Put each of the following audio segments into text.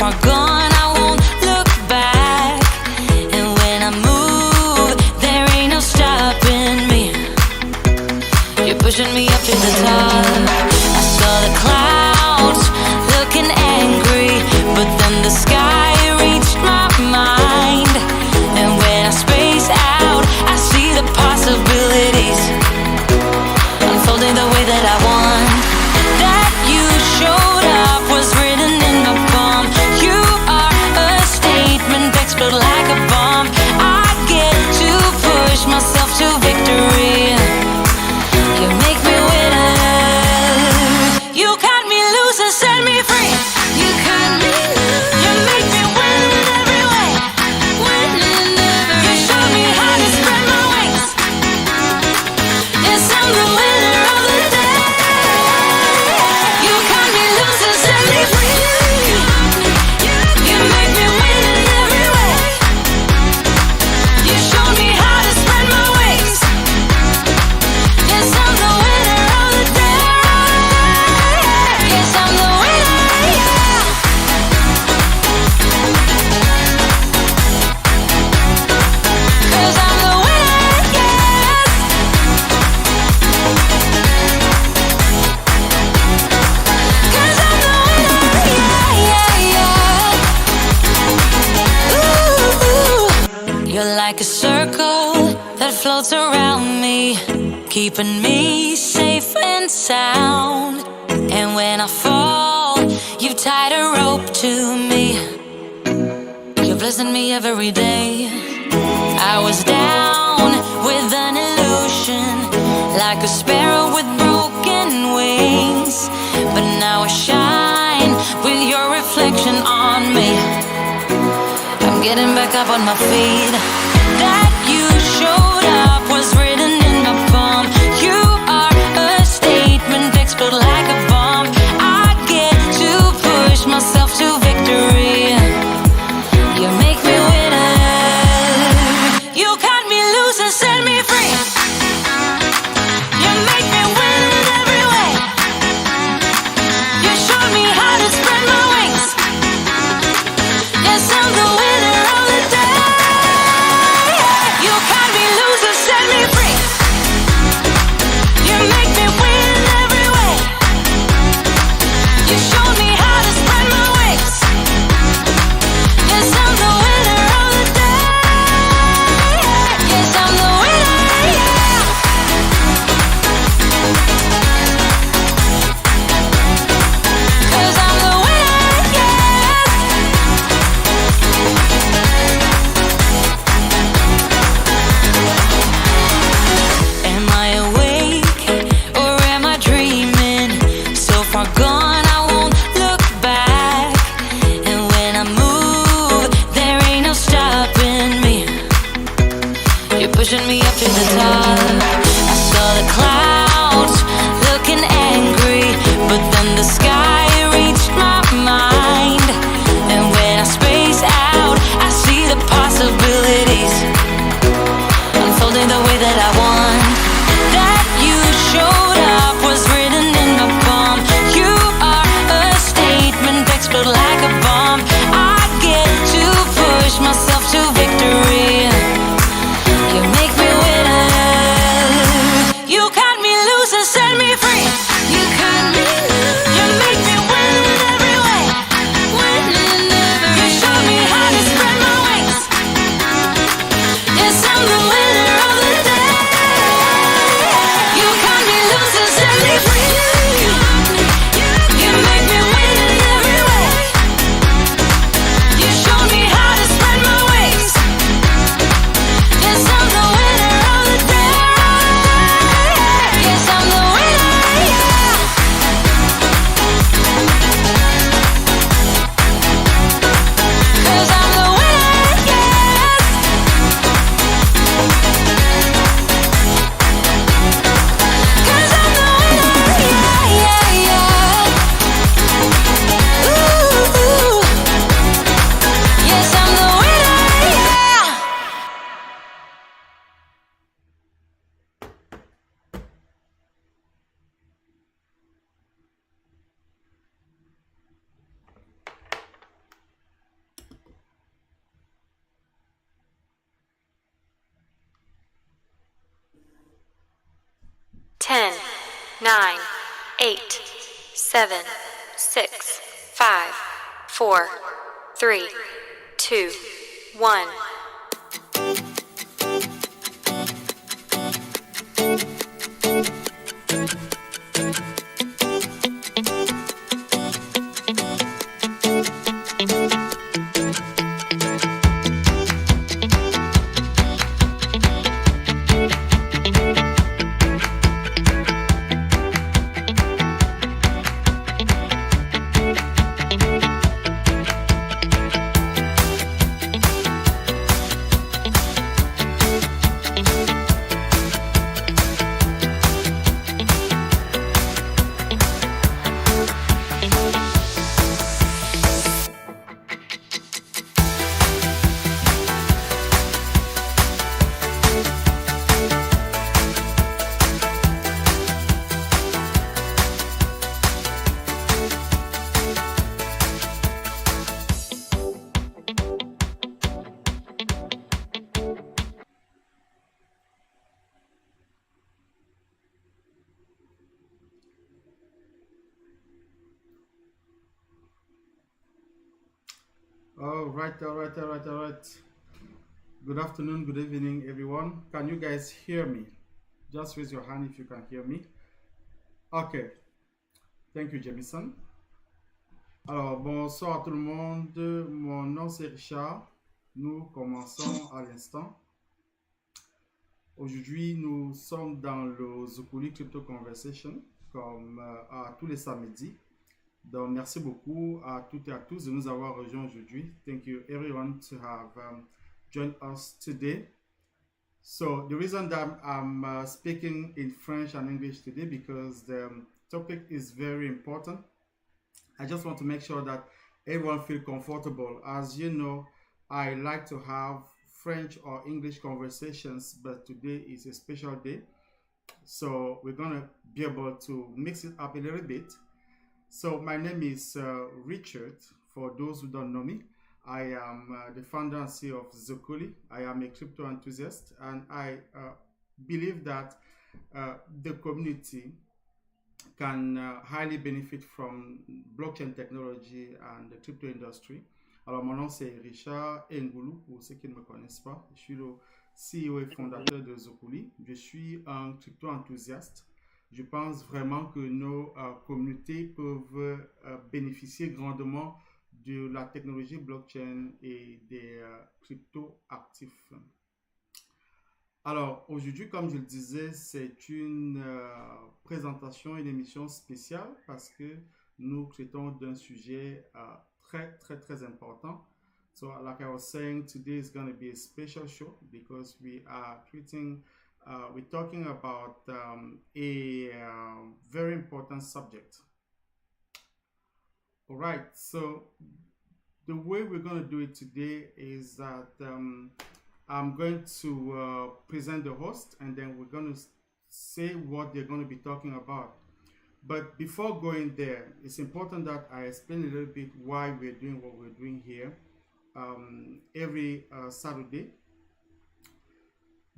far gone, I won't look back. And when I move, there ain't no stopping me. You're pushing me up to the top. I saw the clouds looking angry, but then the sky reached my mind. And when I space out, I see the possibilities unfolding the way that I want. That you showed up was written in my palm. You are a statement that explode like a bomb. I get to push myself to victory. You make me winner. You cut me loose and set me free. You cut me loose. You make me win in every way. Win in every way. You show me how to spread my wings. Yes, I'm the winner of the day. You cut me loose and set me free. You make me win in every way. You show me how to spread my wings. Yes, I'm the winner of the day. Yes, I'm the winner, yeah. 'Cause I'm the winner, yes. 'Cause I'm the winner, yeah, yeah, yeah. Ooh. You're like a circle that floats around me, keeping me safe and sound. And when I fall, you've tied a rope to me. You're blessing me every day. I was down with an illusion, like a sparrow with broken wings. But now I shine with your reflection on me. I'm getting back up on my feet. That you showed up was written in my palm. You are a statement that explode like a bomb. I get to push myself to victory. You make me winner. You cut me loose and set me free. You make me win in every way. You showed me how to spread my wings. Yes, I'm the winner of the day. You cut me loose and set me free. You make me win in every way. 9, 8, 7, 6, 5, 4, 3, 2, 1. All right. Good afternoon, good evening, everyone. Can you guys hear me? Just raise your hand if you can hear me. Ok, thank you, Jamison. Alors, bonsoir à tout le monde. Mon nom c'est Richard. Nous commençons à l'instant. Aujourd'hui, nous sommes dans le Zukulee Crypto Conversation, comme à tous les samedis. Donc, merci beaucoup à toutes et à tous de nous avoir rejoints aujourd'hui. Thank you, everyone, to have joined us today. So, the reason that I'm speaking in French and English today because the topic is very important. I just want to make sure that everyone feel comfortable. As you know, I like to have French or English conversations, but today is a special day. So, we're going to be able to mix it up a little bit. So my name is Richard. For those who don't know me, I am the founder and CEO of Zukulee. I am a crypto enthusiast, and I believe that the community can highly benefit from blockchain technology and the crypto industry. Alors mon nom c'est Richard Ngoulou, pour ceux qui ne me connaissent pas. Je suis le CEO et fondateur de Zukulee. Je suis un crypto enthousiaste. Je pense vraiment que nos communautés peuvent bénéficier grandement de la technologie blockchain et des crypto-actifs. Alors, aujourd'hui, comme je le disais, c'est une présentation, une émission spéciale parce que nous traitons d'un sujet très important. So, like I was saying, today is going to be a special show because we are we're talking about a very important subject. All right, so the way we're going to do it today is that I'm going to present the host and then we're going to say what they're going to be talking about. But before going there, it's important that I explain a little bit why we're doing what we're doing here every Saturday.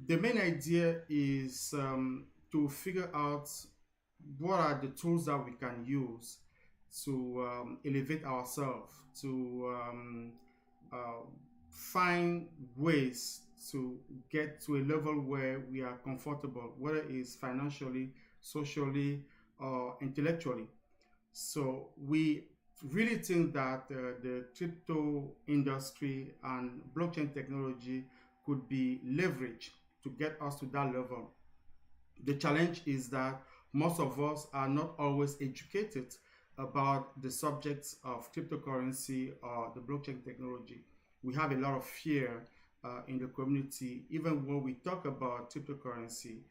The main idea is to figure out what are the tools that we can use to elevate ourselves, to find ways to get to a level where we are comfortable, whether it's financially, socially, or intellectually. So we really think that the crypto industry and blockchain technology could be leveraged to get us to that level. The challenge is that most of us are not always educated about the subjects of cryptocurrency or the blockchain technology. We have a lot of fear in the community, even when we talk about cryptocurrency.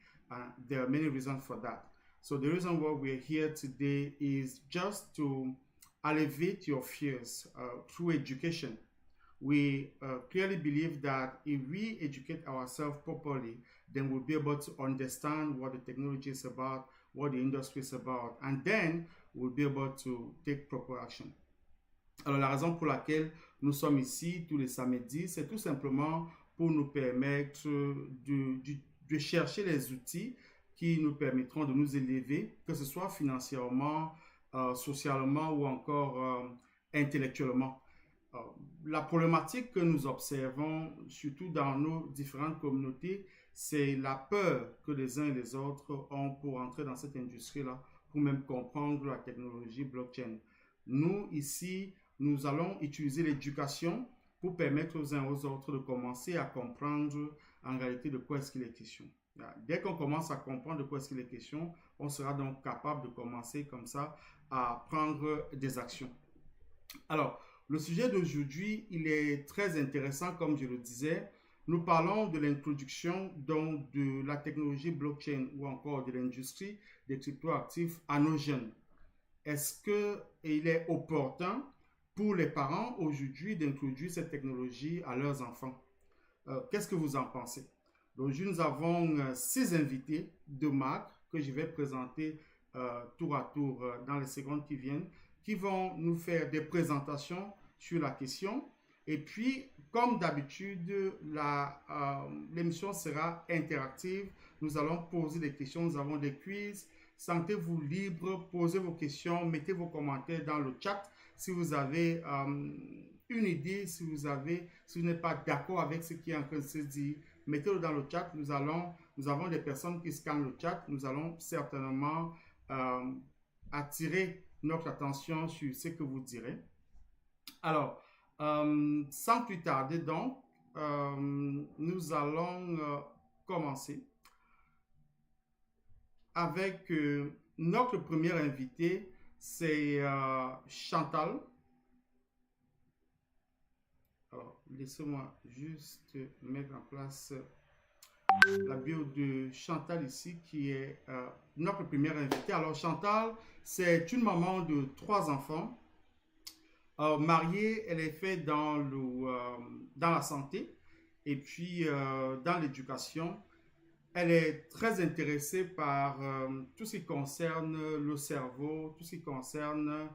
There are many reasons for that. So the reason why we're here today is just to alleviate your fears through education. We clearly believe that if we educate ourselves properly, then we'll be able to understand what the technology is about, what the industry is about, and then we'll be able to take proper action. Alors la raison pour laquelle nous sommes ici tous les samedis, c'est tout simplement pour nous permettre de chercher les outils qui nous permettront de nous élever, que ce soit financièrement, socialement ou encore intellectuellement. La problématique que nous observons, surtout dans nos différentes communautés, c'est la peur que les uns et les autres ont pour entrer dans cette industrie-là, pour même comprendre la technologie blockchain. Nous, ici, nous allons utiliser l'éducation pour permettre aux uns et aux autres de commencer à comprendre en réalité de quoi est-ce qu'il est question. Dès qu'on commence à comprendre de quoi est-ce qu'il est question, on sera donc capable de commencer comme ça à prendre des actions. Alors, le sujet d'aujourd'hui, il est très intéressant, comme je le disais. Nous parlons de l'introduction donc de la technologie blockchain ou encore de l'industrie des cryptoactifs à nos jeunes. Est-ce qu'il est opportun pour les parents aujourd'hui d'introduire cette technologie à leurs enfants? Qu'est-ce que vous en pensez? Aujourd'hui, nous avons 6 invités de marque que je vais présenter tour à tour dans les secondes qui viennent, qui vont nous faire des présentations sur la question. Et puis, comme d'habitude, l'émission sera interactive. Nous allons poser des questions, nous avons des quiz. Sentez-vous libre, posez vos questions, mettez vos commentaires dans le chat. Si vous avez une idée, si vous n'êtes pas d'accord avec ce qui est en train de se dire, mettez-le dans le chat. Nous avons des personnes qui scannent le chat. Nous allons certainement attirer notre attention sur ce que vous direz. Alors, sans plus tarder donc, nous allons commencer avec notre premier invité, c'est Chantal. Alors, laissez-moi juste mettre en place la bio de Chantal ici, qui est notre première invitée. Alors, Chantal, c'est une maman de 3 enfants. Mariée, elle est faite dans la santé et puis dans l'éducation. Elle est très intéressée par tout ce qui concerne le cerveau, tout ce qui concerne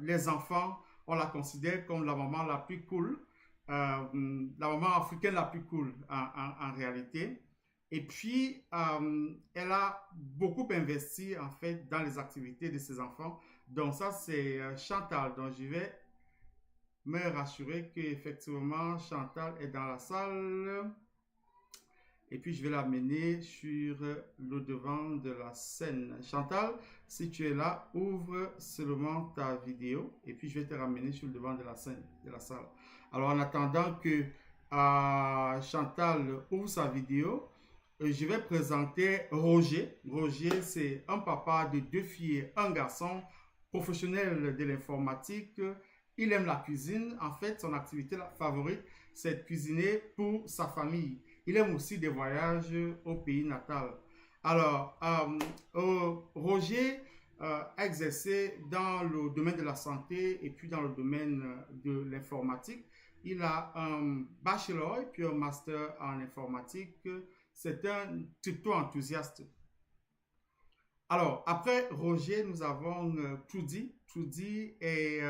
les enfants. On la considère comme la maman la plus cool, la maman africaine la plus cool en réalité. Et puis, elle a beaucoup investi en fait dans les activités de ses enfants. Donc ça, c'est Chantal. Donc je vais me rassurer qu'effectivement, Chantal est dans la salle. Et puis, je vais l'amener sur le devant de la scène. Chantal, si tu es là, ouvre seulement ta vidéo. Et puis, je vais te ramener sur le devant de la scène, de la salle. Alors, en attendant que Chantal ouvre sa vidéo, je vais présenter Roger. Roger, c'est un papa de 2 filles et un garçon, professionnel de l'informatique. Il aime la cuisine. En fait, son activité favorite, c'est de cuisiner pour sa famille. Il aime aussi des voyages au pays natal. Alors, Roger a exercé dans le domaine de la santé et puis dans le domaine de l'informatique. Il a un bachelor et puis un master en informatique. C'est un crypto-enthousiaste. Alors, après Roger, nous avons Trudy. Trudy est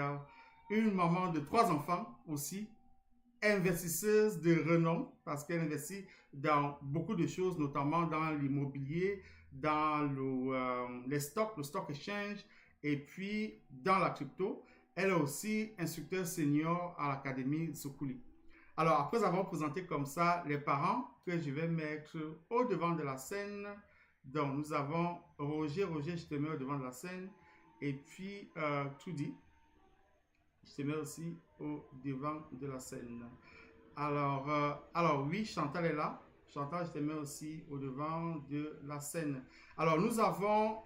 une maman de 3 enfants aussi, investisseuse de renom parce qu'elle investit dans beaucoup de choses, notamment dans l'immobilier, dans les stocks, le stock exchange et puis dans la crypto. Elle est aussi instructeur senior à l'académie Zukulee. Alors, après avoir présenté comme ça les parents que je vais mettre au devant de la scène, donc nous avons Roger. Roger, je te mets au devant de la scène. Et puis, Trudy, je te mets aussi au devant de la scène. Alors oui, Chantal est là. Chantal, je te mets aussi au devant de la scène. Alors, nous avons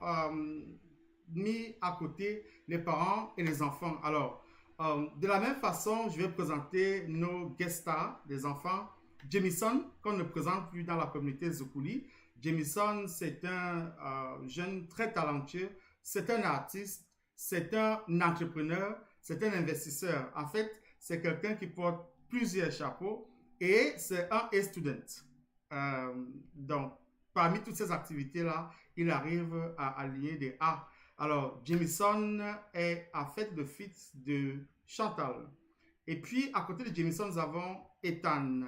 mis à côté les parents et les enfants. Alors, de la même façon, je vais présenter nos guest stars, les enfants. Jamison, qu'on ne présente plus dans la communauté Zukulee. Jamison, c'est un jeune très talentueux, c'est un artiste, c'est un entrepreneur, c'est un investisseur. En fait, c'est quelqu'un qui porte plusieurs chapeaux et c'est un student. Donc, parmi toutes ces activités-là, il arrive à allier des A. Alors, Jamison est en fait le fils de Chantal. Et puis, à côté de Jamison, nous avons Ethan.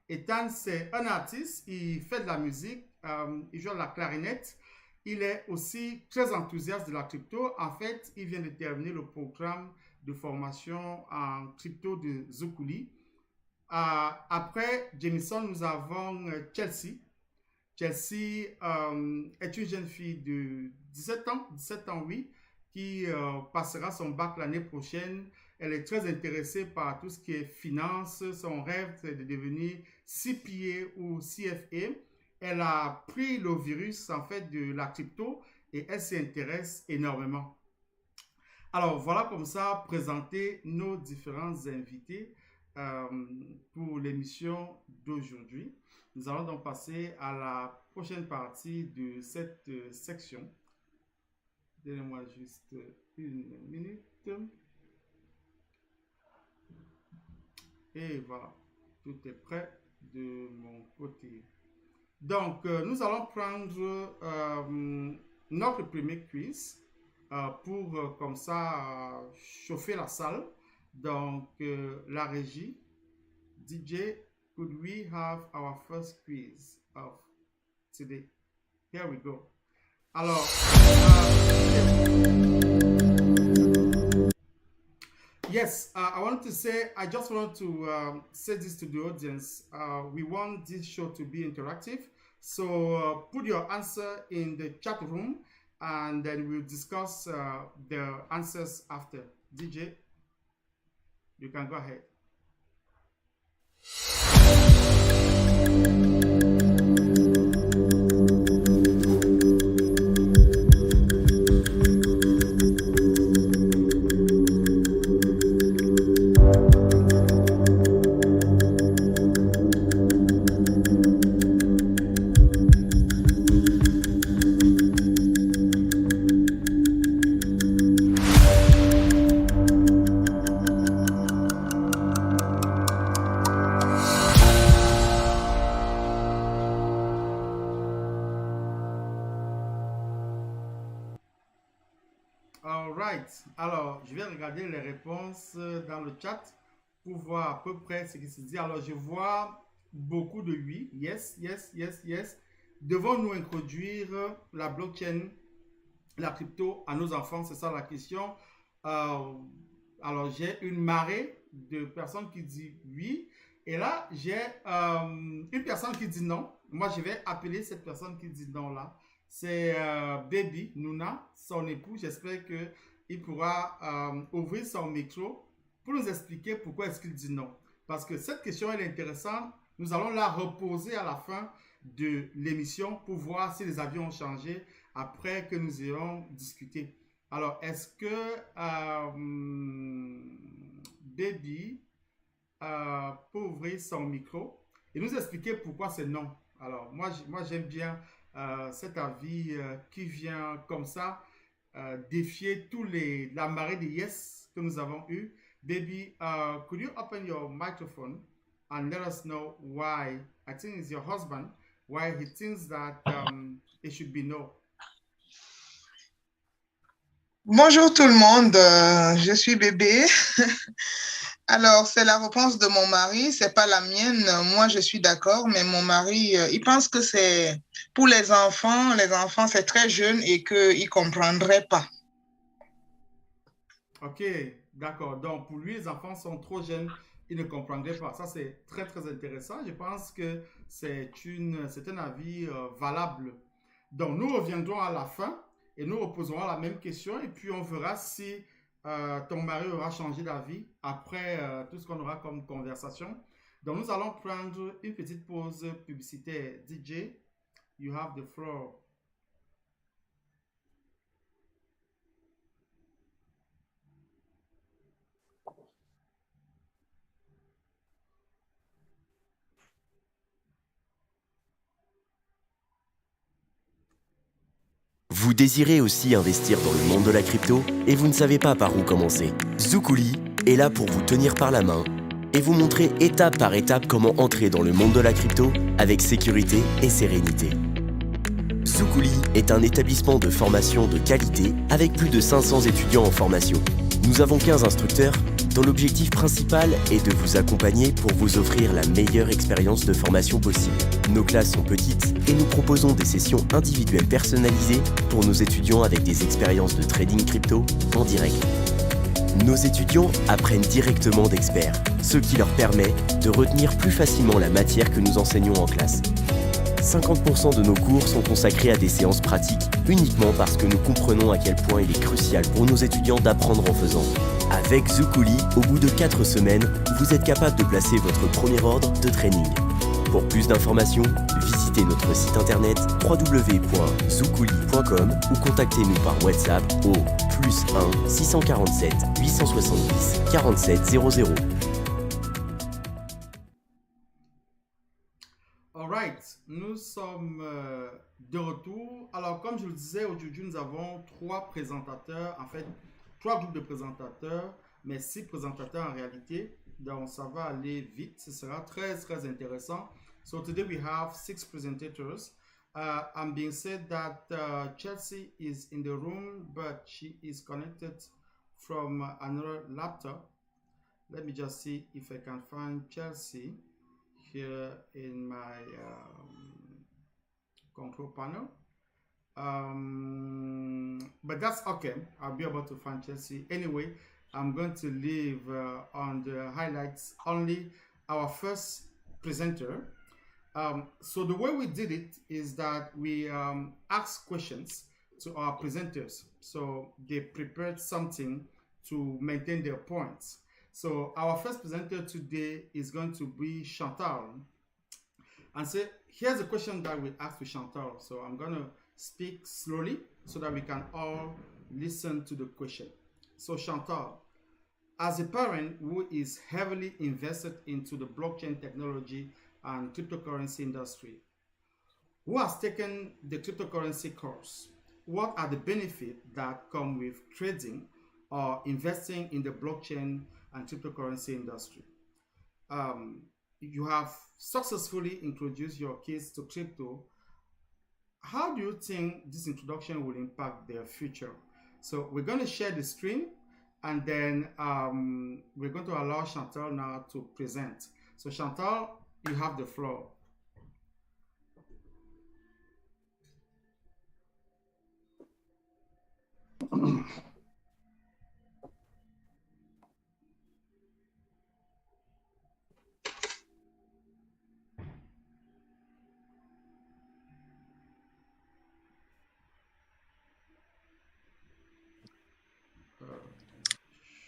Ethan, c'est un artiste, il fait de la musique, il joue de la clarinette. Il est aussi très enthousiaste de la crypto. En fait, il vient de terminer le programme de formation en crypto de Zukulee. Après Jamison, nous avons Chelsea. Chelsea est une jeune fille de 17 ans, oui, qui passera son bac l'année prochaine. Elle est très intéressée par tout ce qui est finance. Son rêve, c'est de devenir CPA ou CFA. Elle a pris le virus, en fait, de la crypto et elle s'y intéresse énormément. Alors, voilà comme ça, présenter nos différents invités pour l'émission d'aujourd'hui. Nous allons donc passer à la prochaine partie de cette section. Donnez-moi juste une minute. Et voilà, tout est prêt de mon côté. Donc, nous allons prendre notre premier quiz pour comme ça chauffer la salle. Donc, la régie, DJ, could we have our first quiz of today? Here we go. Alors, yes, I just want to say this to the audience. We want this show to be interactive. So put your answer in the chat room and then we'll discuss the answers after. DJ, you can go ahead. Alright, alors je vais regarder les réponses dans le chat pour voir à peu près ce qui se dit. Alors je vois beaucoup de oui, yes, yes, yes, yes. Devons-nous introduire la blockchain, la crypto à nos enfants? C'est ça la question. Alors j'ai une marée de personnes qui disent oui. Et là, j'ai une personne qui dit non. Moi, je vais appeler cette personne qui dit non là. C'est Baby Nuna, son époux. J'espère qu'il pourra ouvrir son micro pour nous expliquer pourquoi est-ce qu'il dit non. Parce que cette question, elle est intéressante. Nous allons la reposer à la fin de l'émission pour voir si les avis ont changé après que nous ayons discuté. Alors, est-ce que Baby peut ouvrir son micro et nous expliquer pourquoi c'est non? Alors, moi j'aime bien cet avis qui vient comme ça défier la marée de yes que nous avons eu. Baby, could you open your microphone and let us know why, I think it's your husband, why he thinks that it should be no? Bonjour tout le monde, je suis Bébé. Alors, c'est la réponse de mon mari, c'est pas la mienne. Moi, je suis d'accord, mais mon mari, il pense que c'est pour les enfants c'est très jeune et qu'ils ne comprendraient pas. Ok, d'accord. Donc, pour lui, les enfants sont trop jeunes, ils ne comprendraient pas. Ça, c'est très, très intéressant. Je pense que c'est un avis valable. Donc, nous reviendrons à la fin et nous reposerons la même question et puis on verra si ton mari aura changé d'avis après tout ce qu'on aura comme conversation. Donc, nous allons prendre une petite pause publicitaire. DJ, you have the floor. Vous désirez aussi investir dans le monde de la crypto et vous ne savez pas par où commencer? Zukulee est là pour vous tenir par la main et vous montrer étape par étape comment entrer dans le monde de la crypto avec sécurité et sérénité. Zukulee est un établissement de formation de qualité avec plus de 500 étudiants en formation. Nous avons 15 instructeurs, dont l'objectif principal est de vous accompagner pour vous offrir la meilleure expérience de formation possible. Nos classes sont petites et nous proposons des sessions individuelles personnalisées pour nos étudiants avec des expériences de trading crypto en direct. Nos étudiants apprennent directement d'experts, ce qui leur permet de retenir plus facilement la matière que nous enseignons en classe. 50% de nos cours sont consacrés à des séances pratiques uniquement parce que nous comprenons à quel point il est crucial pour nos étudiants d'apprendre en faisant. Avec Zukulee, au bout de 4 semaines, vous êtes capable de placer votre premier ordre de training. Pour plus d'informations, visitez notre site internet www.zukulee.com ou contactez-nous par WhatsApp au +1 647 870 47 00. Alright, nous sommes de retour. Alors, comme je le disais, aujourd'hui, nous avons 3 présentateurs, en fait, 3 groupes de présentateurs, mais 6 présentateurs en réalité. Donc, ça va aller vite. Ce sera très, très intéressant. So, today we have 6 presentators. I'm being said that Chelsea is in the room, but she is connected from another laptop. Let me just see if I can find Chelsea here in my control panel. But that's okay. I'll be able to find Chelsea. Anyway, I'm going to leave on the highlights only our first presenter. So the way we did it is that we asked questions to our presenters. So they prepared something to maintain their points. So our first presenter today is going to be Chantal. And so here's a question that we asked to Chantal. So I'm going to speak slowly so that we can all listen to the question. So Chantal, as a parent who is heavily invested into the blockchain technology and cryptocurrency industry, who has taken the cryptocurrency course, what are the benefits that come with trading or investing in the blockchain and cryptocurrency industry? You have successfully introduced your kids to crypto. How do you think this introduction will impact their future? So we're going to share the screen, and then we're going to allow Chantal now to present. So Chantal, you have the floor.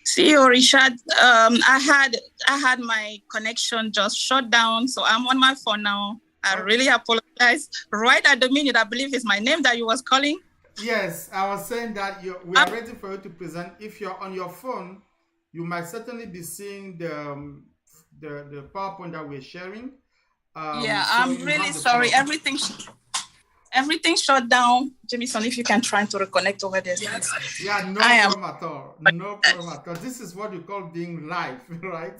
See you, Richard. I had my connection just shut down, so I'm on my phone now. I really apologize. Right at the minute, I believe it's my name that you was calling. Yes, I was saying that we are ready for you to present. If you're on your phone, you might certainly be seeing the PowerPoint that we're sharing. Yeah, so I'm really sorry. Everything shut down. Jamison, if you can try to reconnect over there. Yes. Yeah, no problem at all. No problem at all. This is what you call being live, right?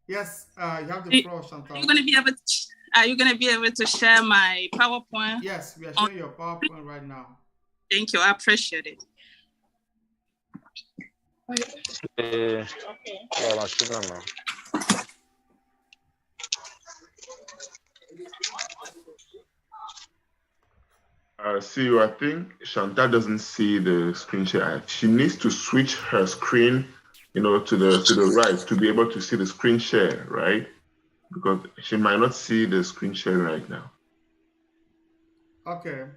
Yes, you have the floor, Chantal. Are you going to be able to share my PowerPoint? Yes, we are sharing your PowerPoint right now. Thank you. I appreciate it. Okay. See, I think Chantal doesn't see the screen share. She needs to switch her screen, to the right to be able to see the screen share, right? Because she might not see the screen share right now. Okay.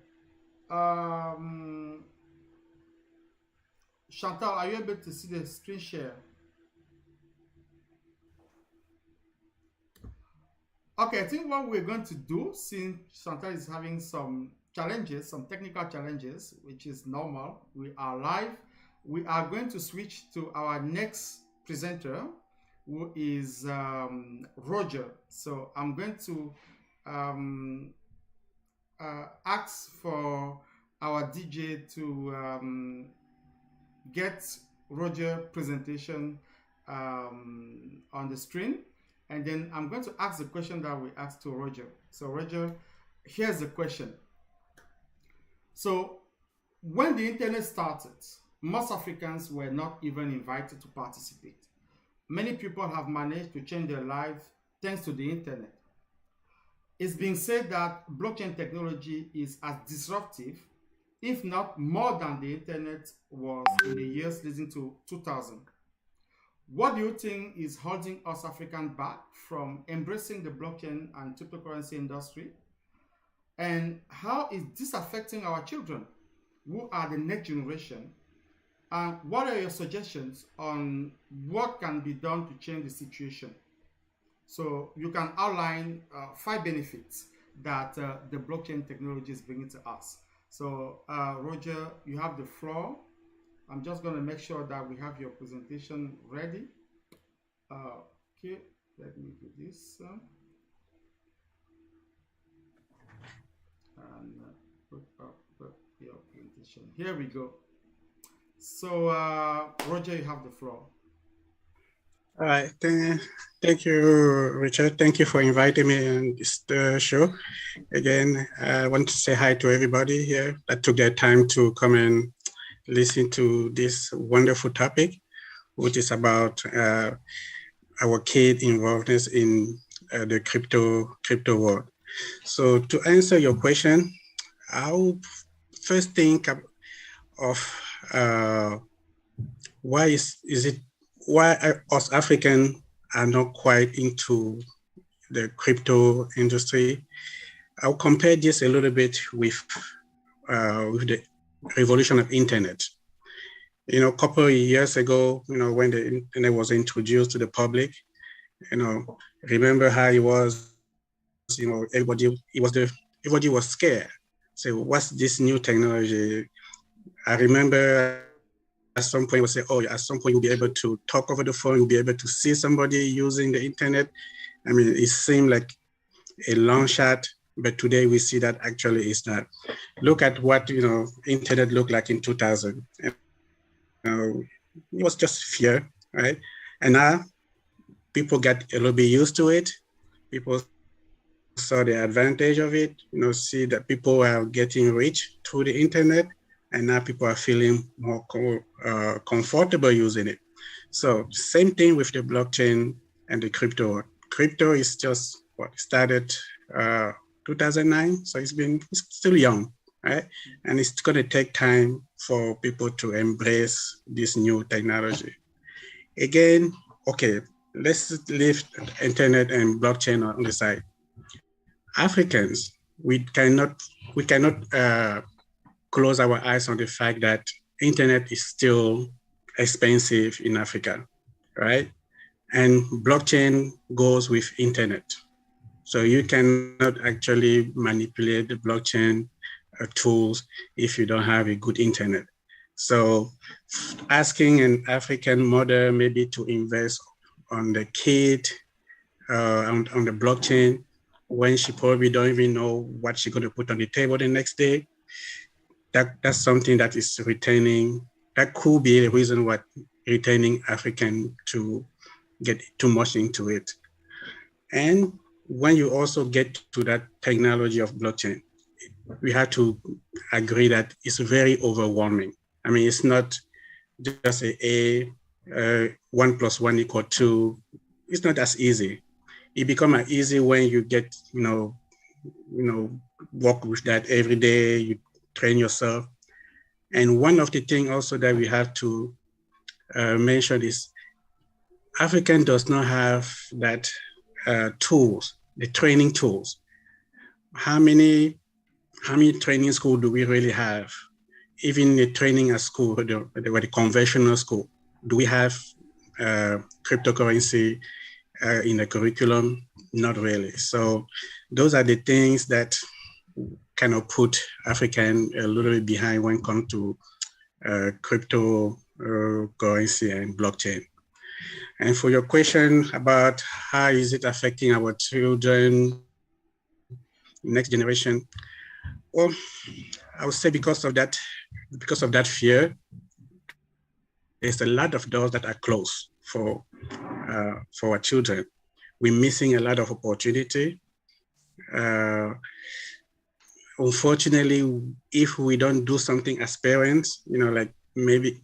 Chantal, are you able to see the screen share? Okay, I think what we're going to do, since Chantal is having some challenges, some technical challenges, which is normal, we are live. We are going to switch to our next presenter, who is Roger. So I'm going to ask for our DJ to get Roger presentation on the screen, and then I'm going to ask the question that we asked to Roger. So Roger, here's the question. So when the internet started, most Africans were not even invited to participate. Many people have managed to change their lives thanks to the internet. It's been said that blockchain technology is as disruptive, if not more than the internet was in the years leading to 2000. What do you think is holding us Africans back from embracing the blockchain and cryptocurrency industry? And how is this affecting our children, who are the next generation? And what are your suggestions on what can be done to change the situation? So you can outline 5 benefits that the blockchain technology is bringing to us. So Roger, you have the floor. I'm just going to make sure that we have your presentation ready. Okay, let me do this. And put up your presentation. Here we go. So Roger, you have the floor. All right, thank you, Richard. Thank you for inviting me on this show. Again, I want to say hi to everybody here that took their time to come and listen to this wonderful topic, which is about our kid involvedness in the crypto world. So to answer your question, I'll first think of why us Africans are not quite into the crypto industry. I'll compare this a little bit with the revolution of internet. You know, a couple of years ago, you know, when the internet was introduced to the public, you know, remember how it was, you know, everybody was scared. So what's this new technology? I remember at some point we say, oh, at some point you'll be able to talk over the phone, you'll be able to see somebody using the internet. I mean, it seemed like a long shot, but today we see that actually it's not. Look at what, you know, internet looked like in 2000. It was just fear, right? And now people got a little bit used to it. People saw the advantage of it, you know, see that people are getting rich through the internet, and now people are feeling more comfortable using it. So same thing with the blockchain and the crypto. Crypto is just what started 2009, so it's still young, right? And it's going to take time for people to embrace this new technology. Again, okay, let's leave internet and blockchain on the side. Africans, we cannot close our eyes on the fact that internet is still expensive in Africa, right? And blockchain goes with internet. So you cannot actually manipulate the blockchain tools if you don't have a good internet. So asking an African mother maybe to invest on the kid, on the blockchain, when she probably don't even know what she's going to put on the table the next day, that's something that is retaining, that could be the reason what retaining African to get too much into it. And when you also get to that technology of blockchain, we have to agree that it's very overwhelming. I mean, it's not just a 1 + 1 = 2. It's not as easy. It becomes easy when you get, you know, work with that every day, you train yourself. And one of the things also that we have to mention is African does not have that tools, the training tools. How many training schools do we really have? Even the training at school, the conventional school, do we have cryptocurrency in the curriculum? Not really. So those are the things that kind of put African a little bit behind when it comes to cryptocurrency and blockchain. And for your question about how is it affecting our children, next generation, well, I would say because of that fear, there's a lot of doors that are closed for our children. We're missing a lot of opportunity. unfortunately, if we don't do something as parents, like maybe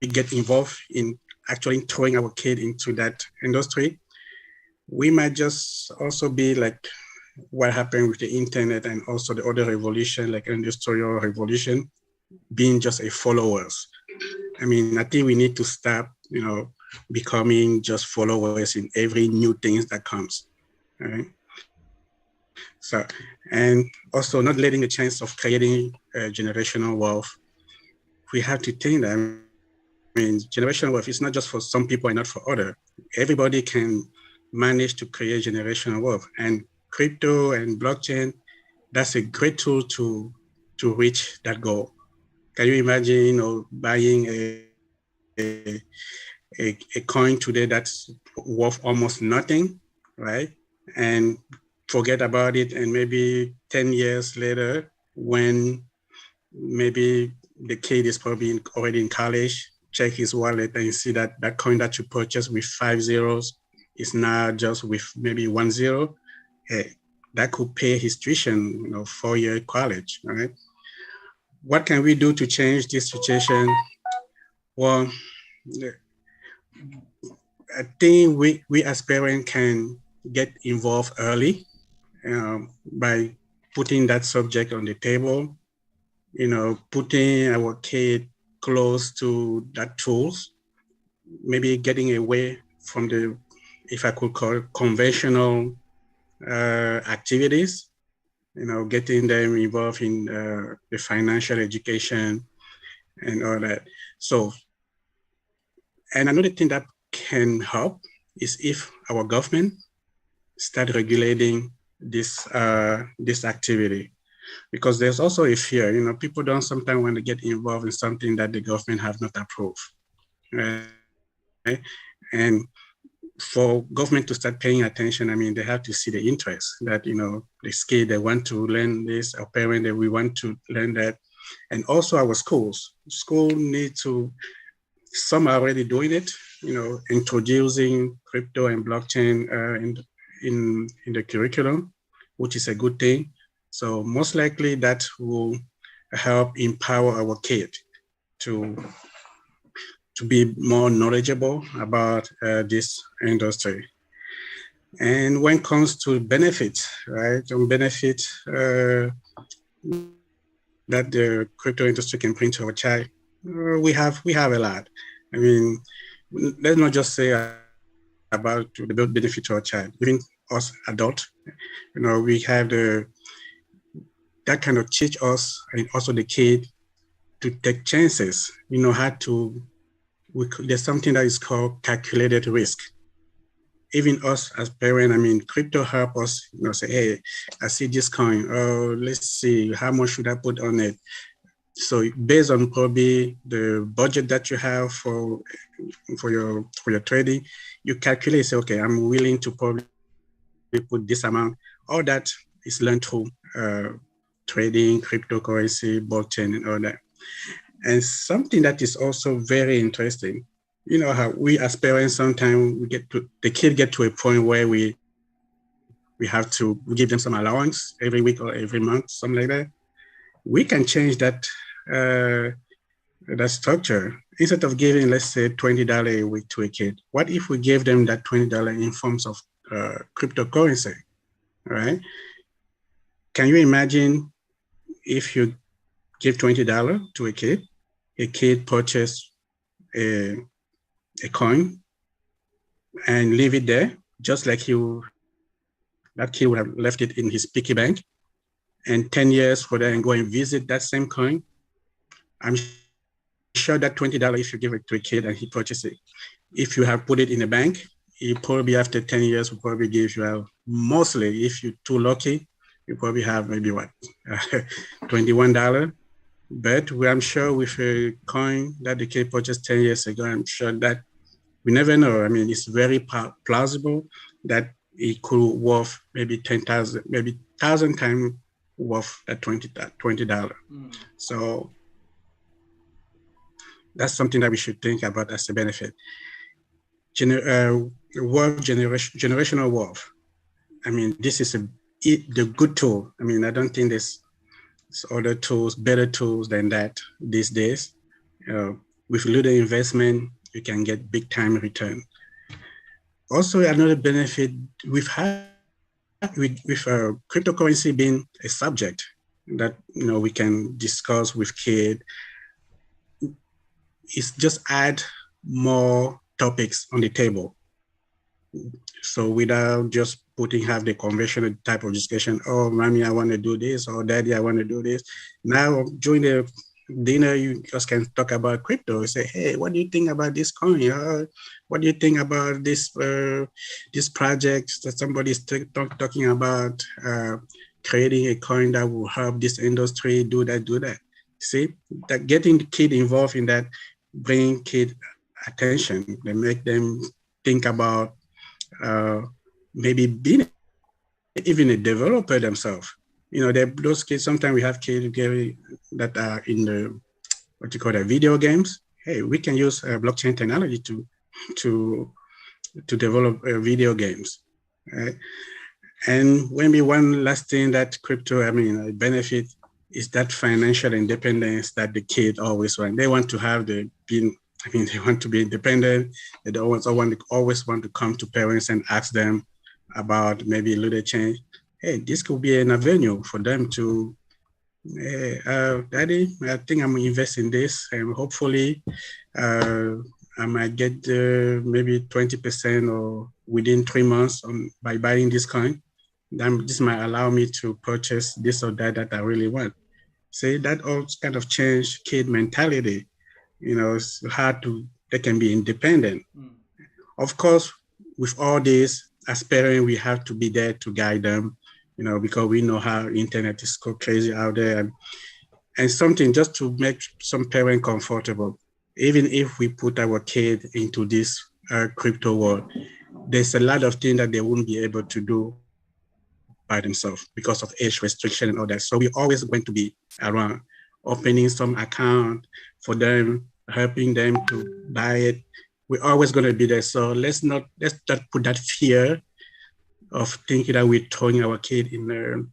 get involved in actually throwing our kid into that industry, we might just also be like what happened with the internet and also the other revolution, like industrial revolution, being just a followers. I mean, I think we need to stop, becoming just followers in every new things that comes, right? So, and also not letting the chance of creating generational wealth. We have to think that, I mean, generational wealth is not just for some people and not for others. Everybody can manage to create generational wealth, and crypto and blockchain, that's a great tool to reach that goal. Can you imagine, buying a coin today that's worth almost nothing, right? And forget about it, and maybe 10 years later, when maybe the kid is probably already in college, check his wallet and you see that that coin that you purchased with 5 zeros is now just with maybe 1 zero. Hey, that could pay his tuition, 4-year college, right? What can we do to change this situation? Well, I think we as parents can get involved early by putting that subject on the table, putting our kid close to that tools, maybe getting away from the, if I could call it, conventional activities, getting them involved in the financial education and all that. So, and another thing that can help is if our government start regulating this activity, because there's also a fear, people don't sometimes want to get involved in something that the government have not approved, right? And for government to start paying attention, I mean, they have to see the interest that, the kid, they want to learn this, our parent, that we want to learn that. And also our schools need to, some are already doing it, introducing crypto and blockchain in the curriculum, which is a good thing. So most likely that will help empower our kid to be more knowledgeable about this industry. And when it comes to benefits, right, that the crypto industry can bring to our child, we have a lot. I mean, let's not just say about the benefit to our child, even us adults, we have that kind of teach us, and also the kid, to take chances, there's something that is called calculated risk. Even us as parents, I mean, crypto help us, say, hey, I see this coin, oh, let's see, how much should I put on it? So based on probably the budget that you have for your trading, you calculate, say, okay, I'm willing to probably put this amount. All that is learned through trading, cryptocurrency, blockchain, and all that. And something that is also very interesting, how we as parents, sometimes the kid get to a point where we have to give them some allowance every week or every month, something like that. We can change that structure. Instead of giving, let's say, $20 a week to a kid, what if we gave them that $20 in forms of cryptocurrency, right? Can you imagine if you give $20 to a kid purchase a coin and leave it there, just like that kid would have left it in his piggy bank, and 10 years for that and go and visit that same coin. I'm sure that $20, if you give it to a kid and he purchases it, if you have put it in a bank, he probably after 10 years will probably give you out, mostly, if you're too lucky, you probably have maybe $21. But I'm sure with a coin that the kid purchased 10 years ago, I'm sure that we never know. I mean, it's very plausible that it could worth maybe 10,000, maybe 1,000 times worth that $20. So that's something that we should think about as a benefit. Generational wealth. I mean, this is the good tool. I mean, I don't think there's other tools, better tools than that these days. With little investment, you can get big time return. Also, another benefit we've had with cryptocurrency being a subject that we can discuss with kids, is just add more topics on the table. So without just have the conventional type of discussion, oh, mommy, I want to do this, or daddy, I want to do this. Now, during the dinner, you just can talk about crypto. Say, hey, what do you think about this coin? What do you think about this project that somebody's talking about creating a coin that will help this industry do that? See, that getting the kid involved in that, bring kid attention, they make them think about maybe being even a developer themselves. Those kids, sometimes we have kids that are in the, what you call the video games. Hey, we can use blockchain technology to develop video games, right? And maybe one last thing that crypto, benefit is that financial independence that the kid always want. They want to have they want to be independent. They don't always want to come to parents and ask them about maybe a little change. Hey, this could be an avenue for them to, hey, daddy, I think I'm investing in this, and hopefully I might get maybe 20% or within 3 months by buying this coin. Then this might allow me to purchase this or that I really want. See, that all kind of change kid mentality. It's hard they can be independent. Of course, with all this, as parents, we have to be there to guide them, because we know how internet is so crazy out there. And something just to make some parents comfortable. Even if we put our kid into this crypto world, there's a lot of things that they wouldn't be able to do by themselves because of age restriction and all that. So we're always going to be around, opening some account for them, helping them to buy it. We're always going to be there. So let's not put that fear of thinking that we're throwing our kid in the,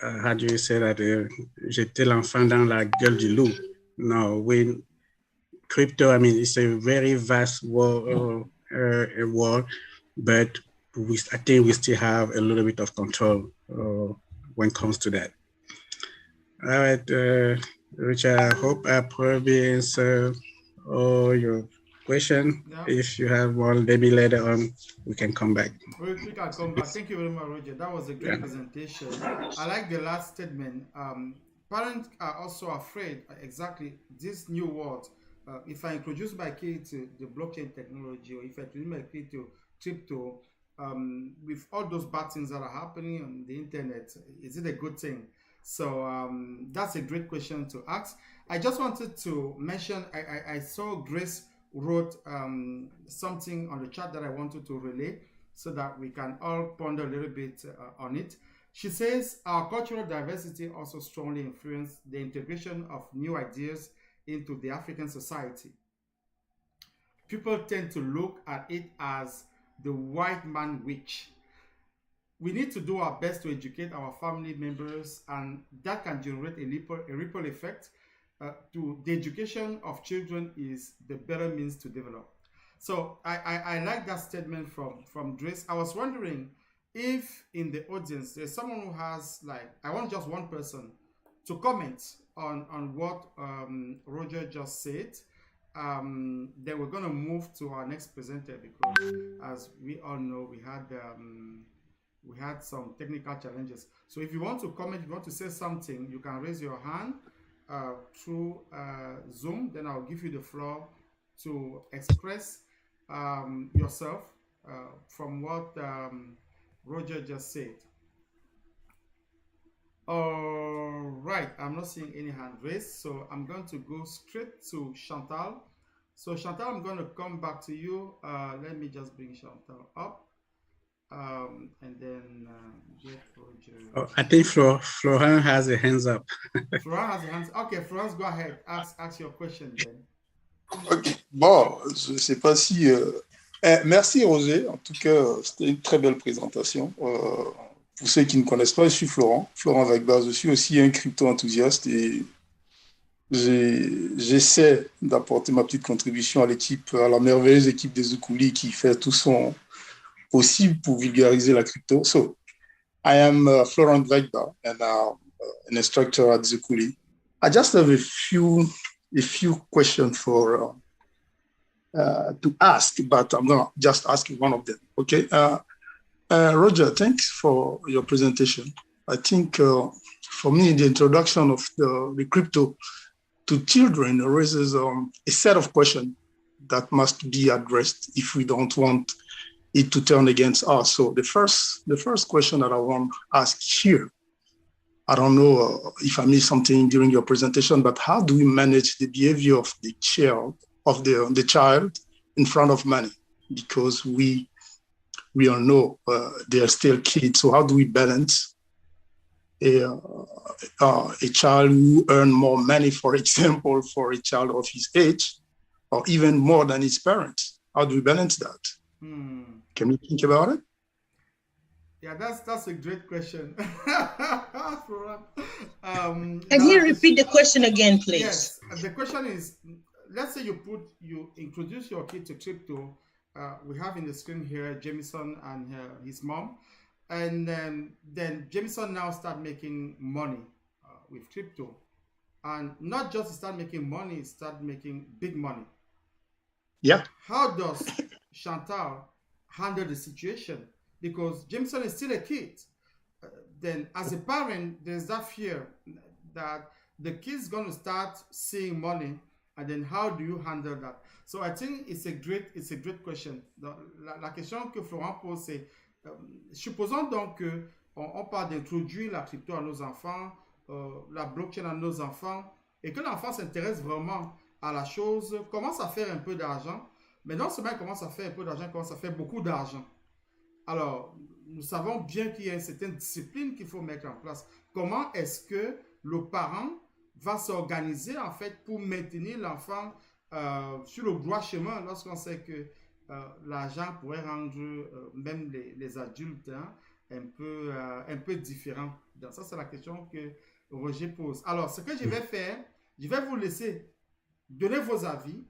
how do you say that? Jeter l'enfant dans la gueule du loup. No, crypto, it's a very vast world, but I think we still have a little bit of control when it comes to that. All right, Richard, I hope I probably answered all your question. Yeah. If you have one, maybe later on, we can come back. We can come back. Thank you very much, Roger. That was a great presentation. I like the last statement. Parents are also afraid, exactly, this new world. If I introduce my kid to the blockchain technology, or if I introduce my kid to crypto, with all those bad things that are happening on the internet, is it a good thing? So that's a great question to ask. I just wanted to mention, I saw Grace wrote something on the chat that I wanted to relay so that we can all ponder a little bit on it. She says, our cultural diversity also strongly influenced the integration of new ideas into the African society. People tend to look at it as the white man witch. We need to do our best to educate our family members, and that can generate a ripple effect. The education of children is the better means to develop. So I like that statement from Grace. I was wondering if in the audience there's someone who has, like, I want just one person to comment on what Roger just said. Then we're going to move to our next presenter, because as we all know, we had some technical challenges. So if you want to comment, if you want to say something, you can raise your hand through Zoom. Then I'll give you the floor to express yourself from what Roger just said. All right, I'm not seeing any hand raised, so I'm going to go straight to Chantal. So Chantal, I'm going to come back to you. Let me just bring Chantal up. And then get Roger. Oh, I think Florent has a hands up. Florent has a hands. Okay, Florence, go ahead. Ask your question then. Okay. Bon, je ne sais pas si... merci Roger. En tout cas, c'était une très belle présentation. pour ceux qui ne connaissent pas, je suis Florent Vagba. Je suis aussi un crypto-enthousiaste et j'essaie d'apporter ma petite contribution à la merveilleuse équipe des Zukulee qui fait tout son possible pour vulgariser la crypto. So, I am Florent Vagba and an instructor at Zukulee. I just have a few questions to ask, but I'm going to just ask one of them. Okay. Roger, thanks for your presentation. I think for me, the introduction of the crypto to children raises a set of questions that must be addressed if we don't want it to turn against us. So the first question that I want to ask here, I don't know if I missed something during your presentation, but how do we manage the behavior of the child in front of money? Because we all know they are still kids. So how do we balance a child who earns more money, for example, for a child of his age, or even more than his parents? How do we balance that? Can we think about it? Yeah, that's a great question. Can you repeat the question again, please? Yes, the question is, let's say you introduce your kid to crypto. We have in the screen here Jameson and his mom, and then Jameson now start making money with crypto, and not just start making money, start making big money. Yeah. How does Chantal handle the situation? Because Jameson is still a kid. Then as a parent, there's that fear that the kid's going to start seeing money, and then how do you handle that? So I think it's a great question. La question que Florent pose, c'est, supposons donc qu'on parle d'introduire la crypto à nos enfants, la blockchain à nos enfants, et que l'enfant s'intéresse vraiment à la chose, commence à faire un peu d'argent, mais non seulement il commence à faire un peu d'argent, il commence à faire beaucoup d'argent. Alors, nous savons bien qu'il y a une certaine discipline qu'il faut mettre en place. Comment est-ce que le parent va s'organiser en fait pour maintenir l'enfant sur le droit chemin lorsqu'on sait que l'argent pourrait rendre même les adultes un peu différents. Donc ça, c'est la question que Roger pose. Alors, ce que je vais faire, je vais vous laisser donner vos avis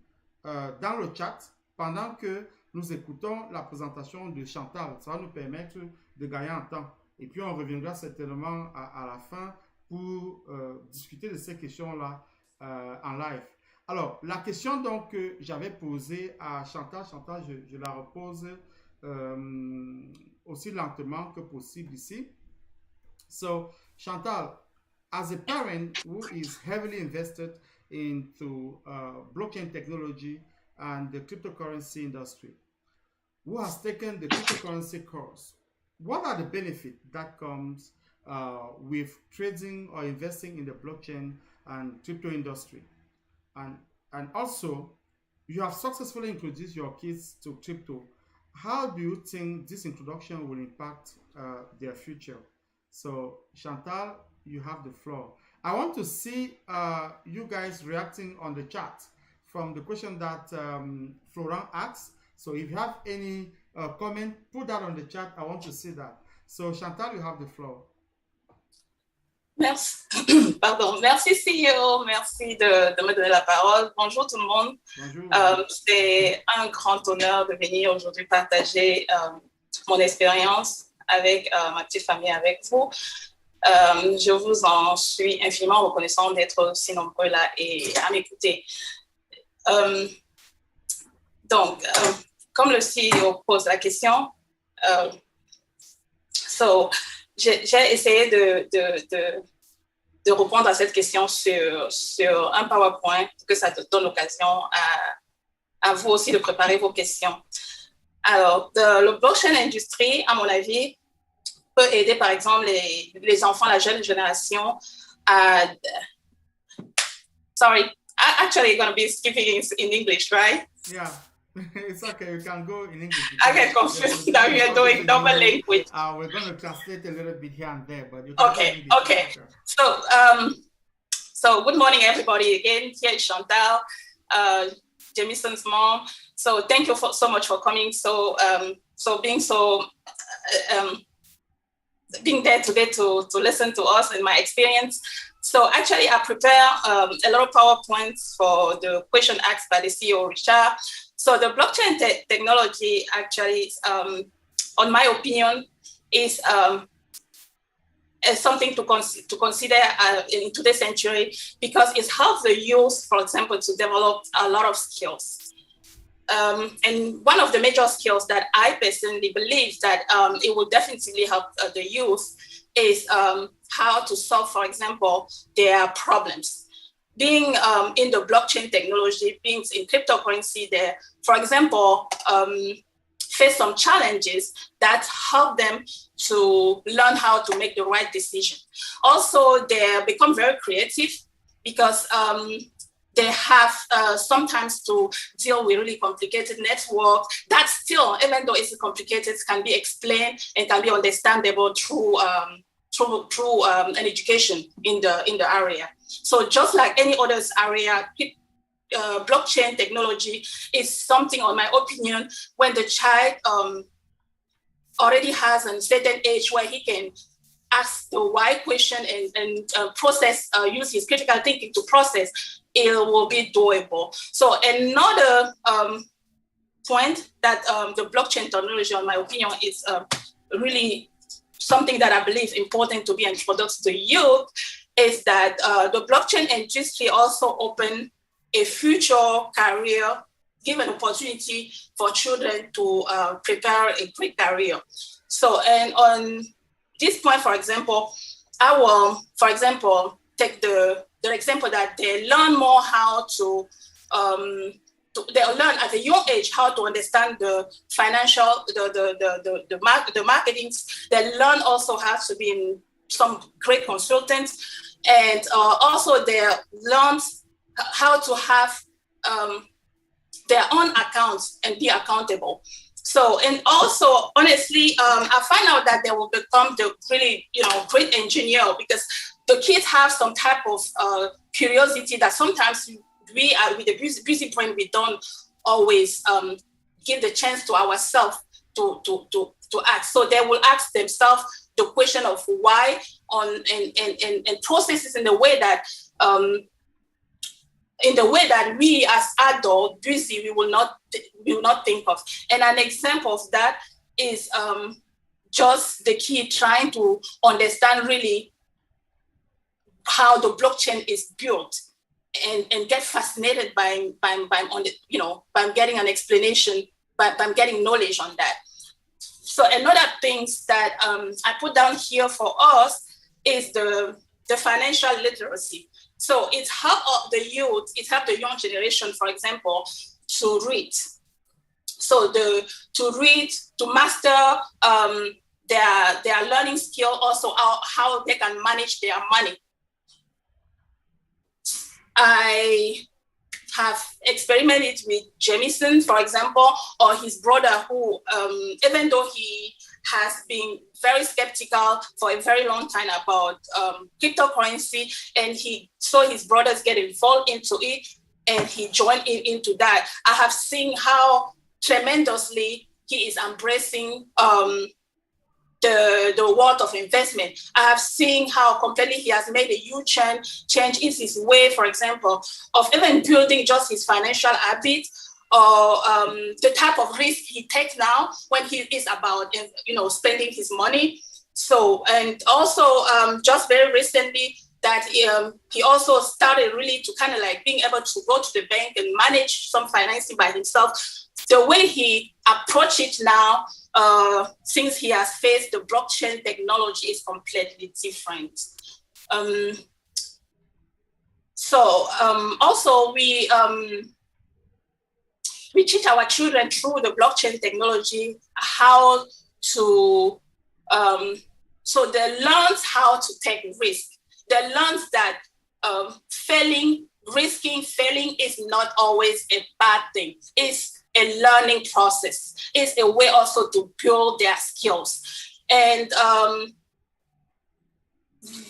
dans le chat pendant que nous écoutons la présentation de Chantal. Ça va nous permettre de gagner en temps. Et puis, on reviendra certainement à la fin pour discuter de ces questions-là en live. Alors, la question donc que j'avais posée à Chantal, je la repose aussi lentement que possible ici. So, Chantal, as a parent who is heavily invested into blockchain technology and the cryptocurrency industry, who has taken the cryptocurrency course, what are the benefits that comes with trading or investing in the blockchain and crypto industry? And also, you have successfully introduced your kids to crypto. How do you think this introduction will impact their future? So, Chantal, you have the floor. I want to see you guys reacting on the chat from the question that Florent asked. So if you have any comment, put that on the chat. I want to see that. So Chantal, you have the floor. Merci. Pardon. Merci CEO, merci de me donner la parole. Bonjour tout le monde. Bonjour. C'est un grand honneur de venir aujourd'hui partager mon expérience avec ma petite famille avec vous. Je vous en suis infiniment reconnaissant d'être si nombreux là et à m'écouter. Donc, comme le CEO pose la question, j'ai essayé de répondre à cette question sur un PowerPoint, que ça te donne l'occasion à vous aussi de préparer vos questions. Alors, le blockchain industry, à mon avis, peut aider par exemple les enfants, la jeune génération à... Sorry, actually going to be speaking in English, right? Yeah, it's okay. You can go in English. I get confused now. You're doing double language. We're going to translate a little bit here and there, but you can okay. So good morning, everybody. Again, here is Chantal, Jamison's mom. So thank you so much for coming. So being so being there today to listen to us and my experience. So actually, I prepare a lot of PowerPoints for the question asked by the CEO, Richard. So the blockchain technology actually, on my opinion, is something to consider in today's century, because it helps the youth, for example, to develop a lot of skills. And one of the major skills that I personally believe that it will definitely help the youth is how to solve, for example, their problems. Being in the blockchain technology, being in cryptocurrency, there, for example, face some challenges that help them to learn how to make the right decision. Also, they become very creative because they have sometimes to deal with really complicated network that still, even though it's complicated, can be explained and can be understandable through an education in the area. So just like any other area, blockchain technology is something, on my opinion, when the child already has a certain age where he can ask the why question and process, use his critical thinking to process, it will be doable. So another point that the blockchain technology, in my opinion, is really something that I believe important to be introduced to youth, is that the blockchain industry also open a future career, give an opportunity for children to prepare a great career. So, and on this point, for example, I will, for example, take the example that they learn more how to they learn at a young age how to understand the financial, the marketing. They learn also how to be in some great consultants, and also they learn how to have their own accounts and be accountable. So, and also, honestly, I find out that they will become the really, great engineer, because the kids have some type of curiosity that sometimes we are with the busy brain, we don't always give the chance to ourselves to ask. So they will ask themselves the question of why and processes in the way that we as adults busy we will not think of. And an example of that is just the kid trying to understand really how the blockchain is built, and get fascinated by getting an explanation, by getting knowledge on that. So another things that I put down here for us is the financial literacy. So it helps the youth, it helps the young generation, for example, to read. So to read, to master their learning skill, also how they can manage their money. I have experimented with Jamison, for example, or his brother, who, even though he has been very skeptical for a very long time about cryptocurrency, and he saw his brothers get involved into it, and he joined into that. I have seen how tremendously he is embracing the world of investment. I have seen how completely he has made a huge change in his way, for example, of even building just his financial habits, or the type of risk he takes now when he is about spending his money. So, and also just very recently that he also started really to kind of like being able to go to the bank and manage some financing by himself. The way he approached it now, since he has faced the blockchain technology, is completely different. Also we teach our children through the blockchain technology how to, so they learn how to take risk. They learn that failing is not always a bad thing. It's a learning process. It's a way also to build their skills. And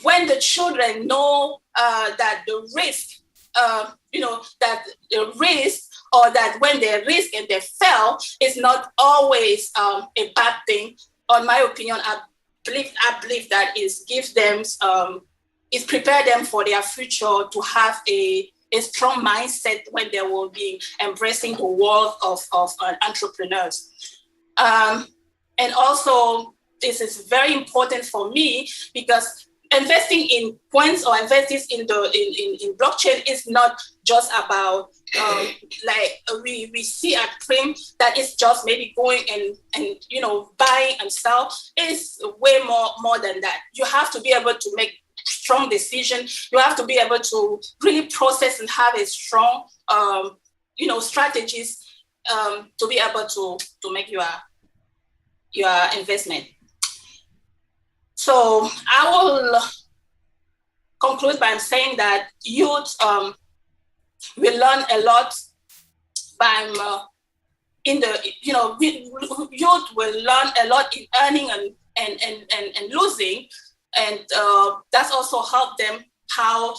when the children know that the risk, that the risk, or that when they risk and they fail is not always a bad thing, in my opinion, I believe that is give them, is prepare them for their future to have a strong mindset when they will be embracing the world of entrepreneurs. And also, this is very important for me because investing in coins or investing in blockchain is not just about like we see at Prim that it's just maybe going and buying and sell. It's way more than that. You have to be able to make strong decision. You have to be able to really process and have a strong strategies to be able to make your investment. So I will conclude by saying that youth will learn a lot by youth will learn a lot in earning and losing, and that's also help them how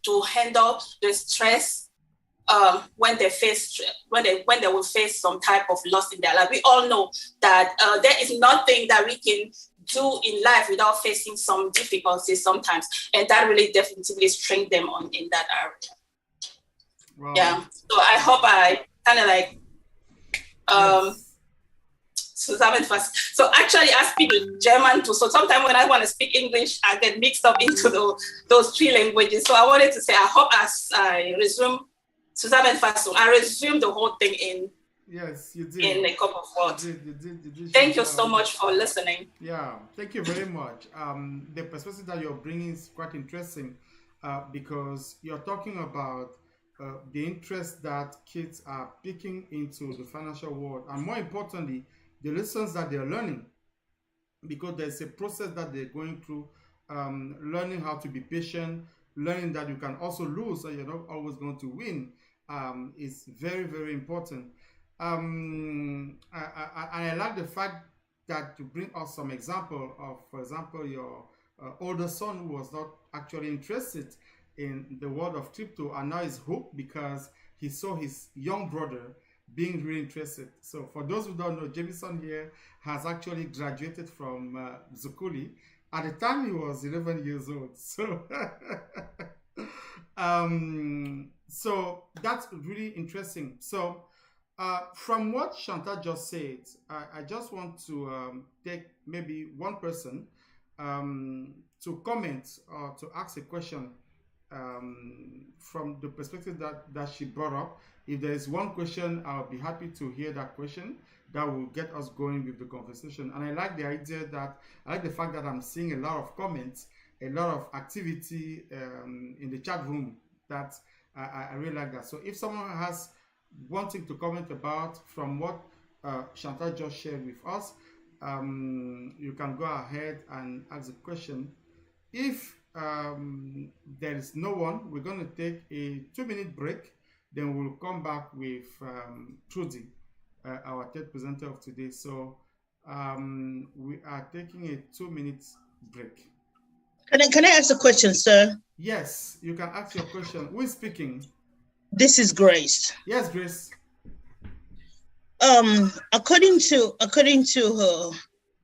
to handle the stress when they will face some type of loss in their life. We all know that there is nothing that we can do in life without facing some difficulties sometimes, and that really definitely strengthens them in that area. Wow. Yeah, so I hope I kind of like so actually I speak German too, so sometimes when I want to speak English I get mixed up into those three languages. So I wanted to say I hope as I resume Zusammenfassung, I resume the whole thing in Yes, you did. In a cup of water. You did. Thank you so much for listening. Yeah, thank you very much. The perspective that you're bringing is quite interesting because you're talking about the interest that kids are picking into the financial world, and more importantly, the lessons that they're learning, because there's a process that they're going through, learning how to be patient, learning that you can also lose, so you're not always going to win, is very, very important. I like the fact that you bring us some example of, for example, your older son who was not actually interested in the world of crypto and now is hooked because he saw his young brother being really interested. So for those who don't know, Jameson here has actually graduated from Zukulee. At the time he was 11 years old. So, so that's really interesting. So from what Chantal just said, I just want to take maybe one person to comment or to ask a question from the perspective that she brought up. If there is one question, I'll be happy to hear that question. That will get us going with the conversation. And I like the idea that, I like the fact that I'm seeing a lot of comments, a lot of activity in the chat room. That I really like that. So if someone has wanting to comment about from what Chantal just shared with us, you can go ahead and ask the question. If there is no one, we're going to take a 2-minute break. Then we'll come back with Trudy, our third presenter of today. So we are taking a 2-minute break. Can I ask a question, sir? Yes, you can ask your question. Who is speaking? This is Grace. Yes, Grace. According to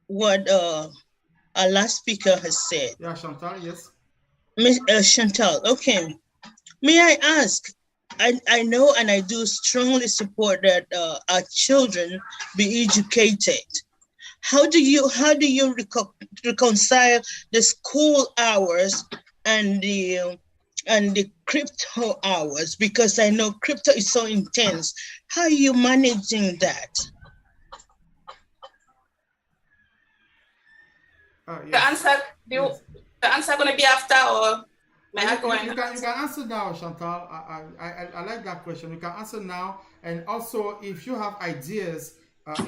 what our last speaker has said. Yeah, Chantal, yes. Miss Chantal, okay. May I ask, I know and I do strongly support that our children be educated. How do you reconcile the school hours and the crypto hours? Because I know crypto is so intense. How are you managing that? Yes. The answer going to be after, or may I go you can answer now, Chantal. I like that question. You can answer now, and also if you have ideas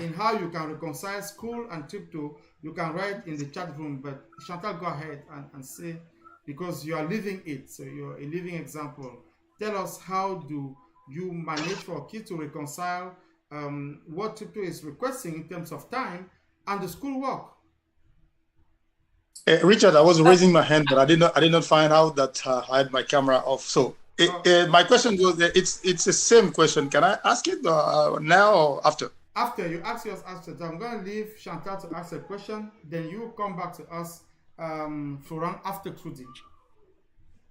in how you can reconcile school and crypto, you can write in the chat room. But Chantal, go ahead and say, because you are living it, so you're a living example. Tell us, how do you manage for kids to reconcile what crypto is requesting in terms of time and the school work? Richard, I was raising my hand, but I did not find out that I had my camera off. So my question was, it's the same question. Can I ask it now or after? after you ask yours after, so I'm going to leave Chantal to ask a question. Then you come back to us, Florent, after Trudy.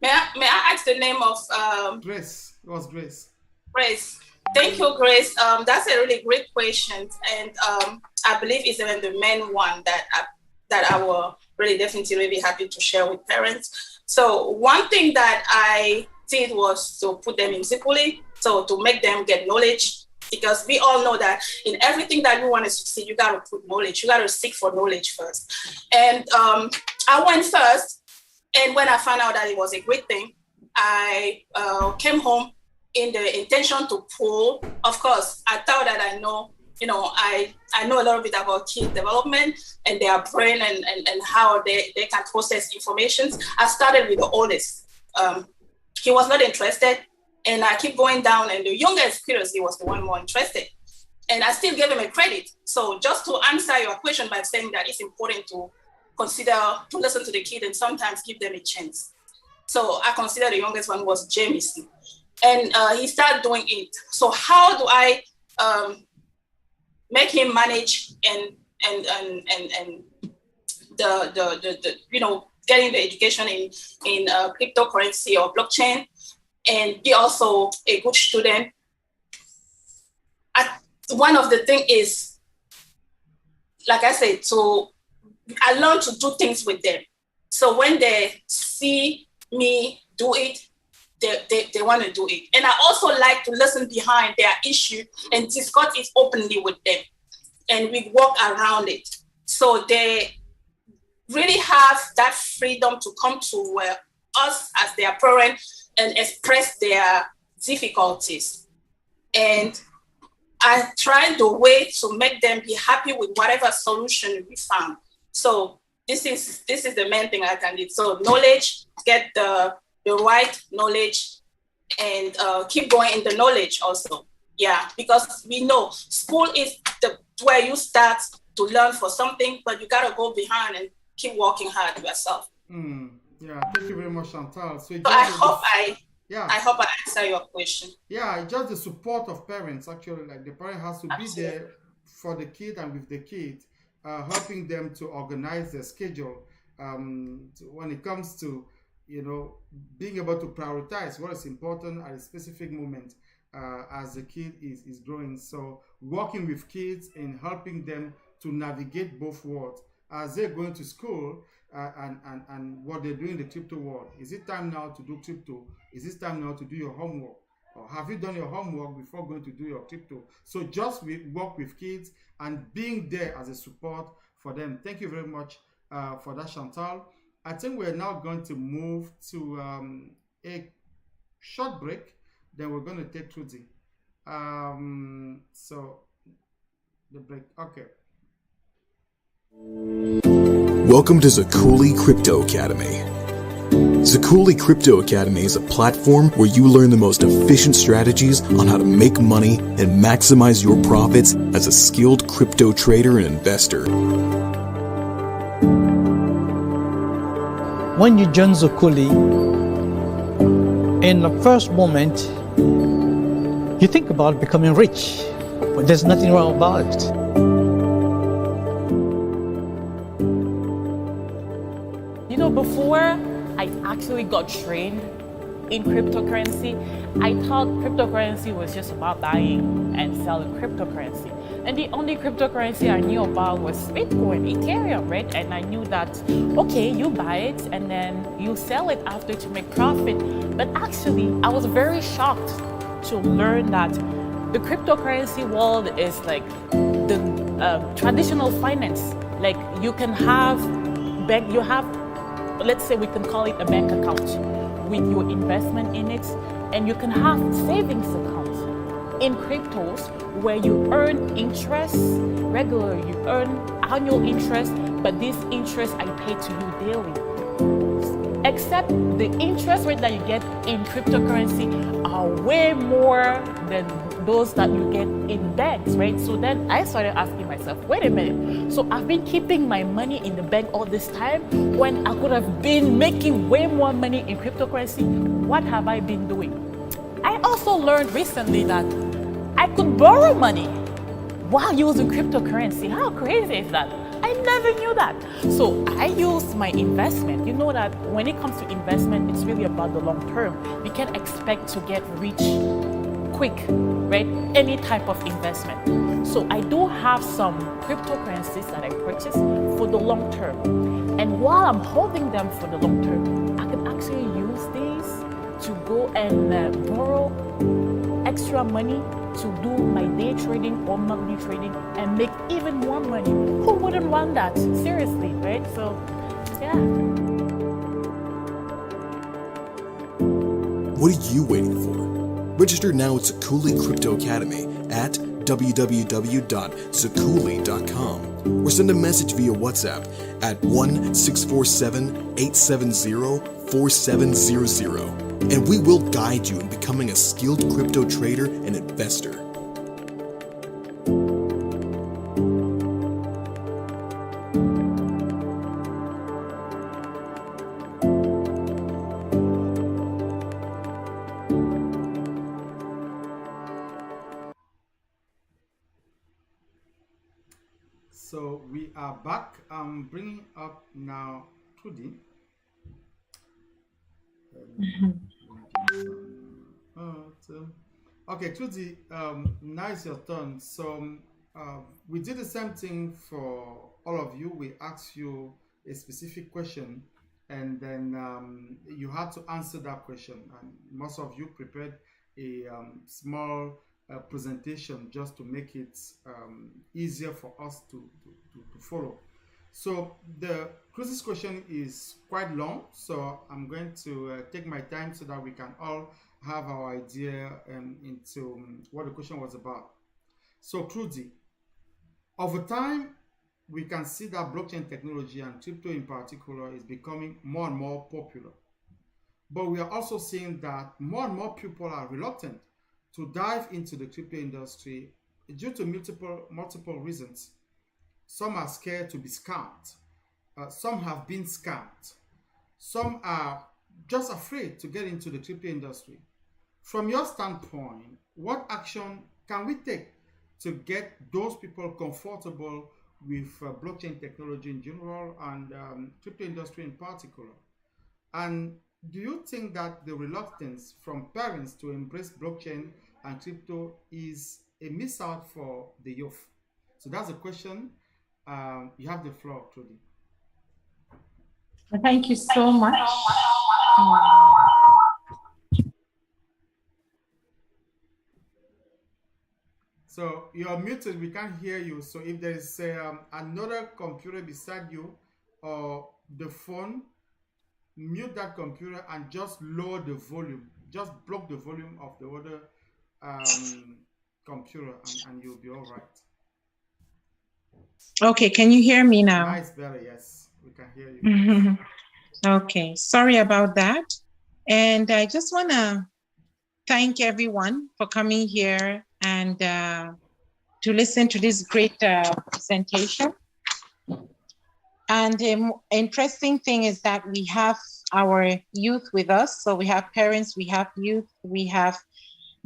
May I ask the name of Grace? It was Grace. Grace. Thank you, Grace. That's a really great question, and I believe it's even the main one that I will really definitely be happy to share with parents. So one thing that I did was to put them in Zukulee, so to make them get knowledge, because we all know that in everything that you want to succeed, you got to put knowledge. You got to seek for knowledge first. And I went first, and when I found out that it was a great thing, I came home in the intention to pull. Of course, I thought that I know a little bit about kid development and their brain and how they can process information. I started with the oldest. He was not interested, and I keep going down, and the youngest, curiously, was the one more interested. And I still gave him a credit. So just to answer your question by saying that it's important to listen to the kid and sometimes give them a chance. So I consider the youngest one was Jameson. And he started doing it. So how do I make him manage and the getting the education in cryptocurrency or blockchain, and be also a good student? One of the things is, like I said, so I learned to do things with them. So when they see me do it, they want to do it. And I also like to listen behind their issue and discuss it openly with them. And we walk around it. So they really have that freedom to come to us as their parent and express their difficulties. And I try the way to make them be happy with whatever solution we found. So this is the main thing I can do. So knowledge, get the right knowledge, and keep going in the knowledge also. Yeah, because we know school is where you start to learn for something, but you gotta go behind and keep working hard yourself. Yeah, thank you very much, Chantal. So I hope I answer your question. Yeah, just the support of parents. Actually, like the parent has to be there for the kid and with the kid, helping them to organize their schedule. When it comes to being able to prioritize what is important at a specific moment as the kid is growing. So working with kids and helping them to navigate both worlds as they're going to school and what they're doing in the crypto world. Is it time now to do crypto? Is it time now to do your homework? Or have you done your homework before going to do your crypto? So just work with kids and being there as a support for them. Thank you very much for that, Chantal. I think we're now going to move to a short break. Then we're going to take Trudy. So the break. Okay. Welcome to Zukulee Crypto Academy. Zukulee Crypto Academy is a platform where you learn the most efficient strategies on how to make money and maximize your profits as a skilled crypto trader and investor. When you join Zukulee, in the first moment, you think about becoming rich, but there's nothing wrong about it. Before I actually got trained in cryptocurrency, I thought cryptocurrency was just about buying and selling cryptocurrency. And the only cryptocurrency I knew about was Bitcoin, Ethereum, right? And I knew that, okay, you buy it and then you sell it after to make profit. But actually, I was very shocked to learn that the cryptocurrency world is like the traditional finance. Like you can have let's say we can call it a bank account with your investment in it, and you can have savings accounts in cryptos where you earn interest regularly, you earn annual interest, but this interest I pay to you daily. Except the interest rate that you get in cryptocurrency are way more than those that you get in banks, right? So then I started asking myself, wait a minute, so I've been keeping my money in the bank all this time when I could have been making way more money in cryptocurrency. What have I been doing? I also learned recently that I could borrow money while using cryptocurrency. How crazy is that? I never knew that. So I used my investment. You know that when it comes to investment, it's really about the long term. We can expect to get rich quick, right? Any type of investment. So I do have some cryptocurrencies that I purchased for the long term. And while I'm holding them for the long term, I can actually use these to go and borrow extra money to do my day trading or monthly trading and make even more money. Who wouldn't want that? Seriously, right? So, yeah. What are you waiting for? Register now at Zukulee Crypto Academy at www.zukulee.com or send a message via WhatsApp at 1-647-870-4700 and we will guide you in becoming a skilled crypto trader and investor. So we are back. I'm bringing up now Trudy. Okay, Trudy, now it's your turn. So we did the same thing for all of you. We asked you a specific question, and then you had to answer that question. And most of you prepared a small presentation just to make it easier for us to follow. So the closest question is quite long, so I'm going to take my time so that we can all have our idea into what the question was about. So Trudy, over time, we can see that blockchain technology and crypto in particular is becoming more and more popular. But we are also seeing that more and more people are reluctant to dive into the crypto industry due to multiple reasons. Some are scared to be scammed. Some have been scammed. Some are just afraid to get into the crypto industry. From your standpoint, what action can we take to get those people comfortable with blockchain technology in general and crypto industry in particular? And do you think that the reluctance from parents to embrace blockchain and crypto is a miss out for the youth? So that's a question. You have the floor, Trudy. Thank you so much. So you're muted, we can't hear you. So if there is another computer beside you or the phone, mute that computer and just lower the volume. Just block the volume of the other computer and you'll be all right. Okay, can you hear me now? Nice, better, yes. We can hear you. Okay, sorry about that. And I just want to thank everyone for coming here and to listen to this great presentation. And the interesting thing is that we have our youth with us. So we have parents, we have youth, we have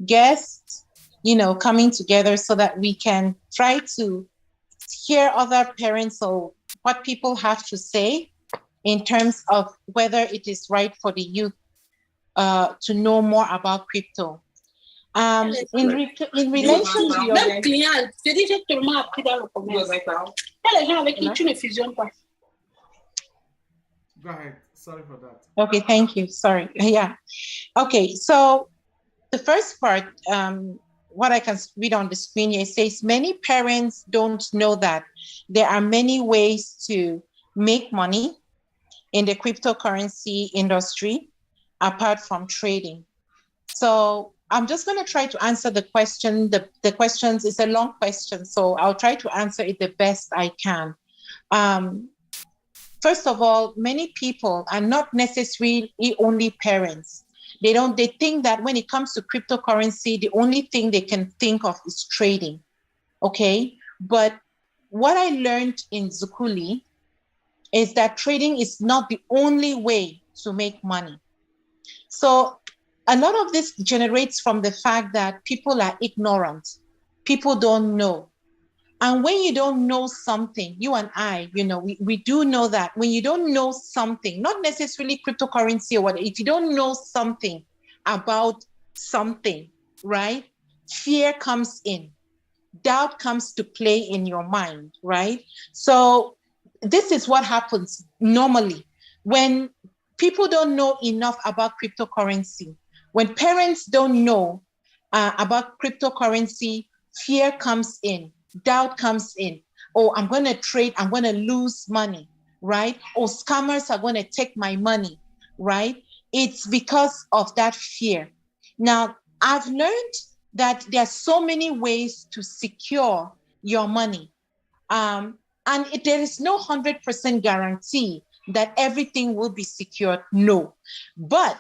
guests, you know, coming together so that we can try to hear other parents or what people have to say in terms of whether it is right for the youth to know more about crypto. In relation to your... Go ahead. Sorry for that. Okay, thank you. Sorry. Yeah. Okay, so the first part, what I can read on the screen here, it says many parents don't know that there are many ways to make money in the cryptocurrency industry apart from trading. So I'm just going to try to answer the question. The questions is a long question, so I'll try to answer it the best I can. First of all, many people are not necessarily only parents. They think that when it comes to cryptocurrency, the only thing they can think of is trading. Okay. But what I learned in Zukulee is that trading is not the only way to make money. So a lot of this generates from the fact that people are ignorant. People don't know. And when you don't know something, you and I, we do know that when you don't know something, not necessarily cryptocurrency or what, if you don't know something about something, right? Fear comes in, doubt comes to play in your mind, right? So this is what happens normally when people don't know enough about cryptocurrency. When parents don't know about cryptocurrency, fear comes in, doubt comes in. Oh, I'm going to trade, I'm going to lose money, right? Or scammers are going to take my money, right? It's because of that fear. Now, I've learned that there are so many ways to secure your money. And there is no 100% guarantee that everything will be secured, no. But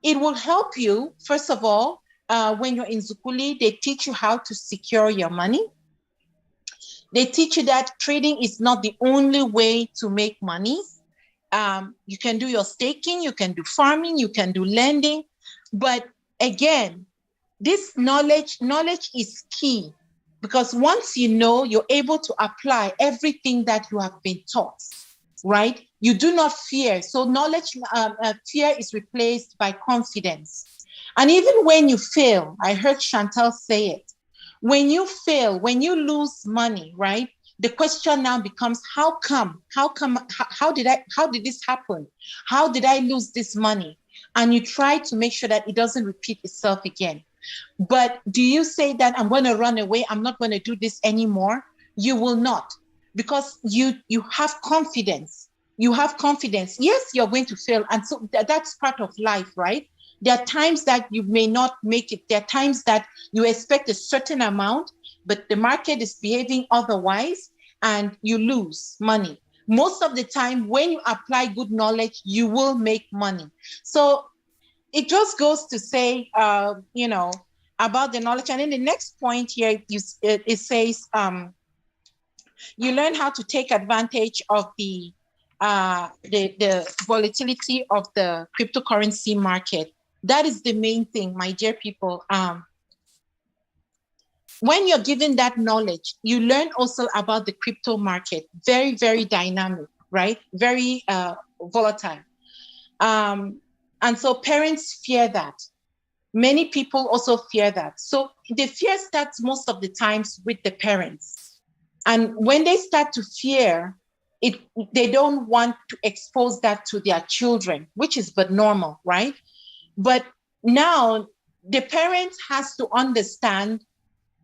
it will help you, first of all, when you're in Zukulee, they teach you how to secure your money. They teach you that trading is not the only way to make money. You can do your staking, you can do farming, you can do lending. But again, this knowledge is key, because once you know, you're able to apply everything that you have been taught, right? You do not fear. So fear is replaced by confidence. And even when you fail, I heard Chantal say it, when you fail, when you lose money, right? The question now becomes, how did this happen? How did I lose this money? And you try to make sure that it doesn't repeat itself again. But do you say that I'm going to run away, I'm not going to do this anymore? You will not, because you have confidence. You have confidence. Yes, you're going to fail. And so that's part of life, right? There are times that you may not make it. There are times that you expect a certain amount, but the market is behaving otherwise and you lose money. Most of the time, when you apply good knowledge, you will make money. So it just goes to say, about the knowledge. And then the next point here, it says, you learn how to take advantage of the volatility of the cryptocurrency market. That is the main thing, my dear people. When you're given that knowledge, you learn also about the crypto market. Very, very dynamic, right? Very volatile. And so parents fear that. Many people also fear that. So the fear starts most of the times with the parents. And when they start to fear, they don't want to expose that to their children, which is but normal, right? But now the parent has to understand,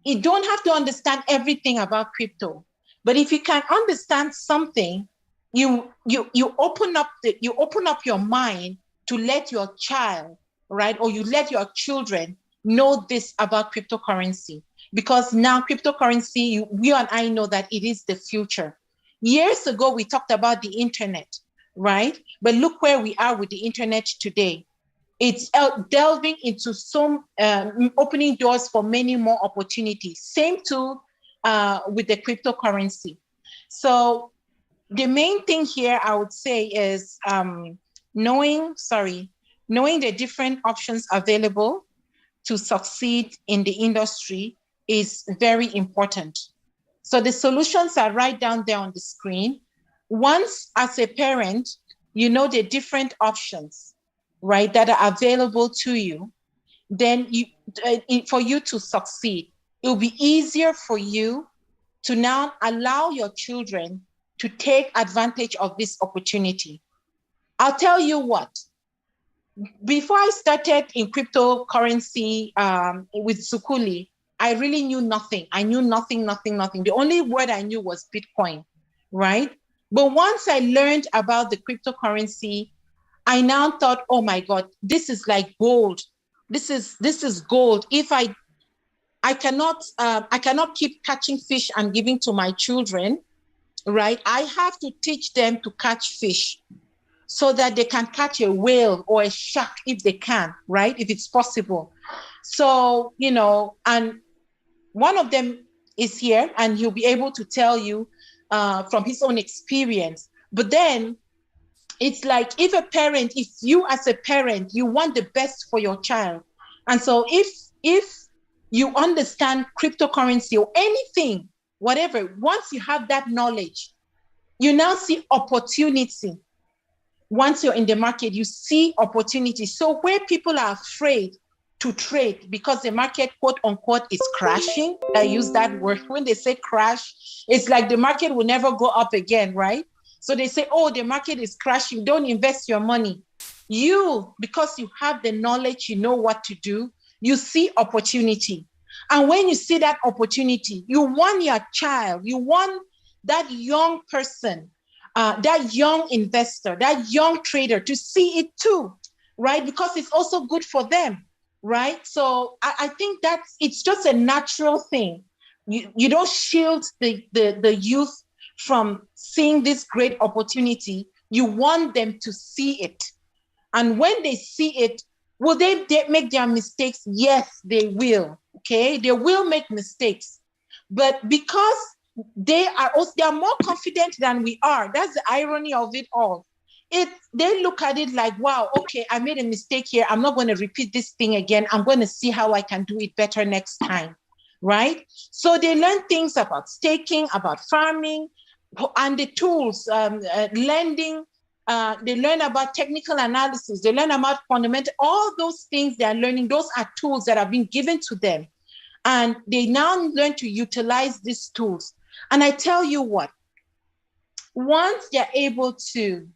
you don't have to understand everything about crypto, but if you can understand something, you open up your mind to let your child, right, or you let your children know this about cryptocurrency, because now cryptocurrency, you and I know that it is the future. Years ago, we talked about the internet, right? But look where we are with the internet today. It's delving into some, opening doors for many more opportunities. Same too with the cryptocurrency. So the main thing here, I would say, is knowing the different options available to succeed in the industry is very important. So the solutions are right down there on the screen. Once, as a parent, you know the different options, right, that are available to you, then for you to succeed, it will be easier for you to now allow your children to take advantage of this opportunity. I'll tell you what, before I started in cryptocurrency with Zukulee, I really knew nothing. I knew nothing. The only word I knew was Bitcoin, right? But once I learned about the cryptocurrency, I now thought, oh my God, this is like gold. This is gold. If I cannot keep catching fish and giving to my children, right? I have to teach them to catch fish so that they can catch a whale or a shark if they can, right? If it's possible. So, and one of them is here and he'll be able to tell you from his own experience. But then it's like, if you as a parent, you want the best for your child. And so if you understand cryptocurrency or anything whatever. Once you have that knowledge, you now see opportunity. Once you're in the market, you see opportunity. So where people are afraid to trade because the market, quote unquote, is crashing. I use that word. When they say crash, it's like the market will never go up again, right? So they say, oh, the market is crashing. Don't invest your money. You, because you have the knowledge, you know what to do, you see opportunity. And when you see that opportunity, you want your child, you want that young person, that young investor, that young trader to see it too, right? Because it's also good for them, right? So I think it's just a natural thing. You don't shield the youth from seeing this great opportunity. You want them to see it. And when they see it, will they make their mistakes? Yes, they will. Okay, they will make mistakes. But because they are more confident than we are. That's the irony of it all. They look at it like, wow, okay, I made a mistake here. I'm not going to repeat this thing again. I'm going to see how I can do it better next time, right? So they learn things about staking, about farming, and the tools, lending. They learn about technical analysis. They learn about fundamental, all those things they are learning. Those are tools that have been given to them. And they now learn to utilize these tools. And I tell you what, once they're able to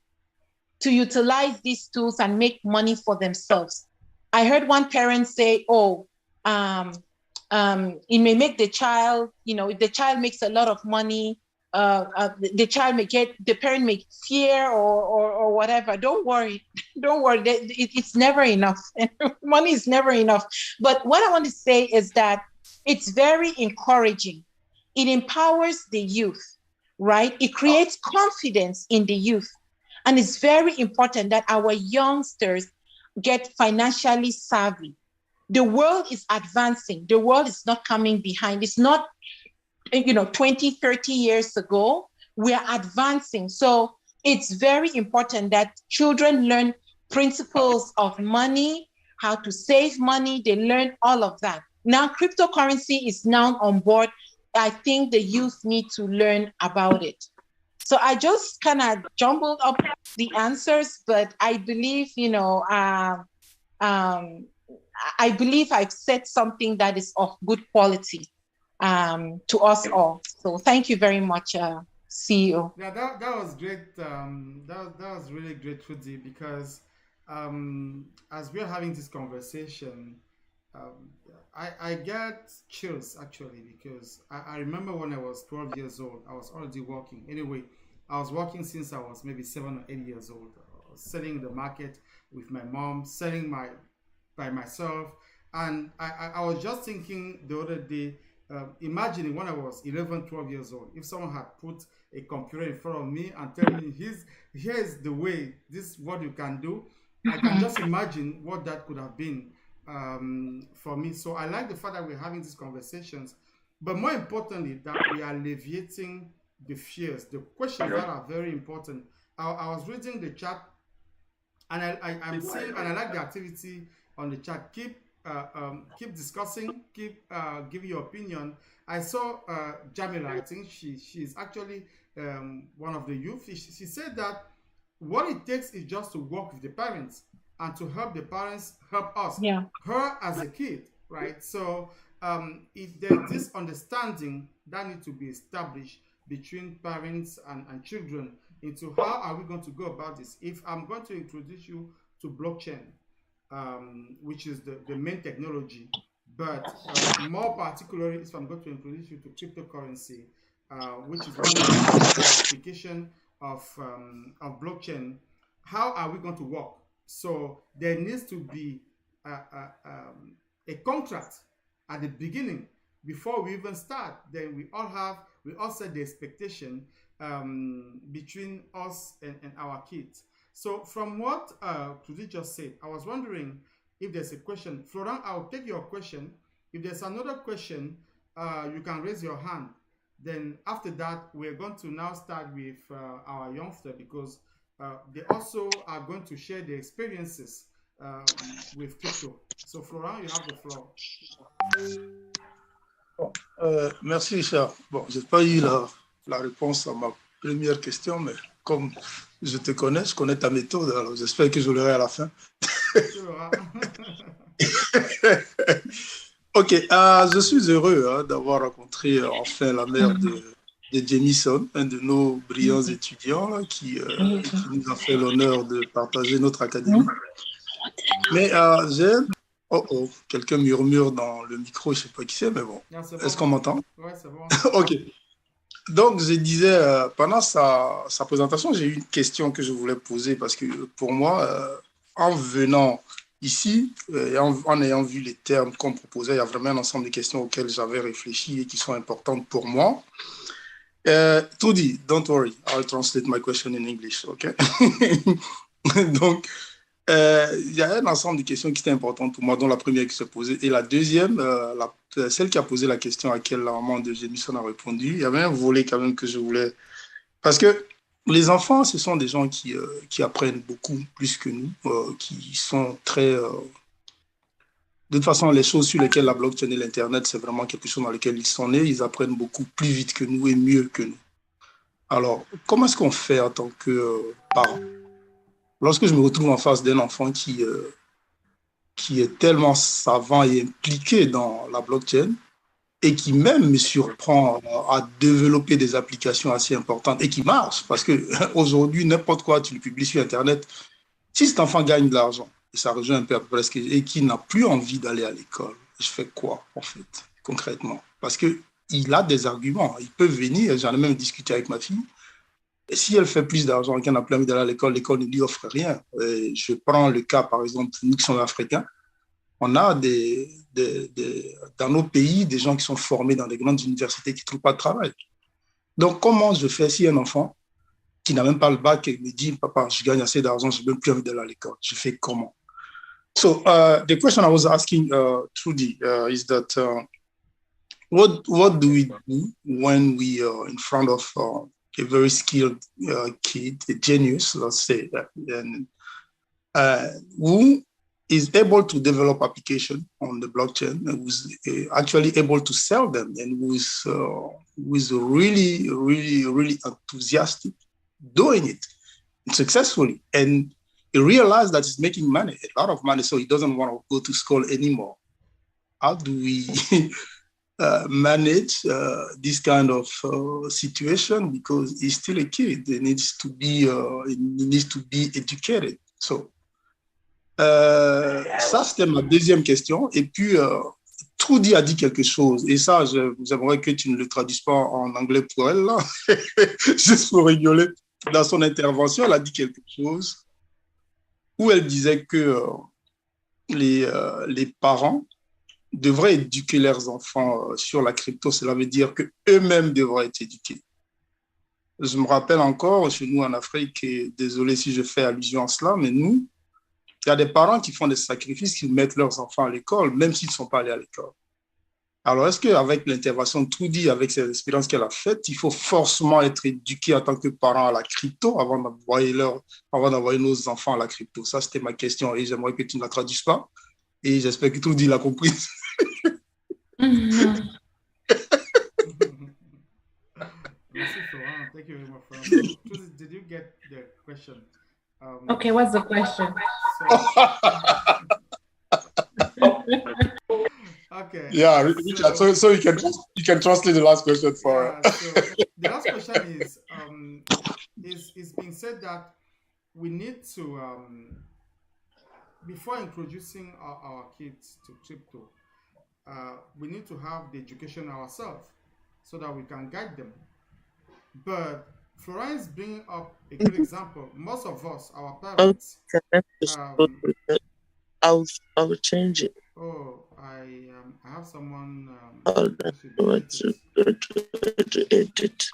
utilize these tools and make money for themselves. I heard one parent say, oh, it may make the child, if the child makes a lot of money, the parent may fear or whatever. Don't worry. It's never enough. Money is never enough. But what I want to say is that it's very encouraging. It empowers the youth, right? It creates confidence in the youth. And it's very important that our youngsters get financially savvy. The world is advancing. The world is not coming behind. It's not, 20, 30 years ago. We are advancing. So it's very important that children learn principles of money, how to save money. They learn all of that. Now, cryptocurrency is now on board. I think the youth need to learn about it. So I just kind of jumbled up the answers, but I believe, I believe I've said something that is of good quality to us all. So thank you very much, CEO. Yeah, that was great. That was really great, Trudy, because as we're having this conversation, I get chills actually, because I remember when I was 12 years old, I was already working. Anyway, I was working since I was maybe 7 or 8 years old. I was selling in the market with my mom, selling by myself. And I was just thinking the other day, imagining when I was 11, 12 years old, if someone had put a computer in front of me and tell me, here's the way, this is what you can do. I can just imagine what that could have been for me. So I like the fact that we're having these conversations, but more importantly, that we are alleviating the fears, the questions that are very important. I was reading the chat, and I'm seeing, and I like the activity on the chat. Keep discussing, keep giving your opinion. I saw Jamila, I think she's actually one of the youth. She said that what it takes is just to work with the parents and to help the parents help us. Yeah. Her as a kid, right? So there's this understanding that needs to be established between parents and children into how are we going to go about this. If I'm going to introduce you to blockchain, which is the main technology, but more particularly if I'm going to introduce you to cryptocurrency, which is one of the application of blockchain, how are we going to work? So there needs to be a contract at the beginning before we even start. Then we all set the expectation between us and our kids. So from what Trudy just said, I was wondering if there's a question. Florent, I'll take your question. If there's another question, you can raise your hand. Then after that, we're going to now start with our youngster, because they also are going to share their experiences with crypto. So Florent, you have the floor. Merci, Richard. Bon, je n'ai pas eu la réponse à ma première question, mais comme je te connais, je connais ta méthode, alors j'espère que je l'aurai à la fin. Ok, je suis heureux d'avoir rencontré enfin la mère de Jamison, un de nos brillants étudiants là, qui nous a fait l'honneur de partager notre académie. Mais quelqu'un murmure dans le micro, je ne sais pas qui c'est, mais bon. Est-ce qu'on m'entend? Ouais, c'est bon. Ok. Donc, je disais, pendant sa présentation, j'ai eu une question que je voulais poser parce que pour moi, en venant ici, et en ayant vu les termes qu'on proposait, il y a vraiment un ensemble de questions auxquelles j'avais réfléchi et qui sont importantes pour moi. Trudy, don't worry, I'll translate my question in English, okay? Donc, il y a un ensemble de questions qui étaient importantes pour moi, dont la première qui se posait. Et la deuxième, celle qui a posé la question à laquelle la maman de Jamison a répondu, il y avait un volet quand même que je voulais... Parce que les enfants, ce sont des gens qui apprennent beaucoup plus que nous, qui sont très... De toute façon, les choses sur lesquelles la blockchain et l'Internet, c'est vraiment quelque chose dans lequel ils sont nés. Ils apprennent beaucoup plus vite que nous et mieux que nous. Alors, comment est-ce qu'on fait en tant que parent? Lorsque je me retrouve en face d'un enfant qui est tellement savant et impliqué dans la blockchain et qui même me surprend à développer des applications assez importantes et qui marchent, parce qu'aujourd'hui, n'importe quoi, tu le publies sur Internet, si cet enfant gagne de l'argent, et ça rejoint un peu presque, et qui n'a plus envie d'aller à l'école, je fais quoi, en fait, concrètement? Parce qu'il a des arguments. Il peut venir, j'en ai même discuté avec ma fille, et si elle fait plus d'argent et qu'elle n'a plus envie d'aller à l'école, l'école ne lui offre rien. Et je prends le cas, par exemple, nous qui sommes africains, on a dans nos pays des gens qui sont formés dans des grandes universités qui ne trouvent pas de travail. Donc, comment je fais si un enfant qui n'a même pas le bac et me dit, papa, je gagne assez d'argent, je n'ai même plus envie d'aller à l'école? Je fais comment? So, the question I was asking Trudy is that what do we do when we are in front of a very skilled kid, a genius, let's say, and who is able to develop application on the blockchain, and who's actually able to sell them, and who's really, really, really enthusiastic doing it successfully. And he realized that he's making money, a lot of money, so he doesn't want to go to school anymore. How do we manage this kind of situation? Because he's still a kid, he needs to be educated. So, ça, c'était ma deuxième question. Et puis, Trudy a dit quelque chose. Et ça, j'aimerais que tu ne le traduises pas en anglais pour elle, là. Juste pour rigoler. Dans son intervention, elle a dit quelque chose où elle disait que les parents devraient éduquer leurs enfants sur la crypto. Cela veut dire qu'eux-mêmes devraient être éduqués. Je me rappelle encore, chez nous en Afrique, et désolé si je fais allusion à cela, mais nous, il y a des parents qui font des sacrifices, qui mettent leurs enfants à l'école, même s'ils ne sont pas allés à l'école. Alors, est-ce qu'avec l'intervention de Trudy, avec ces expériences qu'elle a faites, il faut forcément être éduqué en tant que parent à la crypto avant d'envoyer nos enfants à la crypto? Ça, c'était ma question et j'aimerais que tu ne la traduises pas. Et j'espère que Trudy l'a compris. Merci, Florent. Thank you very much, Florent. So, did you get the question? Okay, what's the question? Okay. Yeah, Richard. So you can translate the last question for her. So the last question is being said that we need to before introducing our kids to crypto, we need to have the education ourselves so that we can guide them. But Florence bringing up a good example. Most of us, our parents. I'll change it. Oh, I have someone. Hold on. To edit.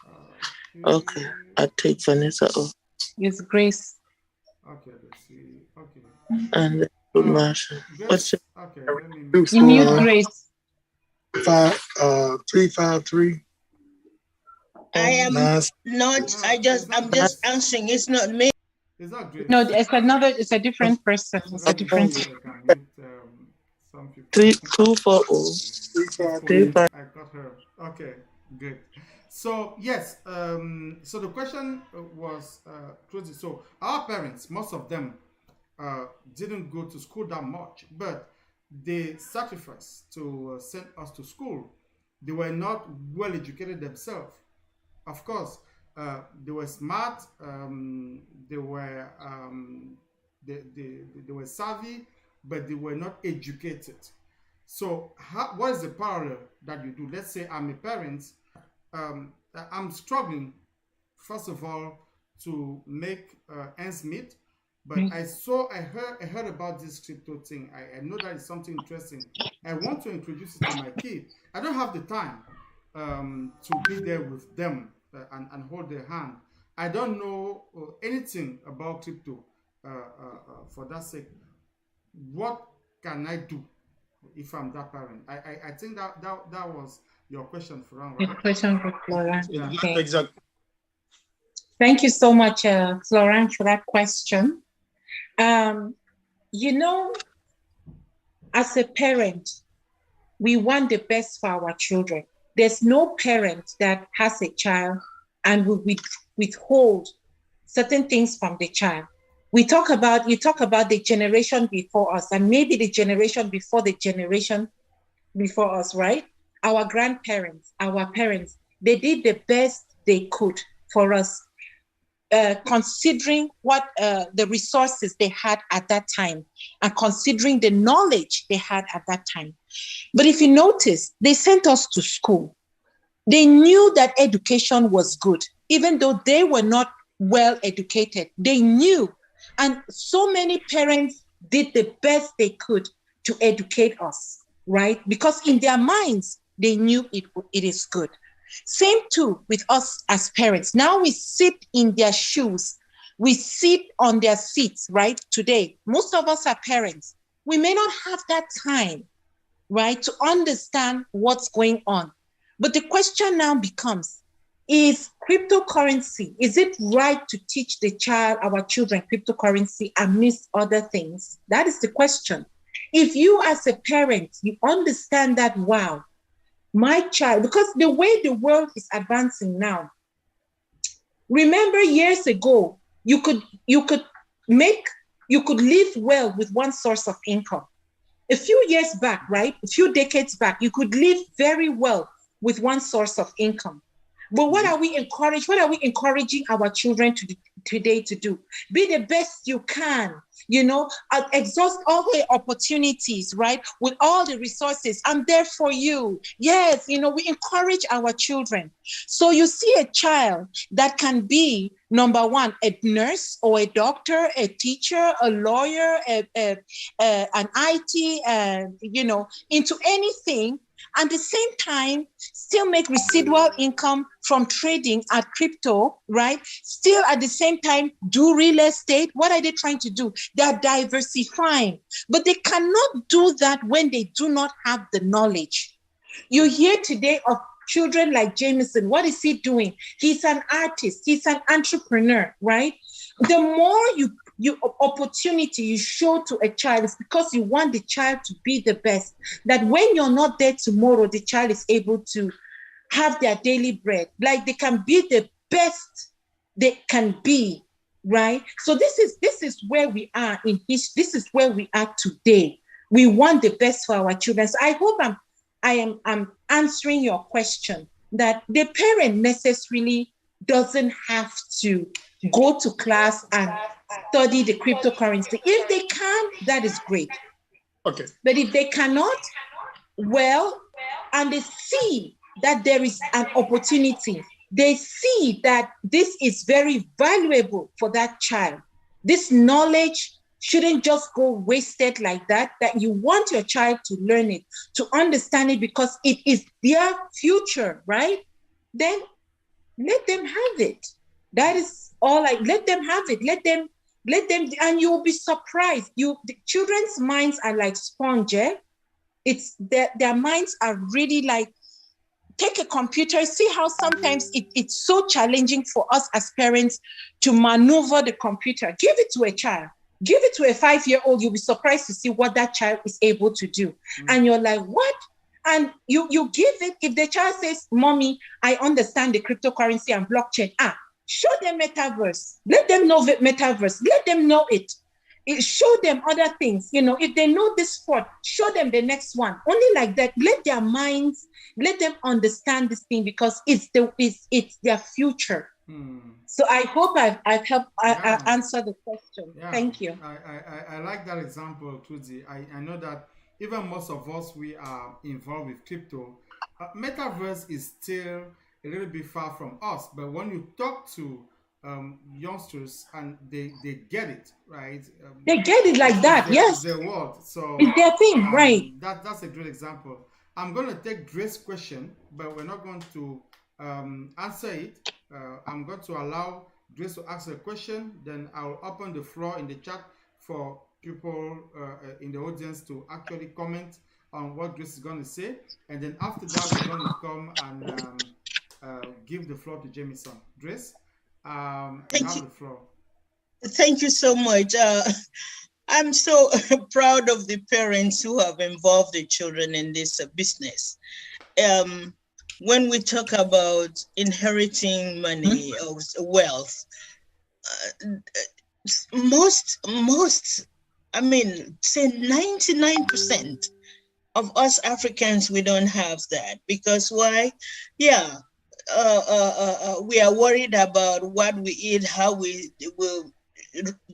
Okay, I take Vanessa off. It's Grace. Okay, let's see. Okay. And Marsha. What's it? Okay, let me You mute Grace. 353. I am not. I'm just answering. It's not me. It's not great. No, it's a different person. It's a different. Some people 240. I got her. Okay, good. So yes, so the question was, so our parents, most of them, didn't go to school that much, but they sacrificed to send us to school. They were not well educated themselves. Of course, they were smart. They were savvy, but they were not educated. So, what is the parallel that you do? Let's say I'm a parent. I'm struggling, first of all, to make ends meet. But I heard about this crypto thing. I know that is something interesting. I want to introduce it to my kid. I don't have the time to be there with them and hold their hand. I don't know anything about crypto. For that sake, what can I do if I'm that parent? I think that was your question, Florent, right? The question for Florent. Yeah. Okay. Exactly. Thank you so much, Florent, for that question. You know, as a parent, we want the best for our children. There's no parent that has a child and will withhold certain things from the child. You talk about the generation before us, and maybe the generation before us, right? Our grandparents, our parents, they did the best they could for us, considering what the resources they had at that time and considering the knowledge they had at that time. But if you notice, they sent us to school. They knew that education was good, even though they were not well educated. They knew. And so many parents did the best they could to educate us, right? Because in their minds, they knew it is good. Same too with us as parents. Now we sit in their shoes. We sit on their seats, right? Today, most of us are parents. We may not have that time, right, to understand what's going on. But the question now becomes, is cryptocurrency, is it right to teach our children cryptocurrency amidst other things? That is the question. If you as a parent, you understand that, wow, my child, because the way the world is advancing now, remember years ago, you could live well with one source of income. A few years back, right? A few decades back, you could live very well with one source of income. But what are we encouraging our children today to do? Be the best you can, exhaust all the opportunities, right? With all the resources. I'm there for you. Yes, we encourage our children. So you see a child that can be, number one, a nurse or a doctor, a teacher, a lawyer, an IT, into anything, and at the same time, still make residual income from trading at crypto, right? Still at the same time, do real estate. What are they trying to do? They're diversifying, but they cannot do that when they do not have the knowledge. You hear today of children like Jameson. What is he doing? He's an artist. He's an entrepreneur, right? The more opportunity you show to a child is because you want the child to be the best, that when you're not there tomorrow, the child is able to have their daily bread, like they can be the best they can be, right? So this is where we are this is where we are today. We want the best for our children. So I hope I'm answering your question, that the parent necessarily doesn't have to go to class and study the cryptocurrency. If they can, that is great. Okay. But if they cannot, well, and they see that there is an opportunity, they see that this is very valuable for that child. This knowledge shouldn't just go wasted like that you want your child to learn it, to understand it, because it is their future, right? Then let them have it. That is all. Let them have it. Let them, and you'll be surprised. The children's minds are like sponge. It's their minds are really like, take a computer, see how sometimes it's so challenging for us as parents to maneuver the computer. Give it to a child. Give it to a 5-year-old, you'll be surprised to see what that child is able to do. And you're like, what? And you give it, if the child says, Mommy, I understand the cryptocurrency and blockchain, show them metaverse. Let them know the metaverse. Let them know it. Show them other things. If they know this sport, show them the next one. Only like that, let their minds, let them understand this thing, because it's their future. So I hope I've helped answer the question. Yeah. Thank you. I like that example, Tuzi. I know that even most of us, we are involved with crypto. Metaverse is still a little bit far from us, but when you talk to youngsters and they get it, right? They get it like that, yes. It's their world. So it's their thing, right? That's a great example. I'm going to take Dre's question, but we're not going to answer it. I'm going to allow Grace to ask a question, then I'll open the floor in the chat for people in the audience to actually comment on what Grace is going to say, and then after that we're going to come and give the floor to Jamison. Grace, you have the floor. Thank you so much. I'm so proud of the parents who have involved the children in this business. When we talk about inheriting money or wealth, say 99% of us Africans, we don't have that. Because why? Yeah, we are worried about what we eat, how we will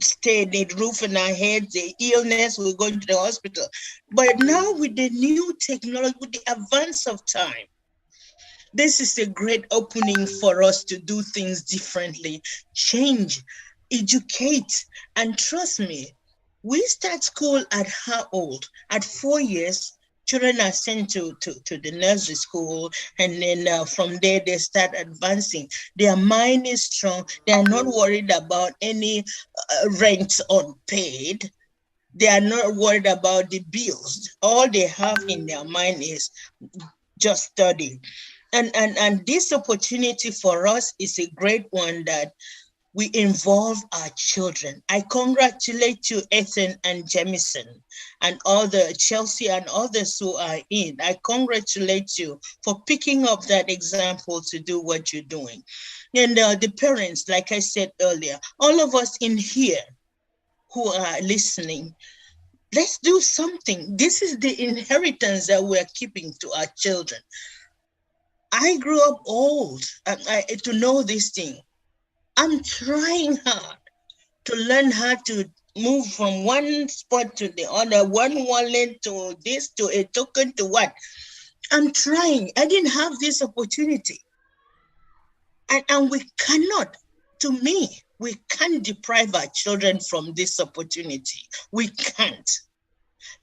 stay, the roof on our heads, the illness, we're going to the hospital. But now with the new technology, with the advance of time, this is a great opening for us to do things differently, change, educate, and trust me, we start school at how old? At 4 years, children are sent to the nursery school, and then from there they start advancing. Their mind is strong. They are not worried about any rent unpaid. They are not worried about the bills. All they have in their mind is just study. And this opportunity for us is a great one, that we involve our children. I congratulate you, Ethan and Jamison, and all the Chelsea and others who are in. I congratulate you for picking up that example to do what you're doing. And the parents, like I said earlier, all of us in here who are listening, let's do something. This is the inheritance that we're keeping to our children. I grew up old to know this thing. I'm trying hard to learn how to move from one spot to the other, one wallet to this, to a token, to what. I'm trying. I didn't have this opportunity. And we cannot, to me, we can't deprive our children from this opportunity. We can't.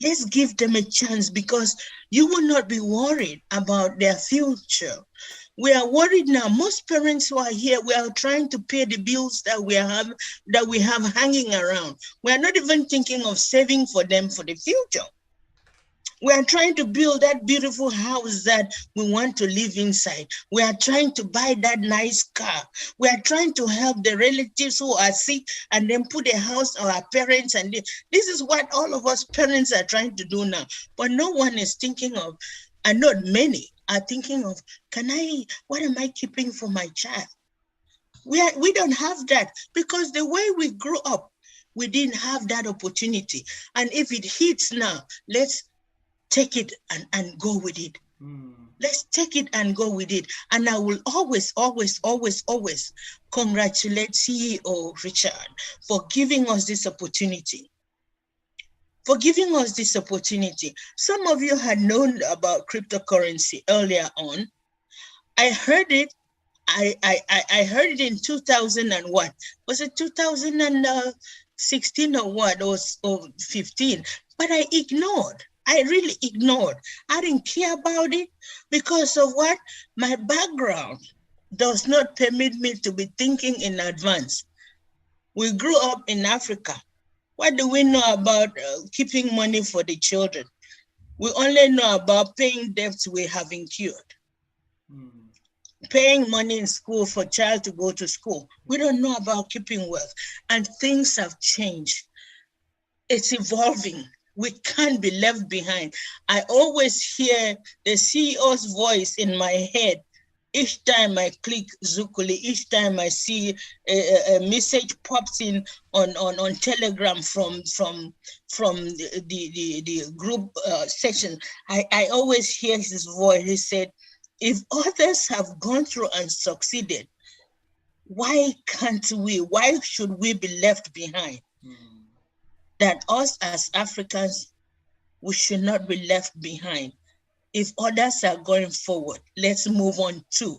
Let's give them a chance, because you will not be worried about their future. We are worried now. Most parents who are here, we are trying to pay the bills that we have hanging around. We are not even thinking of saving for them for the future. We are trying to build that beautiful house that we want to live inside. We are trying to buy that nice car. We are trying to help the relatives who are sick and then put a house on our parents. And this is what all of us parents are trying to do now. But no one is thinking of, and not many are thinking of, what am I keeping for my child? We don't have that, because the way we grew up, we didn't have that opportunity. And if it hits now, let's take it and go with it. Let's take it and go with it. And I will always, always, always, always congratulate CEO Richard for giving us this opportunity. For giving us this opportunity. Some of you had known about cryptocurrency earlier on. I heard it. I heard it in 2000 and what? Was it 2016 or what? Or 15? But I ignored. I really ignored. I didn't care about it because of what? My background does not permit me to be thinking in advance. We grew up in Africa. What do we know about keeping money for the children? We only know about paying debts we have incurred. Paying money in school for child to go to school. We don't know about keeping wealth. And things have changed. it's evolving. We can't be left behind. I always hear the CEO's voice in my head. Each time I click Zukulee, each time I see a message pops in on Telegram from the group section, I always hear his voice. He said, if others have gone through and succeeded, why can't we? Why should we be left behind? That us as Africans, we should not be left behind. If others are going forward, let's move on too.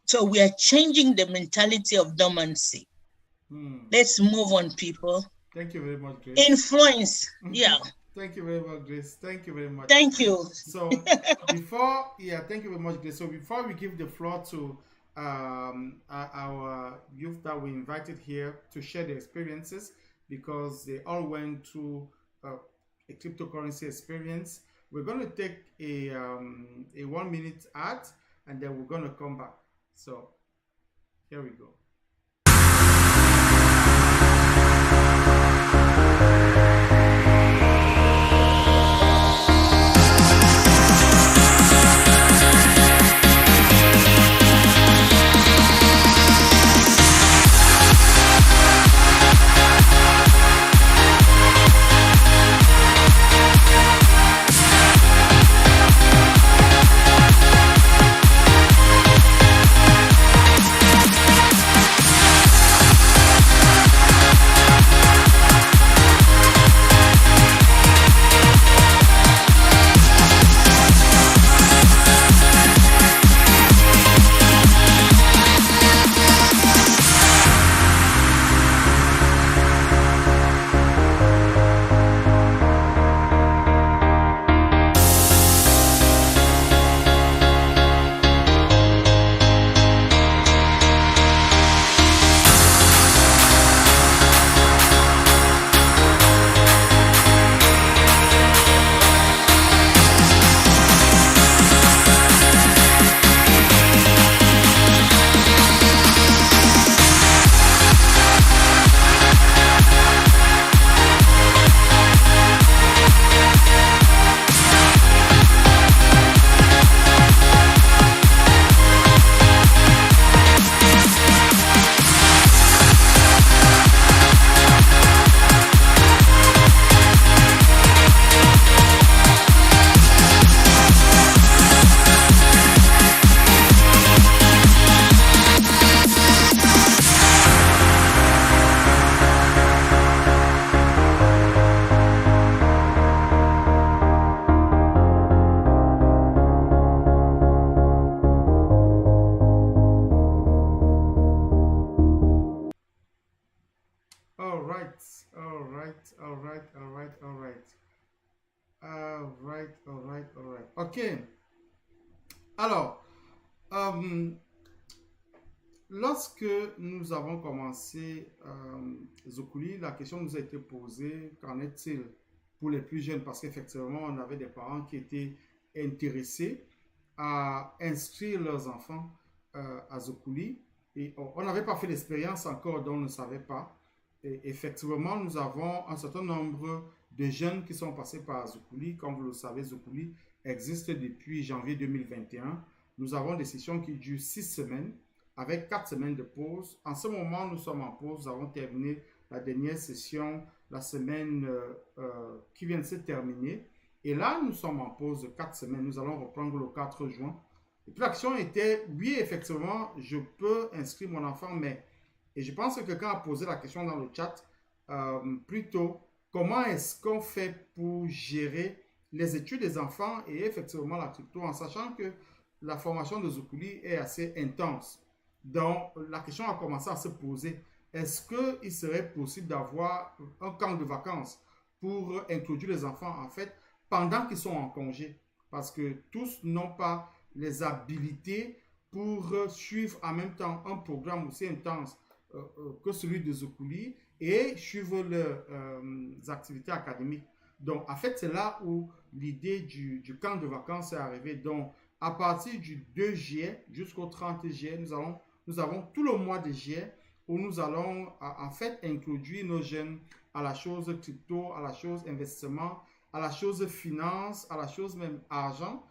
So we are changing the mentality of dormancy. Let's move on, people. Thank you very much, Grace. Influence, yeah. Thank you very much, Grace. Thank you very much. Thank you. So thank you very much, Grace. So before we give the floor to our youth that we invited here to share their experiences, because they all went through a cryptocurrency experience, we're going to take a 1 minute ad, and then we're going to come back. So here we go. All right. Ok. Alors, lorsque nous avons commencé Zukulee, la question nous a été posée, qu'en est-il pour les plus jeunes? Parce qu'effectivement, on avait des parents qui étaient intéressés à inscrire leurs enfants à Zukulee. Et on n'avait pas fait l'expérience encore, donc on ne savait pas. Et effectivement, nous avons un certain nombre de jeunes qui sont passés par Zukulee. Comme vous le savez, Zukulee existe depuis janvier 2021. Nous avons des sessions qui durent 6 semaines avec 4 semaines de pause. En ce moment, nous sommes en pause. Nous avons terminé la dernière session la semaine qui vient de se terminer. Et là, nous sommes en pause de 4 semaines. Nous allons reprendre le 4 juin. Et puis l'action était, oui, effectivement, je peux inscrire mon enfant, mais... Et je pense que quelqu'un a posé la question dans le chat plutôt, comment est-ce qu'on fait pour gérer les études des enfants et effectivement la crypto, en sachant que la formation de Zukulee est assez intense. Donc, la question a commencé à se poser. Est-ce qu'il serait possible d'avoir un camp de vacances pour introduire les enfants, en fait, pendant qu'ils sont en congé? Parce que tous n'ont pas les habilités pour suivre en même temps un programme aussi intense que celui de Zukulee et suivre leurs activités académiques. Donc, en fait, c'est là où l'idée du camp de vacances est arrivée. Donc, à partir du 2 juillet jusqu'au 30 juillet, nous avons tout le mois de juillet où nous allons en fait introduire nos jeunes à la chose crypto, à la chose investissement, à la chose finance, à la chose même argent.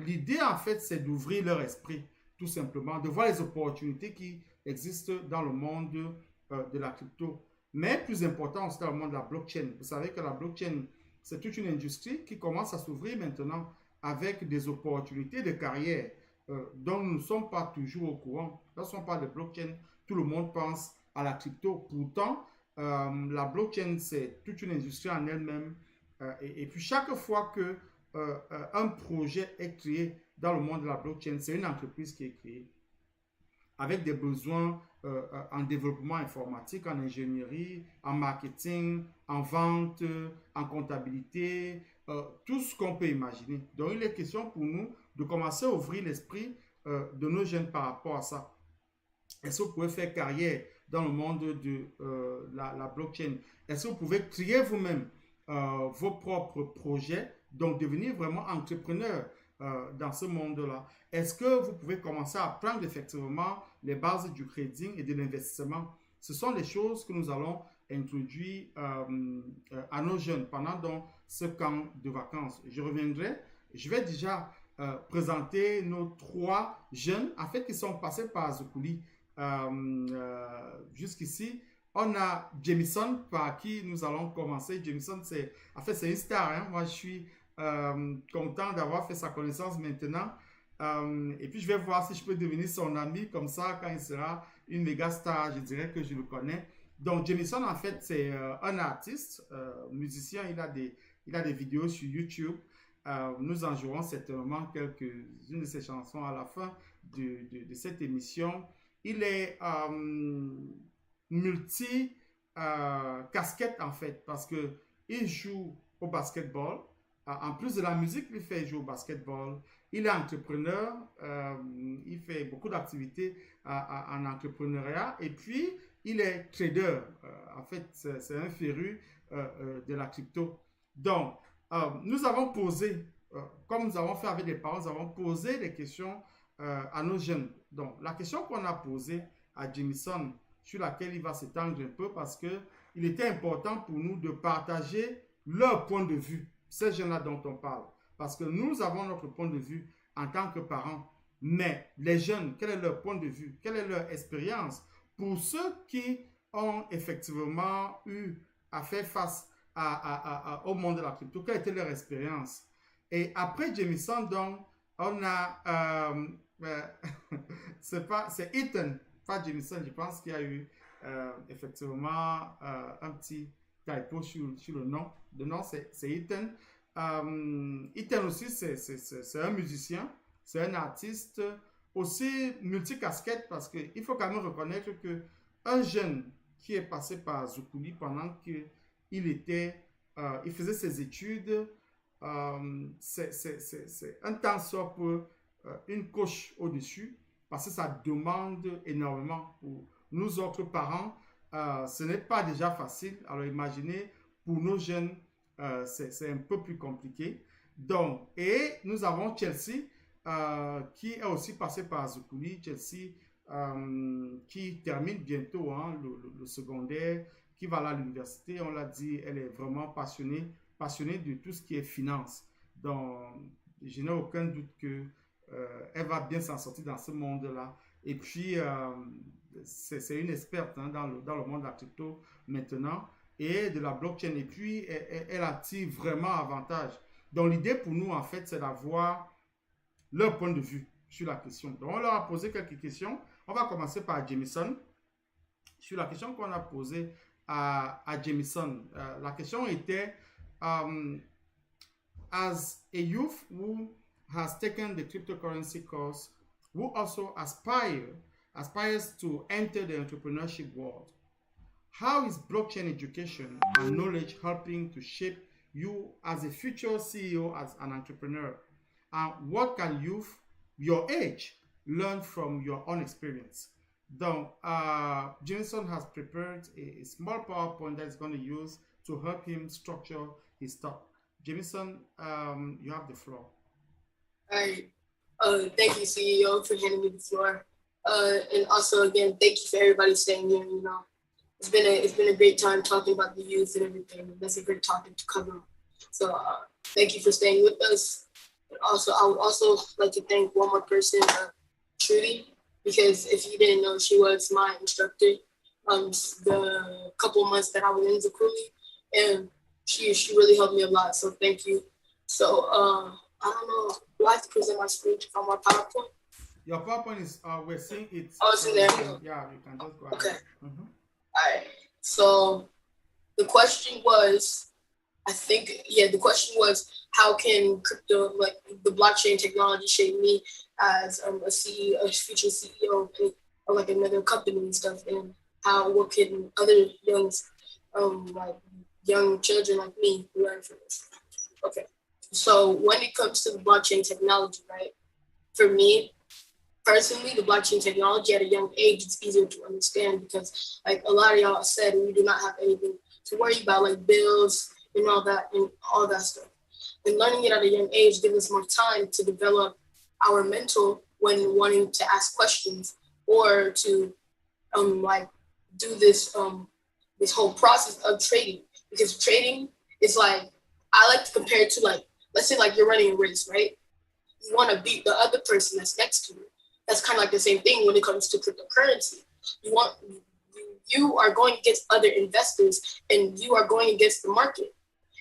L'idée, en fait, c'est d'ouvrir leur esprit, tout simplement, de voir les opportunités qui existent dans le monde de la crypto. Mais plus important aussi dans le monde de la blockchain. Vous savez que la blockchain, c'est toute une industrie qui commence à s'ouvrir maintenant avec des opportunités de carrière dont nous ne sommes pas toujours au courant. Lorsqu'on parle de blockchain, tout le monde pense à la crypto. Pourtant, la blockchain, c'est toute une industrie en elle-même. Et puis, chaque fois que un projet est créé dans le monde de la blockchain, c'est une entreprise qui est créée avec des besoins en développement informatique, en ingénierie, en marketing, en vente, en comptabilité, tout ce qu'on peut imaginer. Donc, il est question pour nous de commencer à ouvrir l'esprit de nos jeunes par rapport à ça. Est-ce que vous pouvez faire carrière dans le monde de la blockchain? Est-ce que vous pouvez créer vous-même vos propres projets, donc devenir vraiment entrepreneur dans ce monde-là? Est-ce que vous pouvez commencer à apprendre effectivement les bases du trading et de l'investissement? Ce sont les choses que nous allons introduire à nos jeunes pendant donc ce camp de vacances. Je reviendrai, je vais déjà présenter nos 3 jeunes, en fait, qui sont passés par Zukulee. Jusqu'ici, on a Jamison par qui nous allons commencer. Jamison, c'est une star. Hein? Moi, je suis content d'avoir fait sa connaissance maintenant. Et puis, je vais voir si je peux devenir son ami. Comme ça, quand il sera une méga star, je dirais que je le connais. Donc, Jamison, en fait, c'est un artiste, musicien. Il a des vidéos sur YouTube. Nous en jouerons certainement quelques-unes de ses chansons à la fin de cette émission. Il est multi-casquette, en fait, parce qu'il joue au basketball. En plus de la musique, il fait jouer au basketball. Il est entrepreneur. Il fait beaucoup d'activités en entrepreneuriat. Et puis, il est trader. En fait, c'est un féru de la crypto. Donc, nous avons posé, comme nous avons fait avec les parents, nous avons posé des questions à nos jeunes. Donc, la question qu'on a posée à Jamison, sur laquelle il va s'étendre un peu, parce qu'il était important pour nous de partager leur point de vue, ces jeunes-là dont on parle. Parce que nous avons notre point de vue en tant que parents, mais les jeunes, quel est leur point de vue? Quelle est leur expérience? Pour ceux qui ont effectivement eu à faire face au monde de la crypto, quelle était leur expérience? Et après Jamison, donc, on a, c'est Ethan, pas Jamison, je pense qu'il y a eu effectivement un petit typo sur le nom. Le nom, c'est Ethan. Ethan aussi, c'est un musicien, c'est un artiste, aussi multicasquette, parce qu'il faut quand même reconnaître qu'un jeune qui est passé par Zukulee pendant qu'il il faisait ses études, c'est un temps soit pour une coche au-dessus, parce que ça demande énormément pour nous autres parents. Ce n'est pas déjà facile. Alors imaginez, pour nos jeunes, c'est un peu plus compliqué. Donc, et nous avons Chelsea, qui est aussi passé par Zukulee. Chelsea, qui termine bientôt le secondaire, qui va à l'université. On l'a dit, elle est vraiment passionnée de tout ce qui est finance. Donc, je n'ai aucun doute que elle va bien s'en sortir dans ce monde-là. Et puis, c'est une experte dans le monde de la crypto maintenant et de la blockchain. Et puis, elle attire vraiment avantage. Donc, l'idée pour nous, en fait, c'est d'avoir leur point de vue sur la question. Donc, on leur a posé quelques questions. On va commencer par Jamison. Sur la question qu'on a posée à Jamison, la question était as a youth who has taken the cryptocurrency course, who also aspires to enter the entrepreneurship world, how is blockchain education and knowledge helping to shape you as a future CEO, as an entrepreneur? And what can youth your age learn from your own experience? Donc, Jameson has prepared a small PowerPoint that is going to use to help him structure his talk. Jameson, you have the floor. All right. Thank you, CEO, for handing me the floor. And also, again, thank you for everybody staying here. it's been a great time talking about the youth and everything. That's a great topic to cover. So thank you for staying with us. And also, I would also like to thank one more person, Trudy, because if you didn't know, she was my instructor the couple months that I was in Zukulee, and she really helped me a lot. So thank you. So I don't know. Do I have to present my screen from my PowerPoint? Your PowerPoint is, we're seeing it. Oh, it's in there. Yeah, you can just go ahead. Okay. All right. So the question was, the question was, how can crypto, like the blockchain technology, shape me as a future CEO of like another company and stuff, and what can other like young children like me learn from this? Okay. So when it comes to the blockchain technology, right? For me, personally, the blockchain technology at a young age, it's easier to understand because, like a lot of y'all said, we do not have anything to worry about, like bills and all that stuff. And learning it at a young age gives us more time to develop our mental when wanting to ask questions or to like do this this whole process of trading. Because trading is like, I like to compare it to, like, let's say like you're running a race, right? You want to beat the other person that's next to you. That's kind of like the same thing when it comes to cryptocurrency. You are going against other investors and you are going against the market.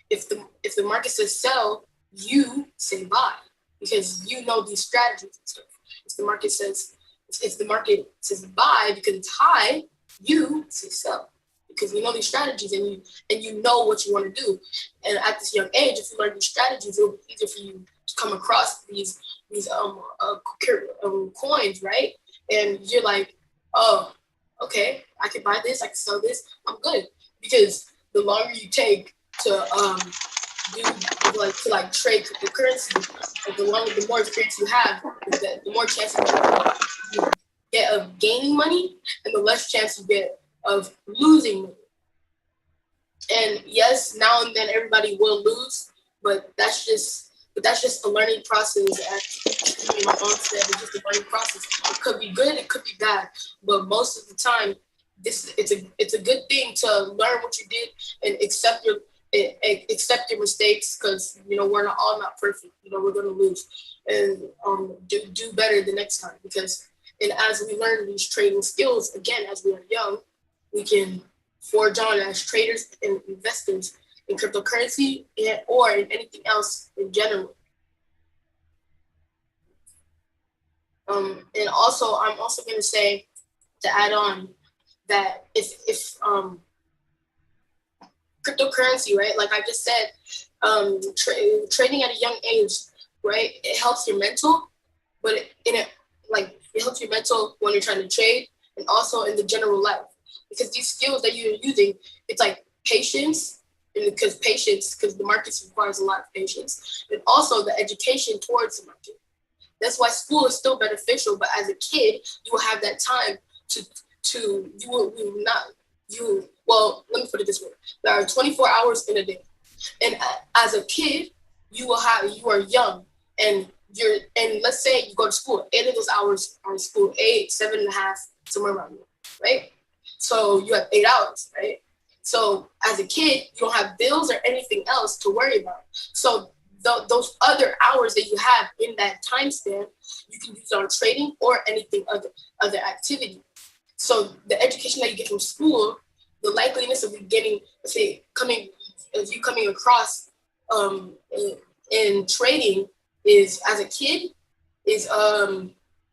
If the market says sell, you say buy because you know these strategies and stuff. If the market says buy because it's high, you say sell because you know these strategies and you know what you want to do. And at this young age, if you learn these strategies, it'll be easier for you to come across these coins, right? And you're like, oh, okay, I can buy this, I can sell this, I'm good. Because the longer you take to trade cryptocurrency, the more experience you have, the more chances you get of gaining money and the less chance you get of losing money. And yes, now and then everybody will lose, but that's just a learning process. As my mom said, it's just a learning process. It could be good, it could be bad, but most of the time, it's a good thing to learn what you did and accept your mistakes because we're all not perfect. We're gonna lose and do better the next time because. And as we learn these trading skills, again, as we are young, we can forge on as traders and investors in cryptocurrency or in anything else in general. And also, I'm also going to say, to add on, that if cryptocurrency, right, like I just said, trading at a young age, right, it helps your mental, but it helps your mental when you're trying to trade and also in the general life. Because these skills that you're using, it's like patience, because the market requires a lot of patience, and also the education towards the market. That's why school is still beneficial, but as a kid, you will have that time well, let me put it this way. There are 24 hours in a day. And as a kid, you are young and let's say you go to school, 8 of those hours are in school, 8, 7.5, somewhere around there, right? So you have 8 hours, right? So as a kid, you don't have bills or anything else to worry about. So those other hours that you have in that time span, you can use on trading or anything other activity. So the education that you get from school, the likeliness of you getting, coming across in trading is, as a kid, is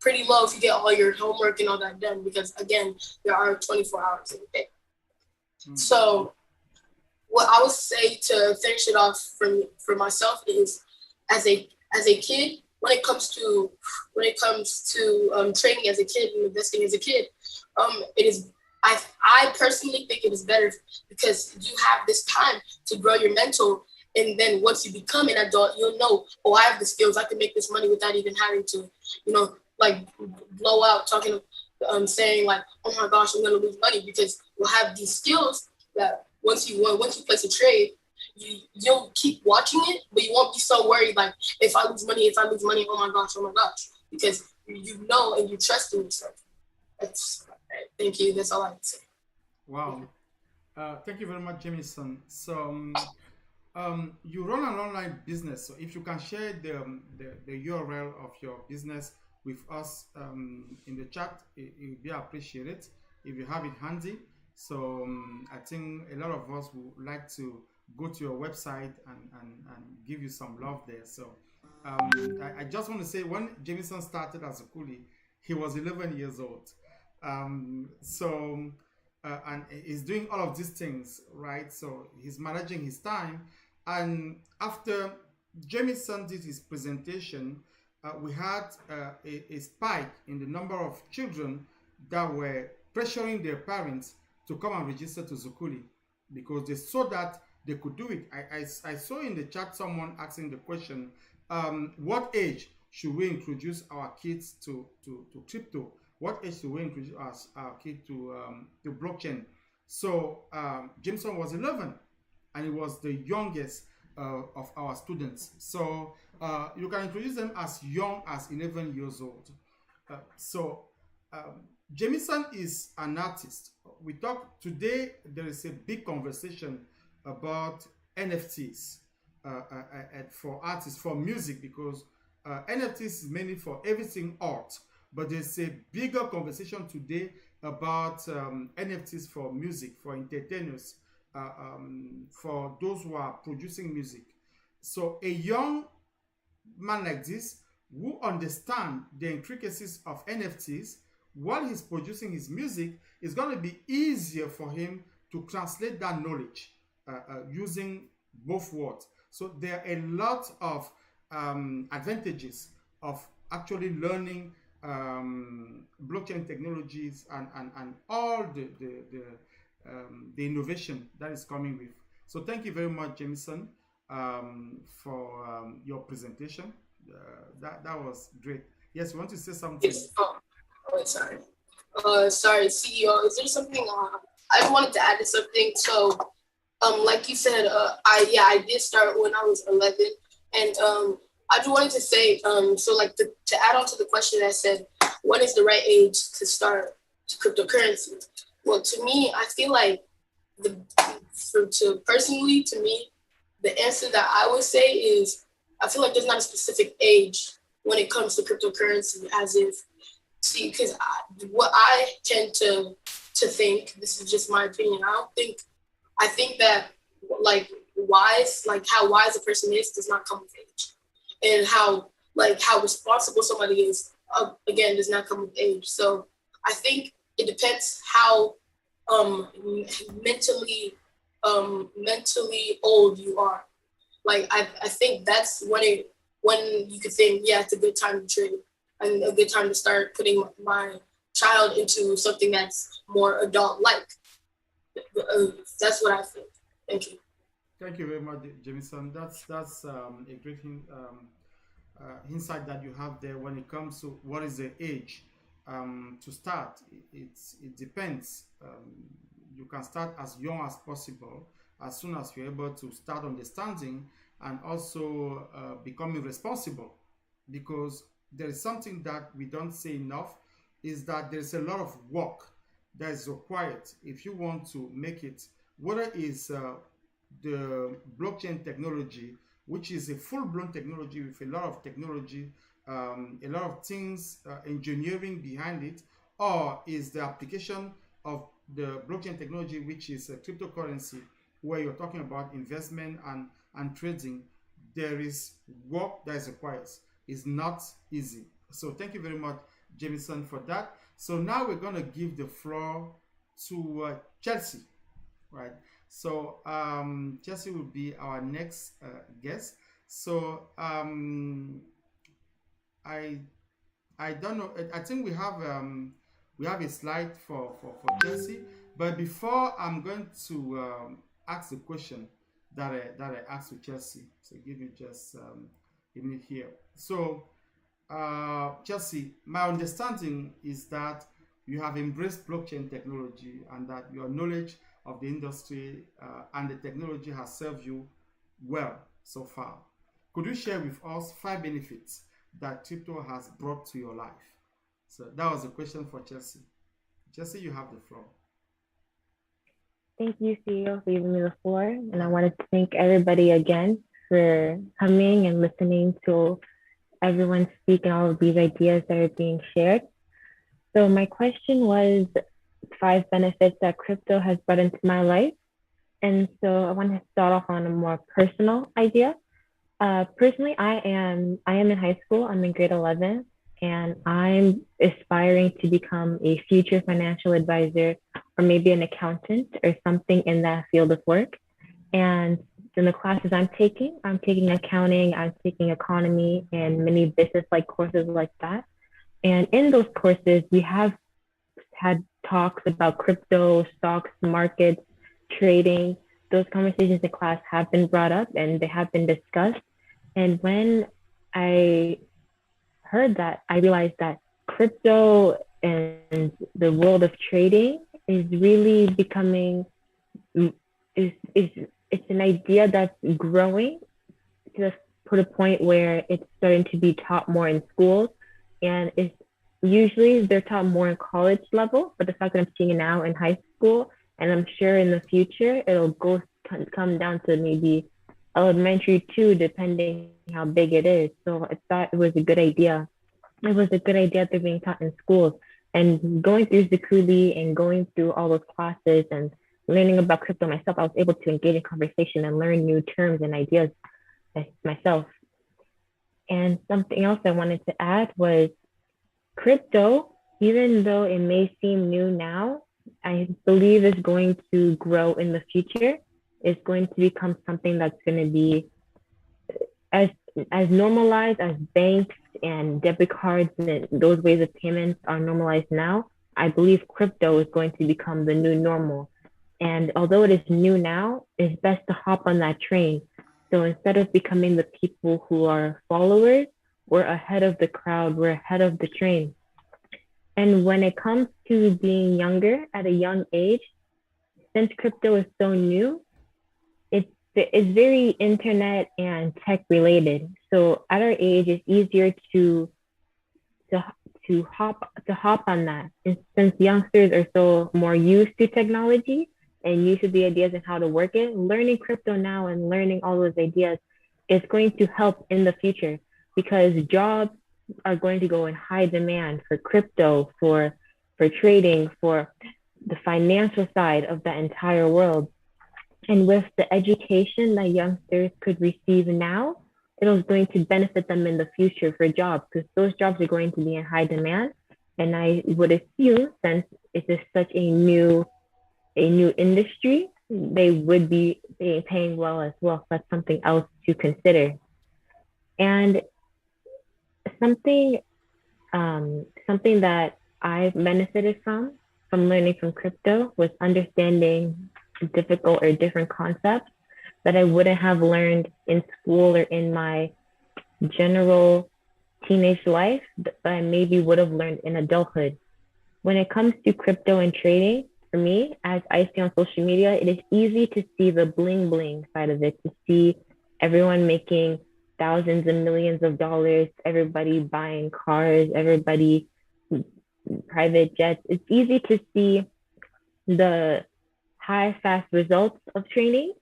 pretty low if you get all your homework and all that done, because again, there are 24 hours in a day. So what I would say to finish it off for myself is, as a kid, when it comes to trading as a kid and investing as a kid, it is, I personally think it is better because you have this time to grow your mental, and then once you become an adult, you'll know, oh, I have the skills, I can make this money without even having to, like blow out talking, saying like, oh my gosh, I'm gonna lose money, because you'll have these skills that once you place a trade, you'll keep watching it, but you won't be so worried like, if I lose money, oh my gosh, because you know and you trust in yourself. Thank you. That's all I have to say. Wow. Thank you very much, Jamison. So, you run an online business. So, if you can share the URL of your business with us in the chat, it would be appreciated if you have it handy. So, I think a lot of us would like to go to your website and give you some love there. So, I just want to say when Jamison started as a coolie, he was 11 years old. And he's doing all of these things, right? So he's managing his time. And after Jamison did his presentation, we had a spike in the number of children that were pressuring their parents to come and register to Zukulee because they saw that they could do it. I saw in the chat someone asking the question, what age should we introduce our kids to crypto? What age should we introduce our kid to blockchain? So Jameson was 11 and he was the youngest of our students. So you can introduce them as young as 11 years old. Jameson is an artist. We talk today, there is a big conversation about NFTs for artists, for music, because NFTs is mainly for everything art. But there's a bigger conversation today about NFTs for music, for entertainers, for those who are producing music. So a young man like this who understands the intricacies of NFTs while he's producing his music, is going to be easier for him to translate that knowledge using both words. So there are a lot of advantages of actually learning blockchain technologies and all the innovation that is coming with. So thank you very much, Jameson, for your presentation. That was great. Yes, you want to say something? Yes. Sorry. Sorry, CEO. Is there something? I wanted to add to something. So, like you said, I did start when I was 11, and I just wanted to say, so like to add on to the question that said, what is the right age to start cryptocurrency? Well, to me, I feel like personally, to me, the answer that I would say is, I feel like there's not a specific age when it comes to cryptocurrency, as if, see, because what I tend to think, this is just my opinion, I think that like how wise a person is does not come with age. And how responsible somebody is, again, does not come with age. So I think it depends how mentally old you are. Like I think that's when you could think, yeah, it's a good time to trade and a good time to start putting my child into something that's more adult-like. That's what I think. Thank you. Thank you very much, Jameson. That's a great insight that you have there when it comes to what is the age to start. It depends. You can start as young as possible, as soon as you're able to start understanding and also becoming responsible, because there is something that we don't say enough, is that there's a lot of work that is required if you want to make it, whether it's the blockchain technology, which is a full-blown technology with a lot of technology, a lot of things, engineering behind it, or is the application of the blockchain technology, which is a cryptocurrency, where you're talking about investment and trading. There is work that is required. It's not easy. So thank you very much, Jameson, for that. So now we're going to give the floor to Chelsea, right? So Chelsea will be our next guest. So I don't know. I think we have a slide for Chelsea. But before I'm going to ask the question that I asked to Chelsea. So give me just a minute here. So Chelsea, my understanding is that you have embraced blockchain technology and that your knowledge of the industry and the technology has served you well so far. Could you share with us 5 benefits that crypto has brought to your life? So that was a question for Chelsea. Chelsea, you have the floor. Thank you, CEO, for giving me the floor. And I wanted to thank everybody again for coming and listening to everyone speak and all of these ideas that are being shared. So my question was 5 benefits that crypto has brought into my life. And so I want to start off on a more personal idea. Personally, I am in high school. I'm in grade 11, and I'm aspiring to become a future financial advisor or maybe an accountant or something in that field of work. And in the classes I'm taking accounting, I'm taking economy, and many business-like courses like that. And in those courses, we have had talks about crypto, stocks, markets, trading. Those conversations in class have been brought up and they have been discussed. And when I heard that, I realized that crypto and the world of trading is really becoming is it's an idea that's growing to put a point where it's starting to be taught more in schools, and it's usually they're taught more in college level, but the fact that I'm seeing it now in high school, and I'm sure in the future it'll come down to maybe elementary too, depending how big it is. So I thought it was a good idea. It was a good idea that they're being taught in schools, and going through Zukulee and going through all those classes and learning about crypto myself, I was able to engage in conversation and learn new terms and ideas myself. And something else I wanted to add was crypto, even though it may seem new now, I believe is going to grow in the future. It's going to become something that's going to be as as normalized as banks and debit cards and those ways of payments are normalized now. I believe crypto is going to become the new normal. And although it is new now, it's best to hop on that train. So instead of becoming the people who are followers, we're ahead of the crowd, we're ahead of the train. And when it comes to being younger at a young age, since crypto is so new, it's very internet and tech related. So at our age, it's easier to hop on that. And since youngsters are so more used to technology and used to the ideas and how to work it, learning crypto now and learning all those ideas is going to help in the future, because jobs are going to go in high demand for crypto, for trading, for the financial side of the entire world. And with the education that youngsters could receive now, it is going to benefit them in the future for jobs, because those jobs are going to be in high demand. And I would assume, since it is such a new industry, they would be paying well as well. So that's something else to consider. And something something that I've benefited from learning from crypto was understanding difficult or different concepts that I wouldn't have learned in school or in my general teenage life, but I maybe would have learned in adulthood. When it comes to crypto and trading, for me, as I see on social media, it is easy to see the bling bling side of it, to see everyone making thousands and millions of dollars, everybody buying cars, everybody private jets. It's easy to see the high, fast results of trading,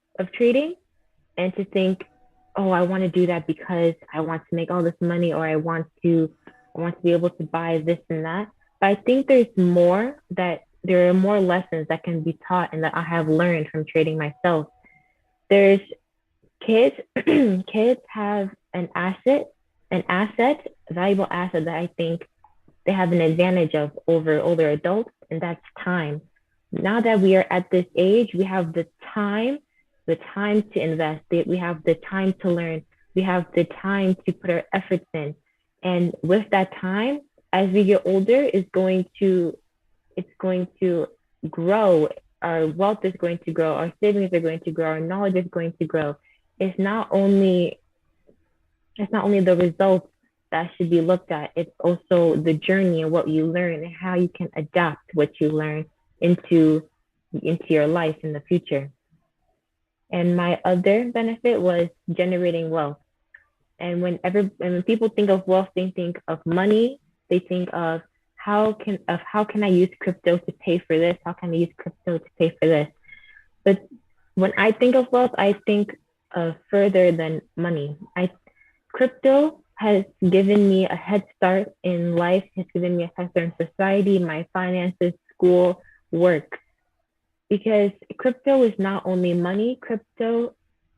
and to think, oh, I want to do that because I want to make all this money, or I want to be able to buy this and that. But I think there are more lessons that can be taught and that I have learned from trading myself. There's kids kids have a valuable asset that I think they have an advantage of over older adults, and that's time. Now that we are at this age, we have the time to invest, we have the time to learn, we have the time to put our efforts in. And with that time, as we get older, it's going to grow. Our wealth is going to grow, our savings are going to grow, our knowledge is going to grow. It's not only the results that should be looked at, it's also the journey and what you learn and how you can adapt what you learn into your life in the future. And my other benefit was generating wealth. And when people think of wealth, they think of money. They think of how can I use crypto to pay for this? How can I use crypto to pay for this? But when I think of wealth, I think further than money. Crypto has given me a head start in life, has given me a head start in society, my finances, school, work. Because crypto is not only money, crypto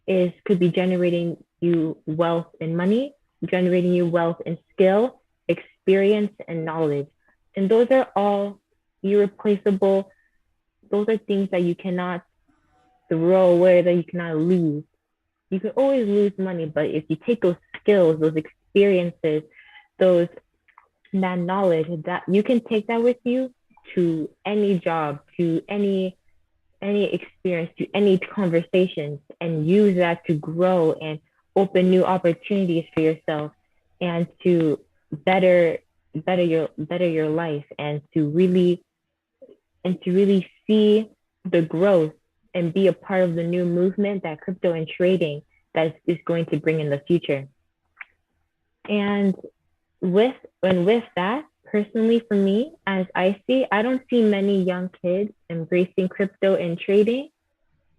is could be generating you wealth in money, generating you wealth in skill, experience, and knowledge. And those are all irreplaceable. Those are things that you cannot throw away, that you cannot lose. You can always lose money, but if you take those skills, those experiences, those that knowledge, that you can take that with you to any job, to any experience, to any conversations, and use that to grow and open new opportunities for yourself, and to better better your life, and to really see the growth and be a part of the new movement that crypto and trading that is going to bring in the future. And with that, personally for me, as I don't see many young kids embracing crypto and trading,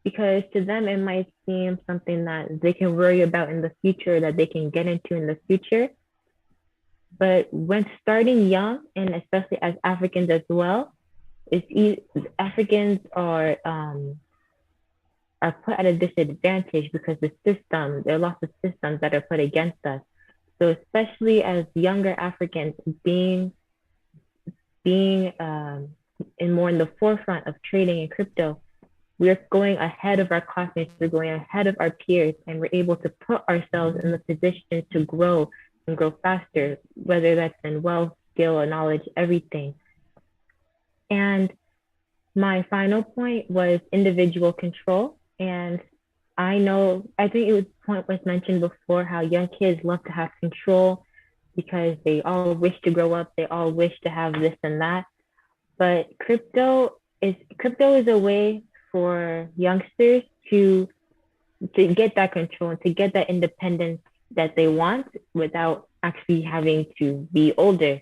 because to them it might seem something that they can worry about in the future, that they can get into in the future. But when starting young, and especially as Africans as well, Africans are put at a disadvantage because there are lots of systems that are put against us. So especially as younger Africans being in more in the forefront of trading and crypto, we're going ahead of our classmates, we're going ahead of our peers, and we're able to put ourselves in the position to grow and grow faster, whether that's in wealth, skill, or knowledge, everything. And my final point was individual control. And I think point was mentioned before, how young kids love to have control because they all wish to grow up, they all wish to have this and that. But crypto is a way for youngsters to get that control and to get that independence that they want without actually having to be older.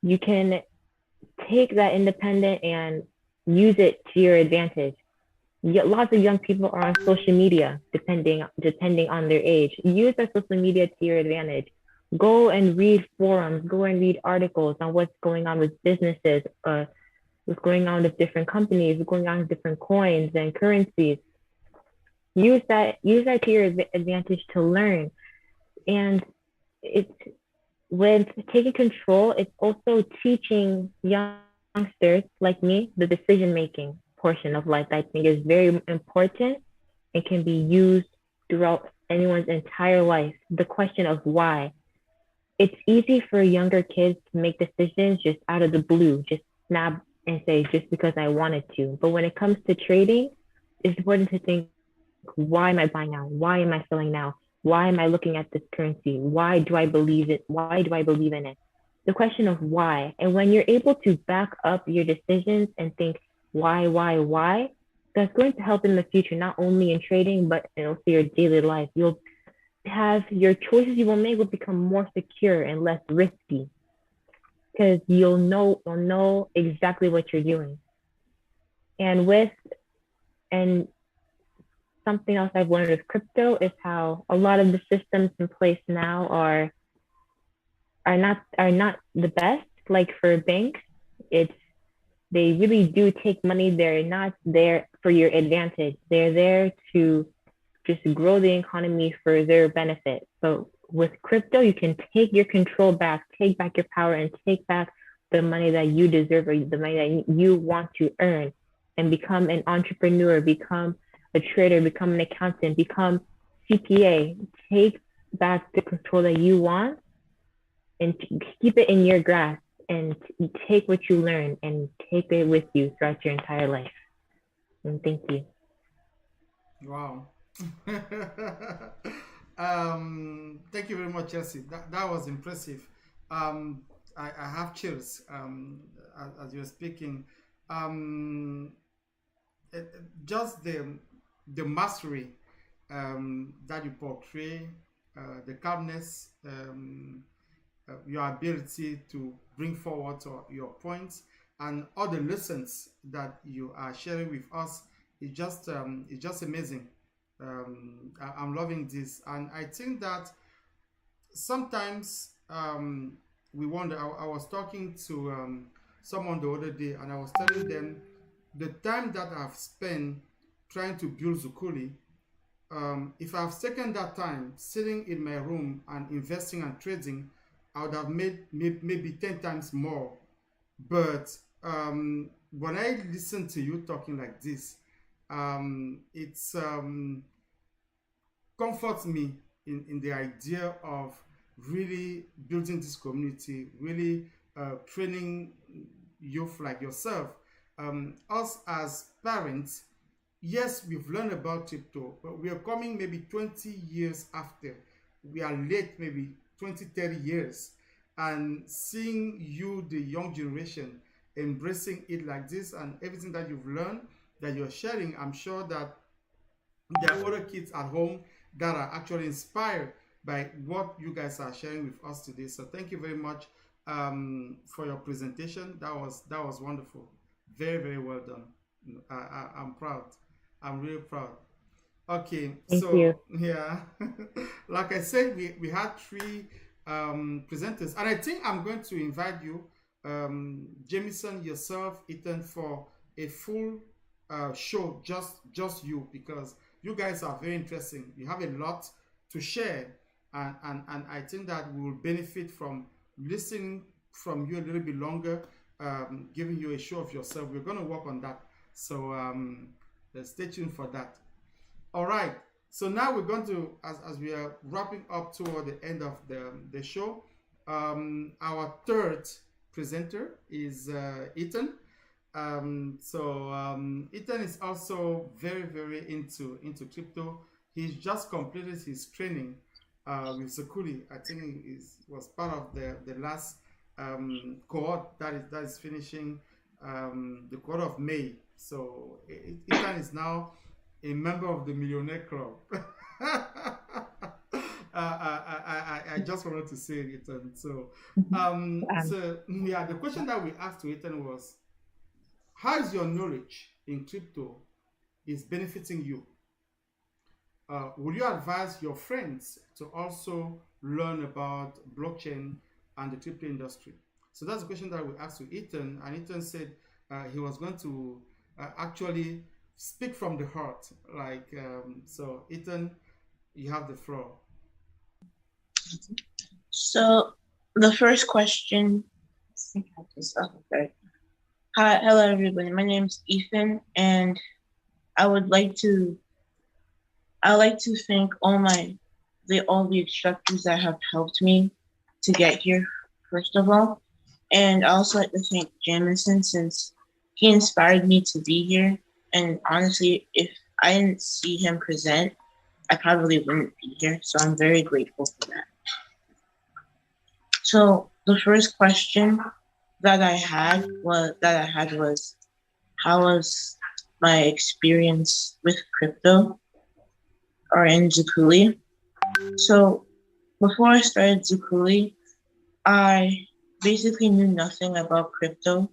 You can take that independence and use it to your advantage. Lots of young people are on social media, depending on their age. Use that social media to your advantage. Go and read forums, go and read articles on what's going on with businesses, what's going on with different companies, what's going on with different coins and currencies. Use that to your advantage to learn. And when taking control, it's also teaching youngsters like me the decision-making portion of life that I think is very important and can be used throughout anyone's entire life. The question of why. It's easy for younger kids to make decisions just out of the blue, just snap and say, just because I wanted to. But when it comes to trading, it's important to think, why am I buying now? Why am I selling now? Why am I looking at this currency? Why do I believe it? Why do I believe in it? The question of why. And when you're able to back up your decisions and think, why, that's going to help in the future, not only in trading, but also your daily life. You'll have your choices you will make will become more secure and less risky, because you'll know exactly what you're doing. And something else I've learned with crypto is how a lot of the systems in place now are not the best. Like for banks, they really do take money. They're not there for your advantage. They're there to just grow the economy for their benefit. But with crypto, you can take your control back, take back your power, and take back the money that you deserve, or the money that you want to earn, and become an entrepreneur, become a trader, become an accountant, become CPA. Take back the control that you want and keep it in your grasp, and take what you learn and take it with you throughout your entire life. And thank you. Wow. Thank you very much, Chelsea. That was impressive. I have chills as you're speaking. Um, just the mastery that you portray, the calmness, your ability to bring forward your points, and all the lessons that you are sharing with us it's just amazing. I'm loving this, and I think that sometimes we wonder. I was talking to someone the other day, and I was telling them the time that I've spent trying to build Zukulee. If I've taken that time sitting in my room and investing and trading, I would have made maybe 10 times more. But when I listen to you talking like this, it's comforts me in the idea of really building this community, really training youth like yourself. Us as parents, yes, we've learned about crypto, but we are coming maybe 20 years after. We are late, maybe 20, 30 years. And seeing you, the young generation, embracing it like this and everything that you've learned, that you're sharing, I'm sure that there are other kids at home that are actually inspired by what you guys are sharing with us today. So thank you very much for your presentation. That was wonderful. Very, very well done. I'm proud. I'm really proud. Okay, Thank so you. yeah, like I said, we had three presenters, and I think I'm going to invite you, Jamison, yourself, Ethan, for a full show, just you, because you guys are very interesting. You have a lot to share, and I think that we will benefit from listening from you a little bit longer, giving you a show of yourself. We're going to work on that, so stay tuned for that. All right, so now we're going to, as we are wrapping up toward the end of the show, our third presenter is Ethan. Ethan is also very, very into crypto. He's just completed his training with Zukulee. I think he was part of the last cohort that is finishing the cohort of May. So Ethan is now a member of the Millionaire Club. I just wanted to say it, Ethan. So yeah, the question that we asked to Ethan was, how is your knowledge in crypto is benefiting you? Would you advise your friends to also learn about blockchain and the crypto industry? So that's the question that we asked to Ethan, and Ethan said he was going to actually speak from the heart. So Ethan, you have the floor. So the first question, okay. Hi, hello everybody. My name is Ethan, and I would like to thank all the instructors that have helped me to get here, first of all. And I also like to thank Jamison, since he inspired me to be here. And honestly, if I didn't see him present, I probably wouldn't be here. So I'm very grateful for that. So the first question that I had was, how was my experience with crypto or in Zukulee? So before I started Zukulee, I basically knew nothing about crypto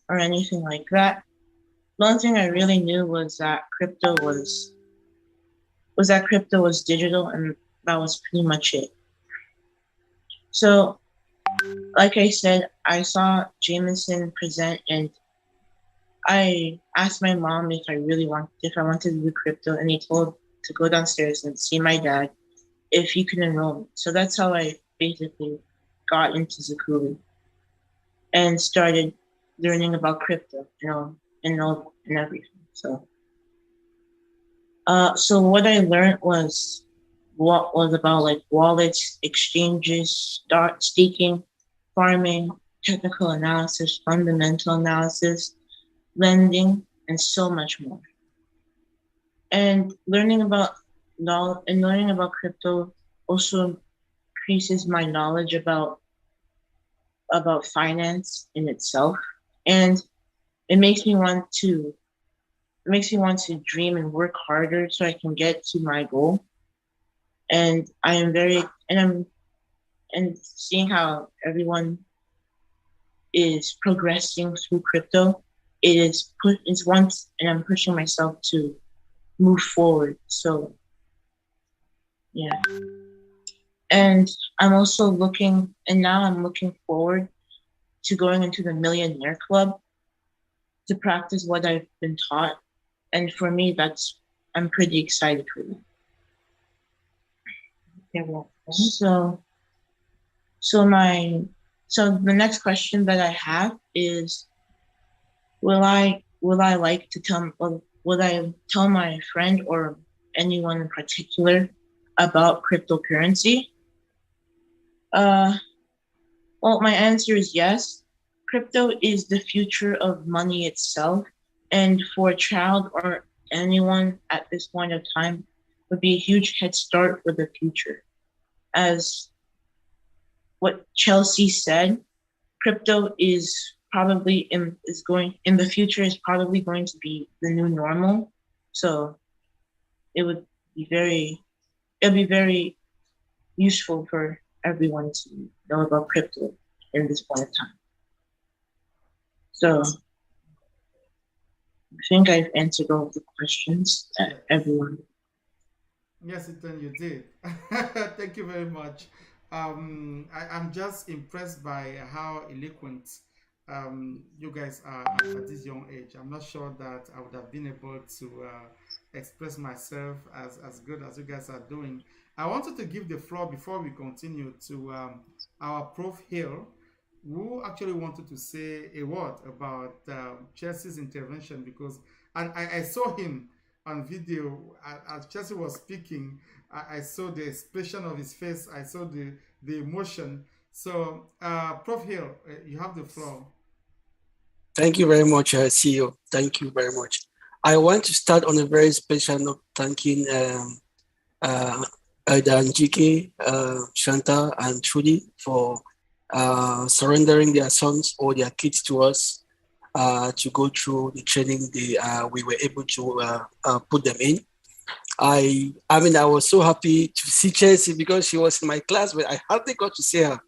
or anything like that. The only thing I really knew was that crypto was digital, and that was pretty much it. So, like I said, I saw Jamison present, and I asked my mom if I wanted to do crypto, and he told to go downstairs and see my dad if he could enroll me. So that's how I basically got into Zukulee and started learning about crypto, and everything. So what I learned was about like wallets, exchanges, staking, farming, technical analysis, fundamental analysis, lending, and so much more. And learning about crypto also increases my knowledge about finance in itself, and it makes me want to dream and work harder so I can get to my goal. And I'm seeing how everyone is progressing through crypto it's once, and I'm pushing myself to move forward. So yeah. And I'm also looking, and now I'm looking forward to going into the Millionaire Club to practice what I've been taught. And for me, I'm pretty excited for that. Okay, well, so the next question that I have is, will I like to tell, or will I tell my friend or anyone in particular about cryptocurrency? Well, my answer is yes. Crypto is the future of money itself, and for a child or anyone at this point of time, would be a huge head start for the future. As what Chelsea said, crypto is probably in the future is probably going to be the new normal. So it'd be very useful for everyone to know about crypto in this point of time. So I think I've answered all of the questions that everyone. Yes, Ethan, you did. Thank you very much. I'm just impressed by how eloquent you guys are at this young age. I'm not sure that I would have been able to express myself as good as you guys are doing. I wanted to give the floor before we continue to our Prof. Hill, who actually wanted to say a word about Chelsea's intervention, because I saw him on video as Chelsea was speaking. I saw the expression of his face. I saw the emotion. So, Prof. Hill, you have the floor. Thank you very much, CEO. Thank you very much. I want to start on a very special note, thanking Njike, Shanta, and Trudy for surrendering their sons or their kids to us to go through the training we were able to put them in. I mean, I was so happy to see Chelsea because she was in my class, but I hardly got to see her.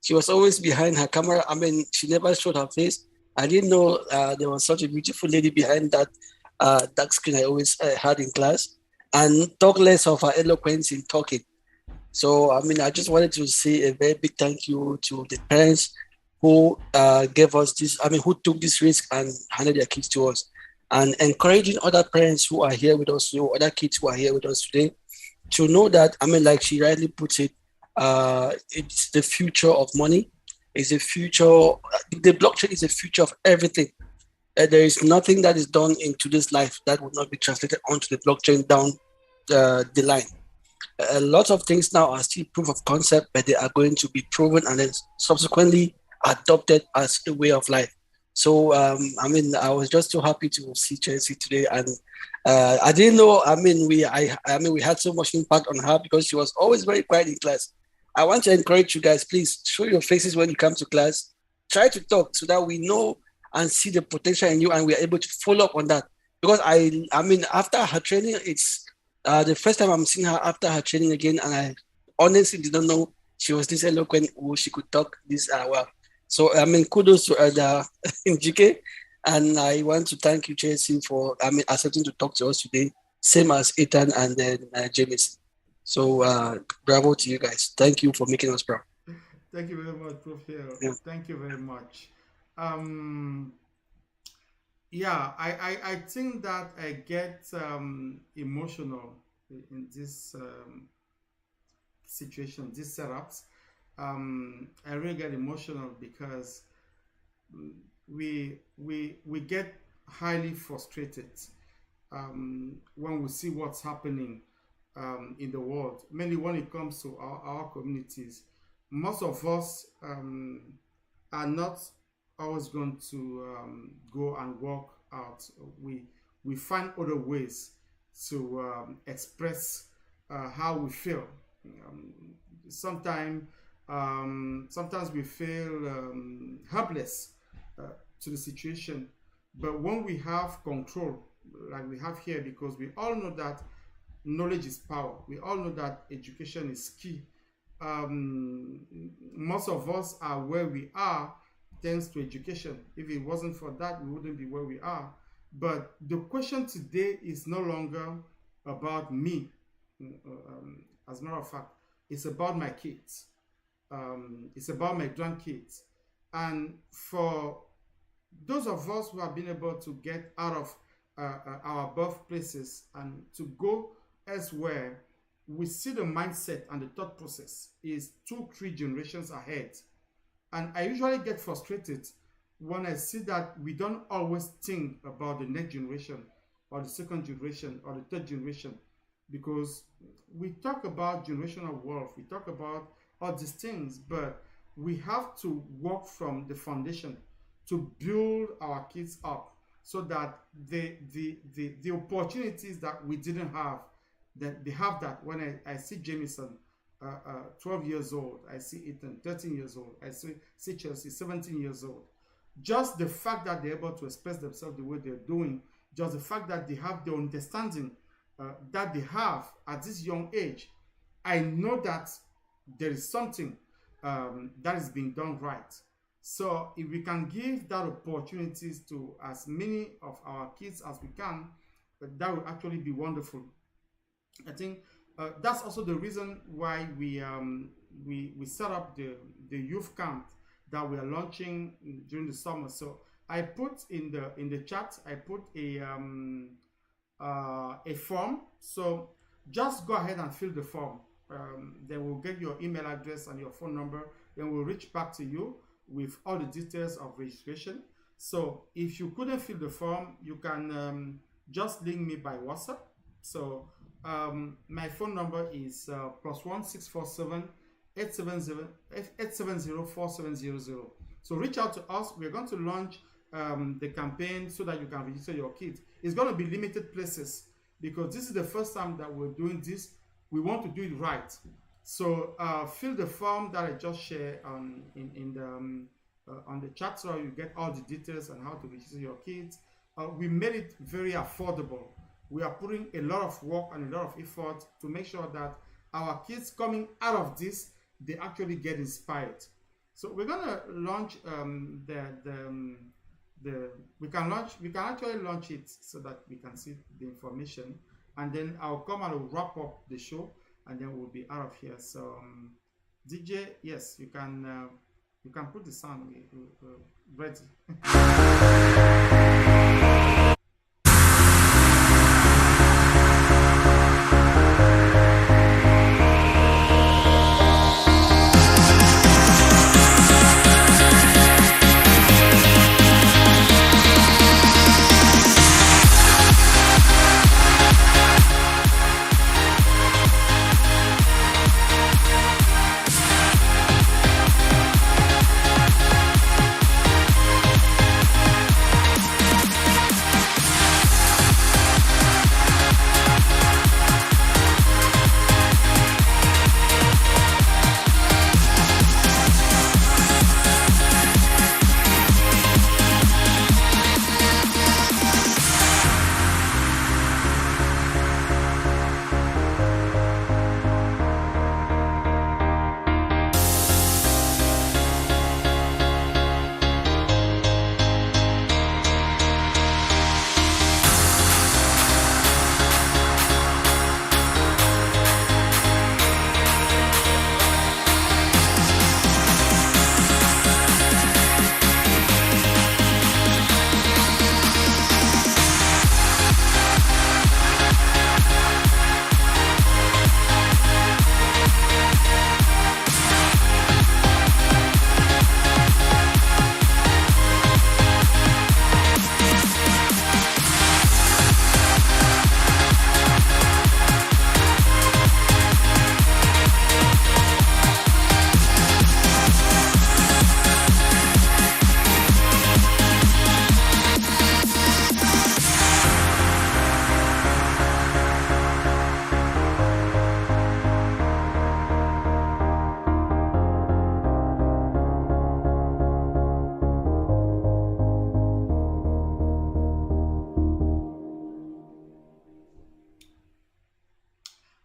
She was always behind her camera. I mean, she never showed her face. I didn't know there was such a beautiful lady behind that dark screen I always had in class, and talk less of her eloquence in talking. So, I mean, I just wanted to say a very big thank you to the parents who gave us this, I mean, who took this risk and handed their kids to us, and encouraging other parents who are here with us, other kids who are here with us today, to know that, I mean, like she rightly puts it, it's the future of money. It's the future, the blockchain is the future of everything. There is nothing that is done in today's life that would not be translated onto the blockchain down the line. A lot of things now are still proof of concept, but they are going to be proven and then subsequently adopted as a way of life. So, I mean, I was just so happy to see Chelsea today, and I didn't know. I mean, we had so much impact on her because she was always very quiet in class. I want to encourage you guys, please show your faces when you come to class. Try to talk so that we know and see the potential in you, and we are able to follow up on that. Because I mean, after her training, it's the first time I'm seeing her after her training again, and I honestly didn't know she was this eloquent, or she could talk this well. So, I mean, kudos to the NGK, and I want to thank you, Chelsea, for accepting to talk to us today, same as Ethan and then James. So, bravo to you guys. Thank you for making us proud. Thank you very much, Prof. Hill. Yeah. Thank you very much. Yeah, I think that I get emotional in this situation, these setups. I really get emotional because we get highly frustrated when we see what's happening in the world, mainly when it comes to our communities. Most of us are not always going to go and work out. We find other ways to express how we feel. Sometimes we feel helpless to the situation, but when we have control, like we have here, because we all know that knowledge is power. We all know that education is key. Most of us are where we are thanks to education. If it wasn't for that, we wouldn't be where we are. But the question today is no longer about me. As a matter of fact, it's about my kids. It's about my grandkids. And for those of us who have been able to get out of our birthplaces and to go elsewhere, we see the mindset and the thought process is 2-3 generations ahead. And I usually get frustrated when I see that we don't always think about the next generation or the second generation or the third generation, because we talk about generational wealth, we talk about all these things, but we have to work from the foundation to build our kids up so that the opportunities that we didn't have, that they have that. When I see Jameson, 12 years old, I see Ethan, 13 years old, I see Chelsea, 17 years old. Just the fact that they're able to express themselves the way they're doing, just the fact that they have the understanding that they have at this young age, I know that there is something that is being done right. So if we can give that opportunities to as many of our kids as we can, that would actually be wonderful. I think that's also the reason why we set up the youth camp that we are launching during the summer. So I put in the chat, I put a form. So just go ahead and fill the form. Then we'll get your email address and your phone number. Then we'll reach back to you with all the details of registration. So if you couldn't fill the form, you can just link me by WhatsApp. So my phone number is +1 647 870 4700. So reach out to us. We're going to launch the campaign so that you can register your kids. It's going to be limited places because this is the first time that we're doing this. We want to do it right. So fill the form that I just shared on the chat, so you get all the details on how to register your kids. We made it very affordable. We are putting a lot of work and a lot of effort to make sure that our kids coming out of this, they actually get inspired. So we're gonna launch we can actually launch it so that we can see the information, and then I'll come and wrap up the show, and then we'll be out of here. So DJ, yes, you can put the sound ready.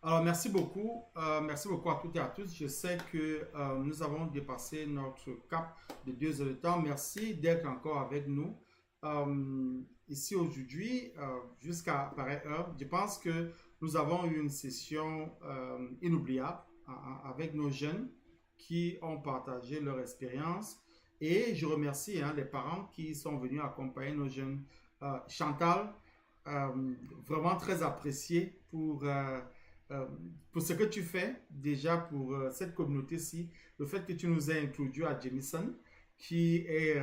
Alors, merci beaucoup à toutes et à tous. Je sais que nous avons dépassé notre cap de 2 heures de temps. Merci d'être encore avec nous ici aujourd'hui jusqu'à pareille heure. Je pense que nous avons eu une session inoubliable avec nos jeunes qui ont partagé leur expérience. Et je remercie les parents qui sont venus accompagner nos jeunes. Chantal, vraiment très apprécié pour ce que tu fais déjà pour cette communauté-ci, le fait que tu nous aies introduit à Jamison, qui est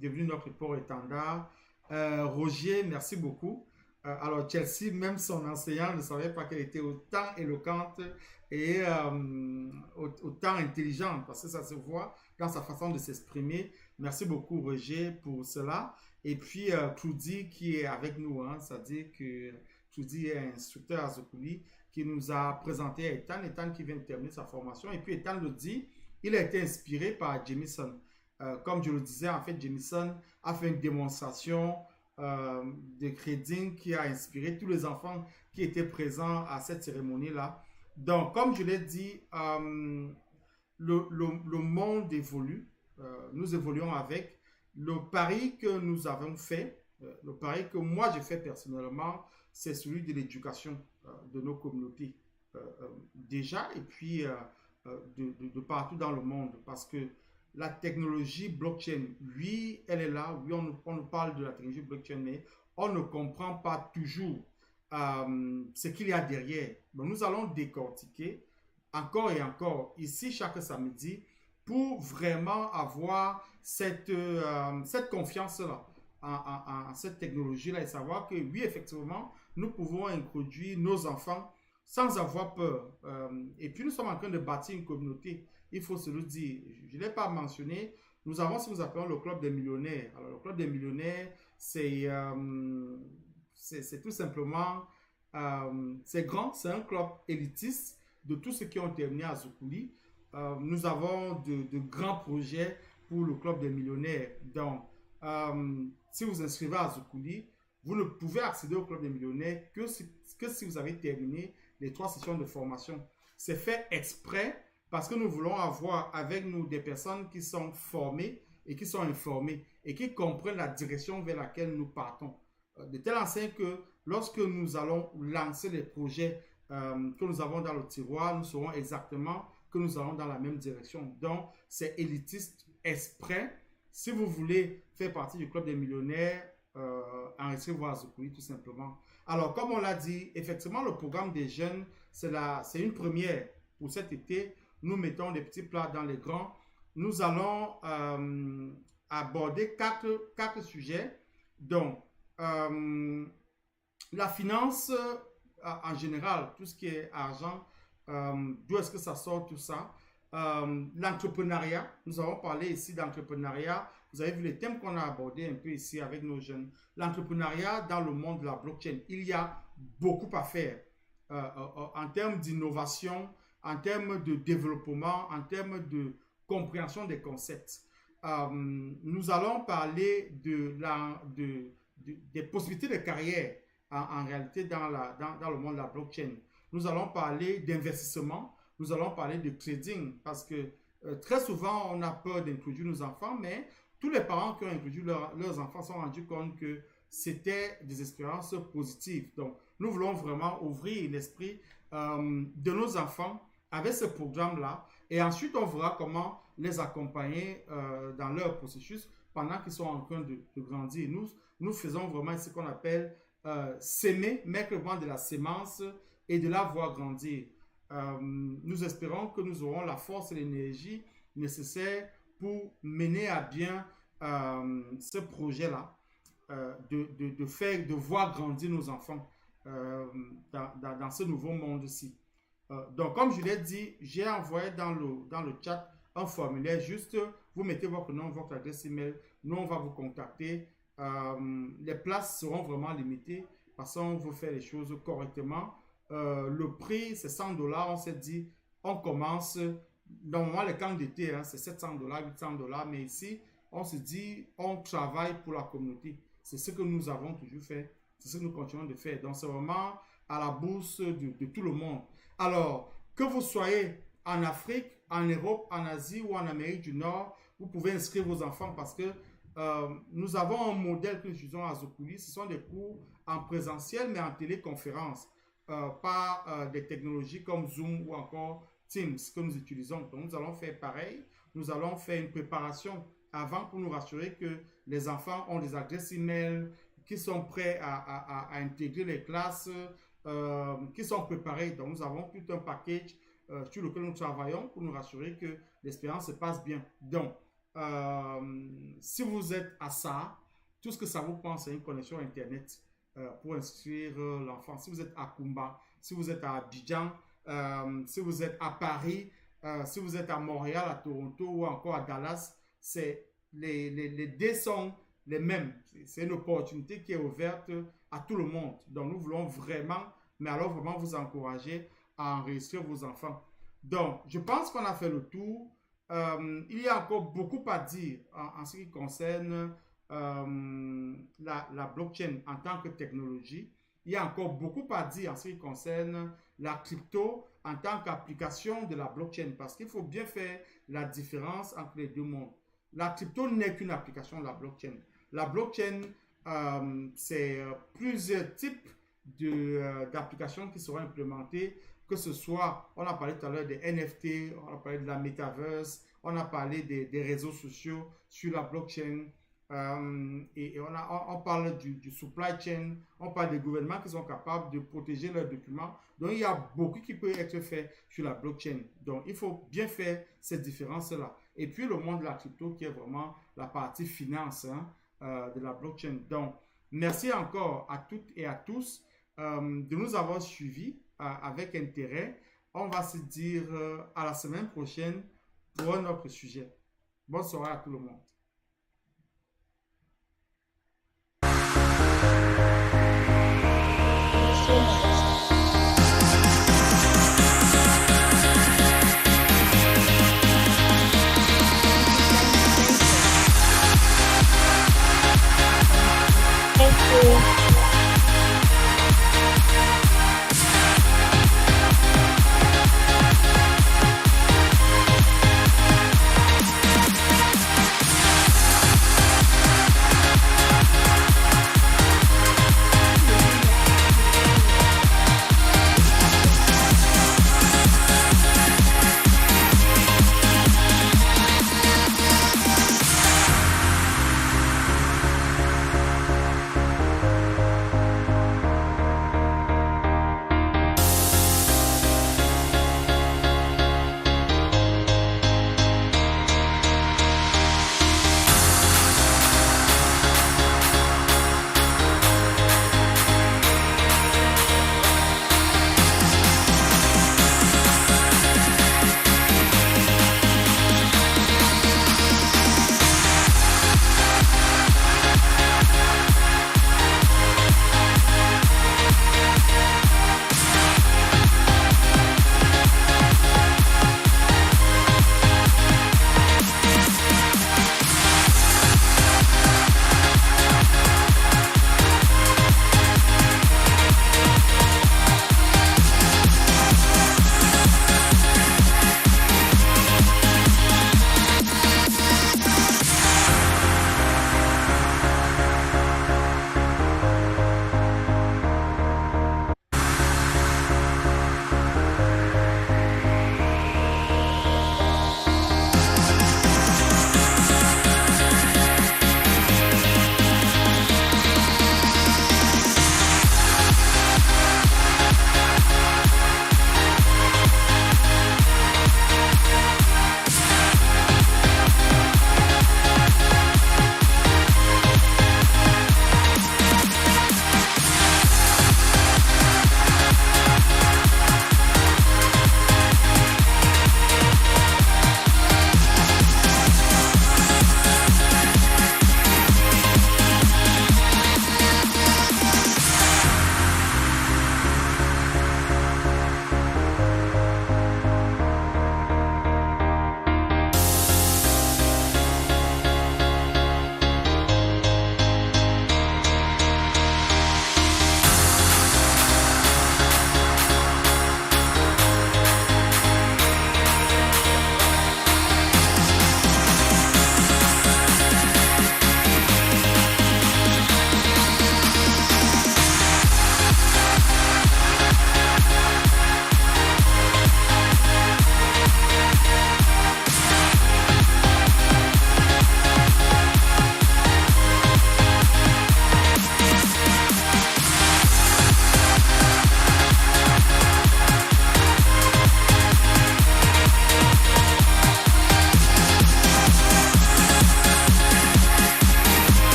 devenu notre port-étendard. Roger, merci beaucoup. Alors Chelsea, même son enseignant ne savait pas qu'elle était autant éloquente et autant intelligente, parce que ça se voit dans sa façon de s'exprimer. Merci beaucoup Roger pour cela. Et puis Trudy qui est avec nous, c'est-à-dire que Trudy est instructeur à Zukulee, qui nous a présenté Ethan qui vient de terminer sa formation. Et puis Ethan le dit, il a été inspiré par Jamison. Comme je le disais, en fait, Jamison a fait une démonstration de trading qui a inspiré tous les enfants qui étaient présents à cette cérémonie-là. Donc, comme je l'ai dit, le monde évolue. Nous évoluons avec. Le pari que nous avons fait, le pari que moi j'ai fait personnellement, c'est celui de l'éducation de nos communautés déjà et puis de partout dans le monde, parce que la technologie blockchain, oui, elle est là, oui, on nous parle de la technologie blockchain, mais on ne comprend pas toujours ce qu'il y a derrière. Donc nous allons décortiquer encore et encore ici chaque samedi pour vraiment avoir cette confiance-là en cette technologie-là et savoir que oui, effectivement, nous pouvons introduire nos enfants sans avoir peur. Et puis, nous sommes en train de bâtir une communauté. Il faut se le dire. Je ne l'ai pas mentionné. Nous avons ce que nous appelons le club des millionnaires. Alors, le club des millionnaires, c'est tout simplement, c'est grand, c'est un club élitiste de tous ceux qui ont terminé à Zukulee. Nous avons de grands projets pour le club des millionnaires. Donc, si vous inscrivez à Zukulee, vous ne pouvez accéder au club des millionnaires que si vous avez terminé les 3 sessions de formation. C'est fait exprès parce que nous voulons avoir avec nous des personnes qui sont formées et qui sont informées et qui comprennent la direction vers laquelle nous partons. De telle enseigne que lorsque nous allons lancer les projets que nous avons dans le tiroir, nous saurons exactement que nous allons dans la même direction. Donc, c'est élitiste exprès. Si vous voulez faire partie du club des millionnaires, enregistrez-vous à Zukulee tout simplement. Alors, comme on l'a dit, effectivement, le programme des jeunes, c'est une première pour cet été. Nous mettons des petits plats dans les grands. Nous allons aborder quatre sujets. Donc, la finance en général, tout ce qui est argent, d'où est-ce que ça sort tout ça? L'entrepreneuriat, nous avons parlé ici d'entrepreneuriat. Vous avez vu les thèmes qu'on a abordés un peu ici avec nos jeunes. L'entrepreneuriat dans le monde de la blockchain, il y a beaucoup à faire en termes d'innovation, en termes de développement, en termes de compréhension des concepts. Nous allons parler des possibilités de carrière en réalité dans le monde de la blockchain. Nous allons parler d'investissement. Nous allons parler de trading parce que très souvent, on a peur d'introduire nos enfants, mais tous les parents qui ont introduit leurs enfants se sont rendus compte que c'était des expériences positives. Donc, nous voulons vraiment ouvrir l'esprit de nos enfants avec ce programme-là et ensuite, on verra comment les accompagner dans leur processus pendant qu'ils sont en train de grandir. Nous faisons vraiment ce qu'on appelle s'aimer, mettre vraiment de la sémence et de la voir grandir. Nous espérons que nous aurons la force et l'énergie nécessaires pour mener à bien ce projet-là, de voir grandir nos enfants dans ce nouveau monde-ci. Donc, comme je l'ai dit, j'ai envoyé dans le chat un formulaire. Juste, vous mettez votre nom, votre adresse email. Nous, on va vous contacter. Les places seront vraiment limitées parce qu'on veut faire les choses correctement. Le prix, c'est $100. On s'est dit, on commence. Normalement, les camps d'été, c'est $700, $800. Mais ici, on se dit, on travaille pour la communauté. C'est ce que nous avons toujours fait. C'est ce que nous continuons de faire. Donc, c'est vraiment à la bourse de tout le monde. Alors, que vous soyez en Afrique, en Europe, en Asie ou en Amérique du Nord, vous pouvez inscrire vos enfants parce que nous avons un modèle que nous utilisons à Zukulee. Ce sont des cours en présentiel mais en téléconférence, pas des technologies comme Zoom ou encore Teams que nous utilisons. Donc, nous allons faire pareil. Nous allons faire une préparation avant pour nous rassurer que les enfants ont des adresses email, qui sont prêts à intégrer les classes, qui sont préparés. Donc, nous avons tout un package sur lequel nous travaillons pour nous rassurer que l'expérience se passe bien. Donc, si vous êtes à ça, tout ce que ça vous prend, c'est une connexion Internet pour inscrire l'enfant. Si vous êtes à Kumba, si vous êtes à Abidjan, si vous êtes à Paris, si vous êtes à Montréal, à Toronto ou encore à Dallas, les dés sont les mêmes. C'est une opportunité qui est ouverte à tout le monde. Donc, nous voulons vraiment, mais alors vraiment vous encourager à enregistrer vos enfants. Donc, je pense qu'on a fait le tour. Il y a encore beaucoup à dire en ce qui concerne la blockchain en tant que technologie. Il y a encore beaucoup à dire en ce qui concerne la crypto en tant qu'application de la blockchain parce qu'il faut bien faire la différence entre les deux mondes. La crypto n'est qu'une application de la blockchain. La blockchain, c'est plusieurs types d'applications qui seront implémentées, que ce soit, on a parlé tout à l'heure des NFT, on a parlé de la metaverse, on a parlé des réseaux sociaux sur la blockchain, et on parle du supply chain, on parle des gouvernements qui sont capables de protéger leurs documents. Donc, il y a beaucoup qui peut être fait sur la blockchain. Donc, il faut bien faire cette différence-là. Et puis, le monde de la crypto qui est vraiment la partie finance de la blockchain. Donc, merci encore à toutes et à tous de nous avoir suivis avec intérêt. On va se dire à la semaine prochaine pour un autre sujet. Bonne soirée à tout le monde. Thank you.